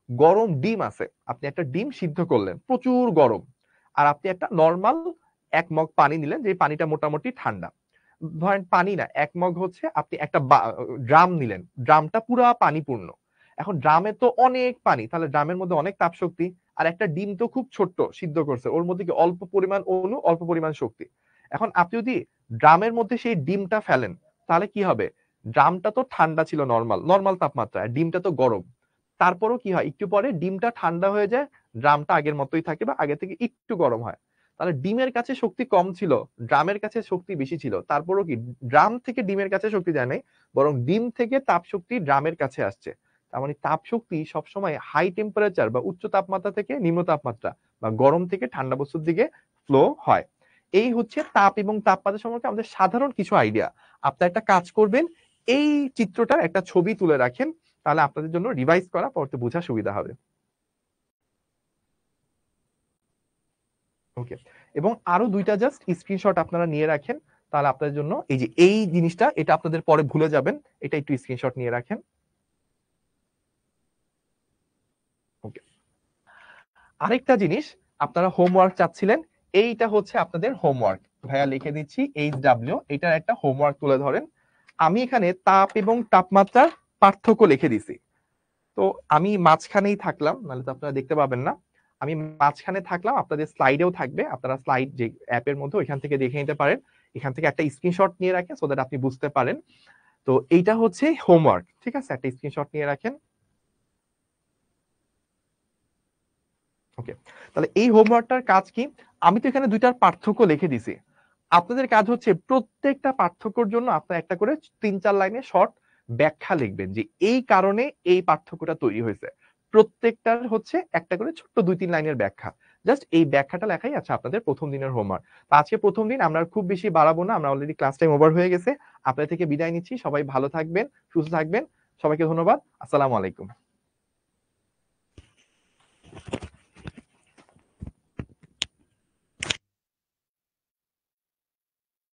গরম ডিম আছে, আপনি একটা ডিম সিদ্ধ করলেন, প্রচুর গরম, আর আপনি একটা নর্মাল 1 মগ পানি নিলেন, যে পানিটা মোটামুটি ঠান্ডা। ধরেন পানি না, 1 মগ হচ্ছে, আপনি একটা ড্রাম নিলেন, ড্রামটা পুরা পানিপূর্ণ। এখন ড্রামে তো অনেক পানি, তাহলে ড্রামের মধ্যে অনেক তাপ শক্তি, আর একটা ডিম তো খুব ছোট্ট সিদ্ধ করছে, ওর মধ্যে কি অল্প পরিমাণ অণু, অল্প পরিমাণ শক্তি। এখন আপনি যদি ড্রামের মধ্যে সেই ডিমটা ফেলেন, তাহলে কি হবে, ড্রামটা তো ঠান্ডা ছিল নরমাল নরমাল তাপমাত্রায়, ডিমটা তো গরম, তারপরও কি হয়, একটু পরে ডিমটা ঠান্ডা হয়ে যায়, ড্রামটা আগের মতোই থাকে বা আগে থেকে একটু গরম হয়। তাহলে ডিমের কাছে শক্তি কম ছিল, ড্রামের কাছে শক্তি বেশি ছিল, তারপরও কি ড্রাম থেকে ডিমের কাছে শক্তি যায় নাই, বরং ডিম থেকে তাপ শক্তি ড্রামের কাছে আসছে। তার মানে তাপ শক্তি সবসময় হাই টেম্পারেচার বা উচ্চ তাপমাত্রা থেকে নিম্ন তাপমাত্রা বা গরম থেকে ঠান্ডা বস্তুর দিকে ফ্লো হয়। এই হচ্ছে তাপ এবং তাপমাত্রা সম্পর্কে আমাদের সাধারণ কিছু আইডিয়া। আপনার একটা কাজ করবেন, এই চিত্রটার একটা ছবি তুলে রাখেন, তাহলে আপনাদের জন্য রিভাইজ করা পড়তে বোঝা সুবিধা হবে। ওকে, এবং আরো দুইটা জাস্ট স্ক্রিনশট আপনারা নিয়ে রাখেন, তাহলে আপনাদের জন্য এই যে এই জিনিসটা, এটা আপনাদের পরে ভুলে যাবেন, এটা একটু স্ক্রিনশট নিয়ে রাখেন। ওকে, আরেকটা জিনিস, আপনারা হোমওয়ার্ক চাচ্ছিলেন, এইটা হচ্ছে আপনাদের হোমওয়ার্ক, ভাইয়া লিখে দিচ্ছি HW, এটার একটা হোমওয়ার্ক তুলে ধরেন। আমি এখানে তাপ এবং তাপমাত্রার পার্থক্য লিখে দিছি। তো আমি মাঝখানেই থাকলাম, নাহলে তো আপনারা দেখতে পাবেন না। আমি মাঝখানে থাকলাম, আপনাদের স্লাইডেও থাকবে, আপনারা স্লাইড যে অ্যাপের মধ্যে ওইখান থেকে দেখে নিতে পারেন, এখান থেকে একটা স্ক্রিনশট নিয়ে রাখেন সো দ্যাট আপনি বুঝতে পারেন। তো এইটা হচ্ছে হোমওয়ার্ক, ঠিক আছে, একটা স্ক্রিনশট নিয়ে রাখেন। ওকে, তাহলে এই হোমওয়ার্কটার কাজ কি, আমি তো এখানে দুইটার পার্থক্য লিখে দিছি, আপনাদের কাজ হচ্ছে প্রত্যেকটা পার্থক্যর জন্য আপনার একটা করে 3-4 লাইনে শর্ট ব্যাখ্যা লিখবেন, যে এই কারণে এই পার্থক্যটা তৈরি হয়েছে। প্রত্যেকটার হচ্ছে একটা করে ছোট্ট 2-3 লাইনের ব্যাখ্যা, জাস্ট এই ব্যাখ্যাটা লেখাই আছে আপনাদের প্রথম দিনের হোমওয়ার্ক। তো আজকে প্রথম দিন, আমরা খুব বেশি বাড়াবো না, আমরা অলরেডি ক্লাস টাইম ওভার হয়ে গেছে। আপনাদের থেকে বিদায় নিচ্ছি, সবাই ভালো থাকবেন, সুস্থ থাকবেন, সবাইকে ধন্যবাদ, আসসালামু আলাইকুম।